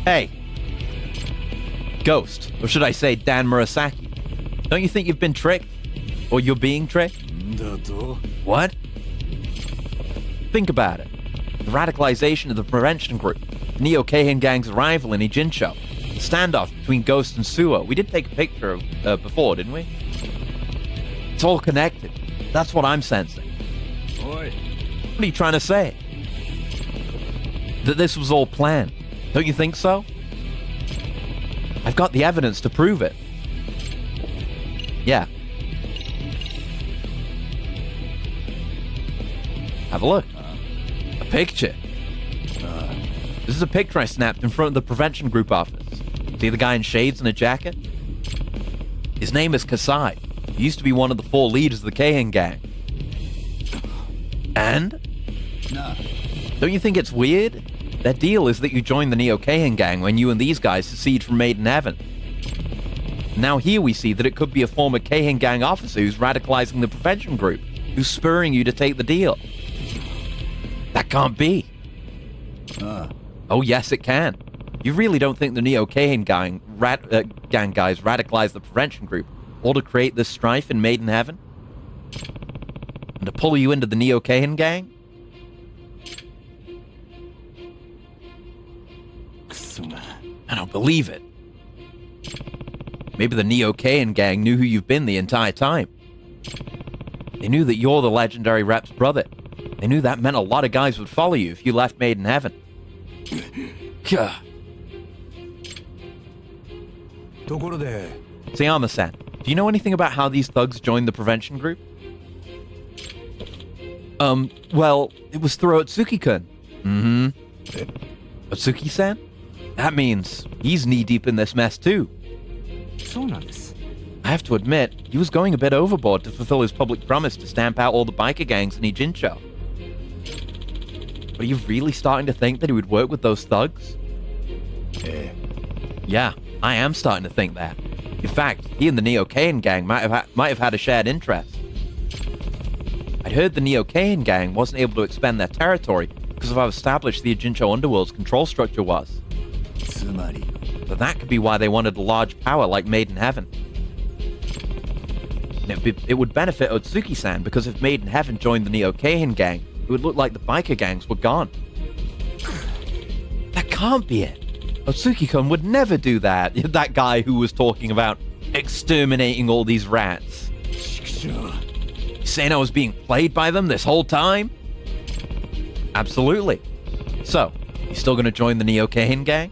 Hey. Ghost, or should I say Dan Murasaki. Don't you think you've been tricked? Or you're being tricked? んだと What? Think about it. the radicalization of the Prevention Group, the Neo-Keihin Gang's arrival in Ijincho, the standoff between Ghost and Suo. We did take a picture of before, didn't we? It's all connected. That's what I'm sensing. Oi. What are you trying to say? That this was all planned. Don't you think so? I've got the evidence to prove it. Yeah. Have a look. A picture. This is a picture I snapped in front of the Prevention Group office. See the guy in shades and a jacket? His name is Kasai. He used to be one of the 4 leaders of the Keihin Gang. And? Nah. Don't you think it's weird? Their deal is that you join the Neo-Keihin Gang when you and these guys secede from Maiden Heaven. Now here we see that it could be a former Keihin Gang officer who's radicalizing the Prevention Group, who's spurring you to take the deal. That can't be. Oh yes, it can. You really don't think the Neo-Keihin gang guys radicalized the Prevention Group, all to create this strife in Maiden Heaven? And to pull you into the Neo-Keihin Gang? I don't believe it. Maybe the Neo-Keihin Gang knew who you've been the entire time. They knew that you're the legendary rep's brother. They knew that meant a lot of guys would follow you if you left Maiden Heaven. Gah. Sayama-san, do you know anything about how these thugs joined the Prevention Group? Well, it was through Otsuki-kun. Otsuki-san? That means he's knee-deep in this mess too. I have to admit, he was going a bit overboard to fulfill his public promise to stamp out all the biker gangs in Ijincho. But are you really starting to think that he would work with those thugs? Yeah, I am starting to think that. In fact, he and the Neo-Keihin Gang might have had a shared interest. I'd heard the Neo-Keihin Gang wasn't able to expand their territory because of how established the Ijincho Underworld's control structure was. So that could be why they wanted a large power like Maiden Heaven. And it would benefit Otsuki-san because if Maiden Heaven joined the Neo-Keihin Gang, it would look like the biker gangs were gone. That can't be it. Otsuki-kun would never do that. That guy who was talking about exterminating all these rats. You saying I was being played by them this whole time? Absolutely. So, you still gonna join the Neo-Keihin Gang?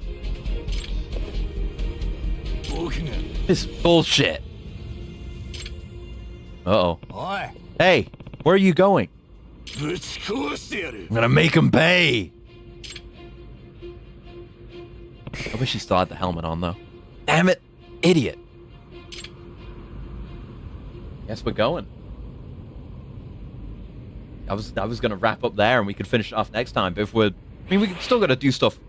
This bullshit. Uh-oh. Hey, where are you going? I'm gonna make him pay. I wish he still had the helmet on, though. Damn it, idiot. Guess we're going. I was gonna wrap up there and we could finish it off next time, but if we still gotta do stuff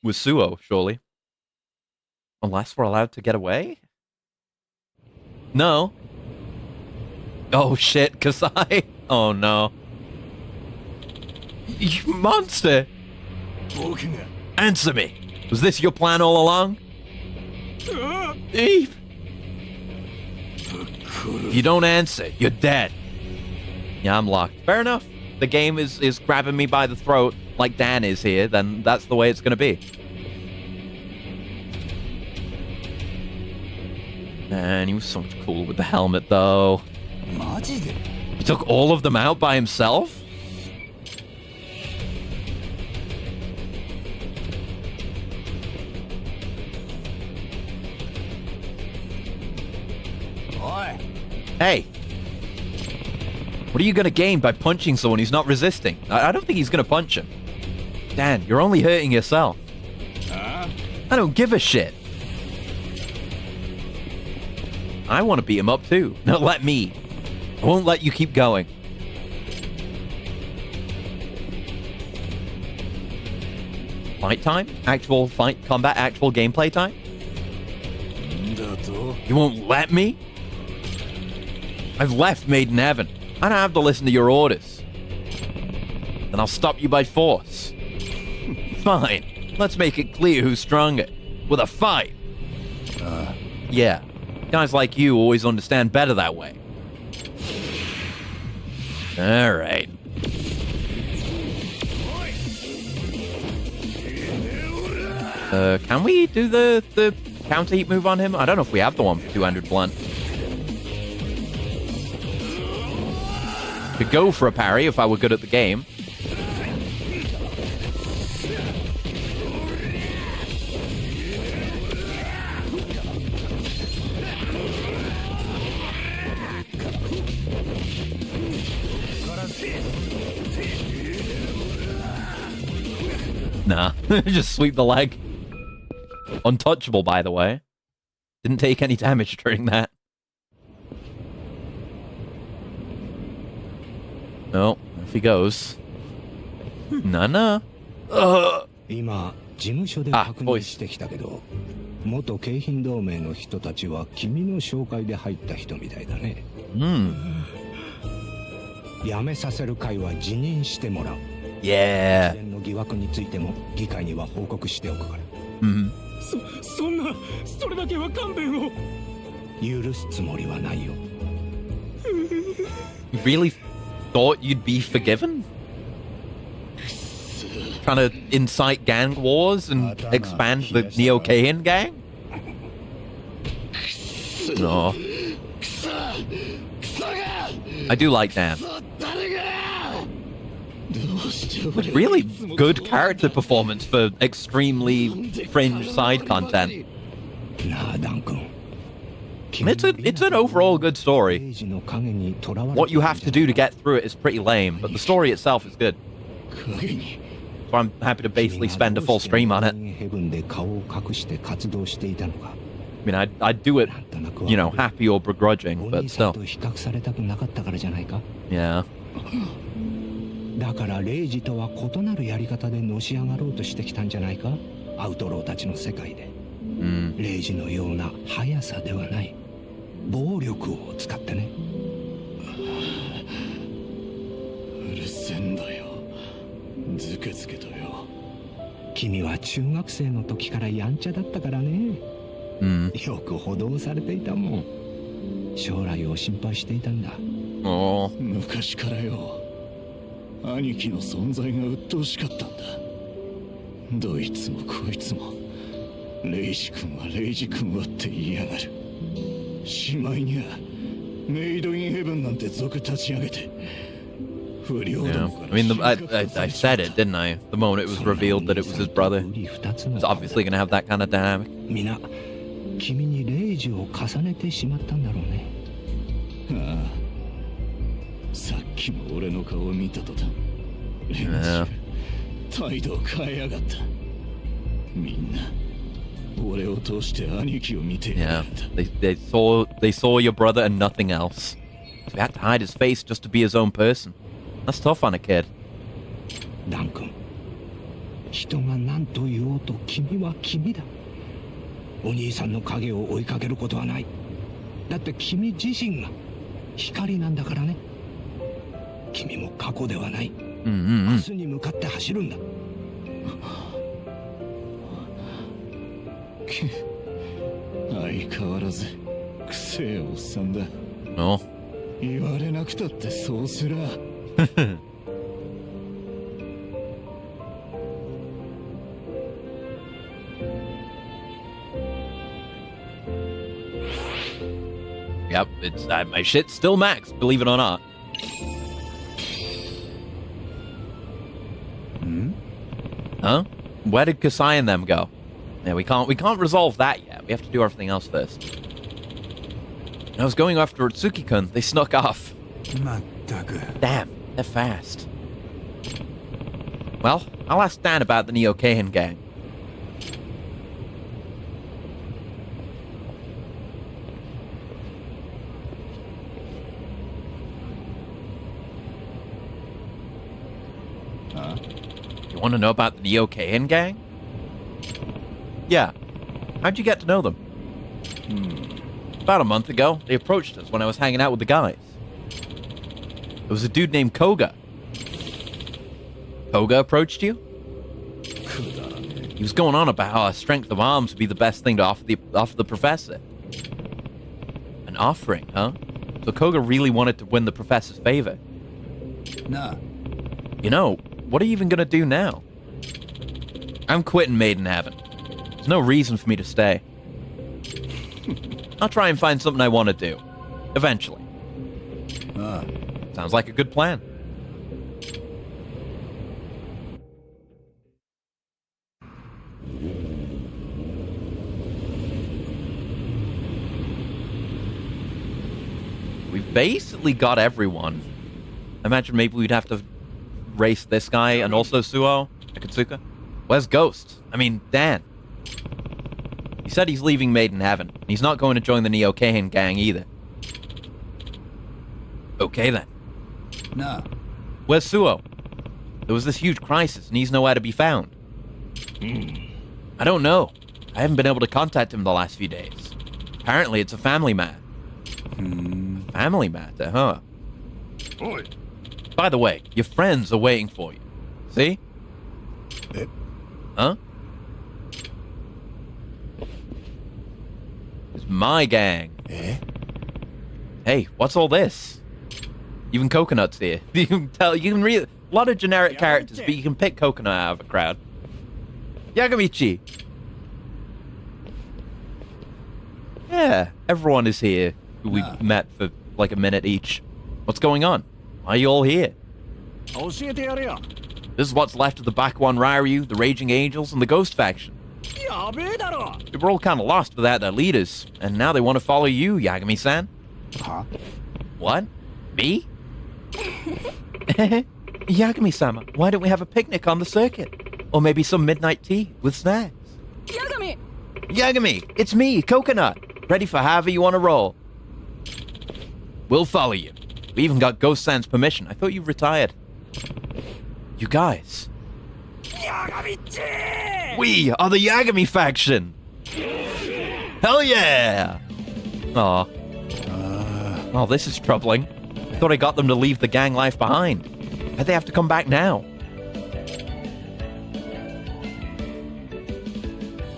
with Suo, surely. Unless we're allowed to get away? No. Oh shit, Kasai. Oh no. You monster! Answer me! Was this your plan all along? Eve! If you don't answer, you're dead. Yeah, I'm locked. Fair enough. The game is grabbing me by the throat like Dan is here, then that's the way it's gonna be. Man, he was so much cooler with the helmet, though. He took all of them out by himself? Hey. What are you gonna gain by punching someone who's not resisting? I don't think he's gonna punch him. Dan, you're only hurting yourself. I don't give a shit. I want to beat him up too. No, let me. I won't let you keep going. Fight time? Actual fight, combat, actual gameplay time? You won't let me? I've left Maiden Heaven. I don't have to listen to your orders. Then I'll stop you by force. Fine. Let's make it clear who's stronger. With a fight. Yeah. Guys like you always understand better that way. Alright. Can we do the counter heat move on him? I don't know if we have the one for 200 blunt. Could go for a parry if I were good at the game. Nah, just sweep the leg. Untouchable, by the way. Didn't take any damage during that. No, off he goes. Nah. 今事務所で確認してきたけど、元京浜同盟の人たちは君の紹介で入った人みたいだね。辞めさせる会は辞任してもらう。Yeah. の疑惑についても議会には報告しておくから。そんなそれだけは勘弁を。許すつもりはないよ。You really thought you'd be forgiven? Trying to incite gang wars and expand the Neo-Keihan gang? No. I do like Dan. Really good character performance for extremely fringe side content. It's an overall good story. What you have to do to get through it is pretty lame, but the story itself is good. So I'm happy to basically spend a full stream on it. I mean, I'd do it, you know, happy or begrudging, but still. Yeah. だからレイジとは異なるやり方でのし上がろうとしてきたんじゃないか、アウトローたちの世界で。レイジのような速さではない、暴力を使ってね。うるせえんだよ、ズケズケとよ。君は中学生の時からやんちゃだったからね。よく補導されていたもん。将来を心配していたんだ。昔からよ、兄貴の存在が鬱陶しかったんだ。どいつもこいつもレイジ君はレイジ君はって言いやがる。しまいにはメイドインヘブンなんて族立ち上げて不良どもから。I mean, I said it, didn't I? The moment it was revealed that it was his brother, it's obviously going to have that kind of dynamic. みんな君にレイジを重ねてしまったんだろうね。ああ、さっきも俺の顔を見たとた連中態度を変えやがった。みんな俺を通して兄貴を見てやがった。They saw your brother and nothing else. So he had to hide his face just to be his own person. That's tough on a kid. ダン君、人が何と言おうと君は君だ。お兄さんの影を追いかけることはない。だって君自身が光なんだからね。君も過去ではない。明日に向かって走るんだ。相変わらずくせえおっさんだ。言われなくたってそうすら。Yep, it's my shit's still max, believe it or not. Huh? Where did Kasai and them go? Yeah, we can't resolve that yet. We have to do everything else first. I was going after Utsuki-kun. They snuck off. Damn, they're fast. Well, I'll ask Dan about the Neo-Keihan gang. You want to know about the Neo-Keihan gang? Yeah. How'd you get to know them? About a month ago, they approached us when I was hanging out with the guys. There was a dude named Koga. Koga approached you? He was going on about how our strength of arms would be the best thing to offer the professor. An offering, huh? So Koga really wanted to win the professor's favor. Nah. You know, what are you even gonna do now? I'm quitting Maiden Heaven. There's no reason for me to stay. I'll try and find something I want to do. Eventually. Sounds like a good plan. We've basically got everyone. I imagine maybe we'd have to race this guy and also Suo, Akatsuka. Where's Ghost? I mean, Dan. He said he's leaving Maiden Heaven. And he's not going to join the Neo Keihin gang either. Okay then.なあ Where's Suo? There was this huge crisis and he's nowhere to be found. I don't know. I haven't been able to contact him the last few days. Apparently it's a family matter. Family matter, huh? By the way, your friends are waiting for you. See? Eh? Huh? It's my gang. Eh? Hey, what's all this? Even Coconut's here. You can tell, you can read a lot of generic characters, but you can pick Coconut out of a crowd. Yagamichi. Yeah, everyone is here who we met for like a minute each. What's going on? Why are you all here? 教えてやれや。 This is what's left of the Bakuan Ryu, the Raging Angels, and the Ghost faction. やべえだろ。 They were all kind of lost without their leaders, and now they want to follow you, Yagami-san. は What? Me? Yagami-sama, why don't we have a picnic on the circuit? Or maybe some midnight tea with snacks? Yagami! Yagami, it's me, Coconut. Ready for however you want to roll. We'll follow you. We even got Ghost-san's permission. I thought you retired. You guys. We are the Yagami faction! Hell yeah! Aw. Oh, this is troubling. I thought I got them to leave the gang life behind. Why'd they have to come back now?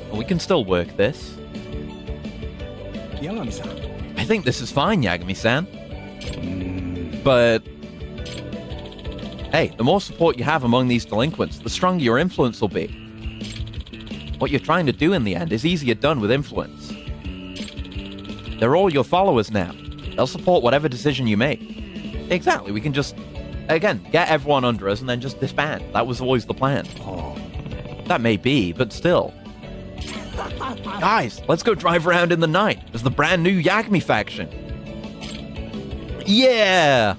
Well, we can still work this. 八神さん I think this is fine, Yagami-san. But... Hey, the more support you have among these delinquents, the stronger your influence will be. What you're trying to do in the end is easier done with influence. They're all your followers now. They'll support whatever decision you make. Exactly, we can just, again, get everyone under us and then just disband. That was always the plan. That may be, but still. Guys, let's go drive around in the night as the brand new Yagami faction. Yeah!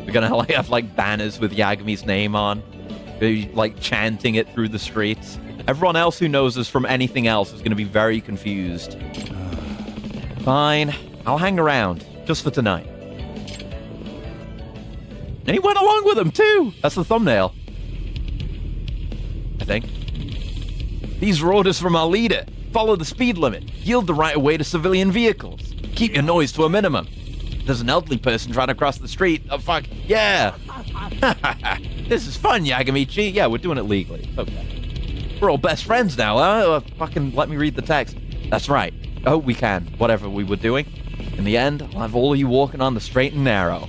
We're gonna have like banners with Yagami's name on. Like chanting it through the streets. Everyone else who knows us from anything else is gonna be very confused. Fine, I'll hang around, just for tonight. And he went along with him too! That's the thumbnail. I think. These are orders from our leader. Follow the speed limit. Yield the right of way to civilian vehicles. Keep your noise to a minimum. There's an elderly person trying to cross the street. Oh, fuck. Yeah. This is fun, Yagamichi. Yeah, we're doing it legally. Okay. We're all best friends now, huh? Fucking let me read the text. That's right. Oh, we can. Whatever we were doing. In the end, I'll have all of you walking on the straight and narrow.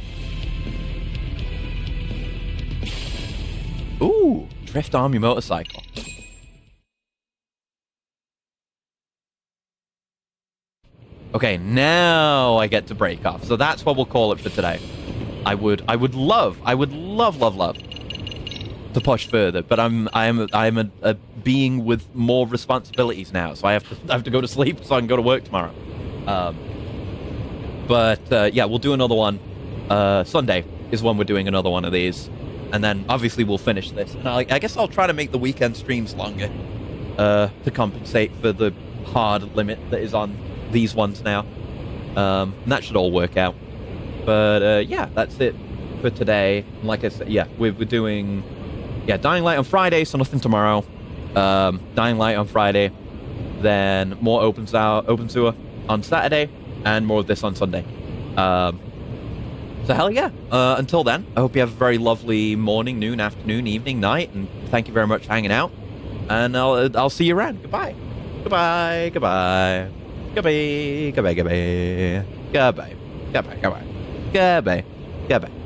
Ooh, Drift Army motorcycle. Okay, now I get to break off. So that's what we'll call it for today. I would love to push further, but I'm a being with more responsibilities now, so I have to go to sleep so I can go to work tomorrow. Yeah, we'll do another one. Sunday is when we're doing another one of these, and then obviously we'll finish this. And I guess I'll try to make the weekend streams longer to compensate for the hard limit that is on these ones now. And that should all work out. But yeah, that's it for today. Like I said, yeah, we're doing Dying Light on Friday, so nothing tomorrow. Dying Light on Friday, then more Open Sewer on Saturday, and more of this on Sunday. So hell yeah. Until then, I hope you have a very lovely morning, noon, afternoon, evening, night, and thank you very much for hanging out. And I'll see you around. Goodbye. Goodbye. Goodbye. Goodbye. Goodbye. Goodbye. Goodbye. Goodbye. Goodbye. Goodbye. Goodbye.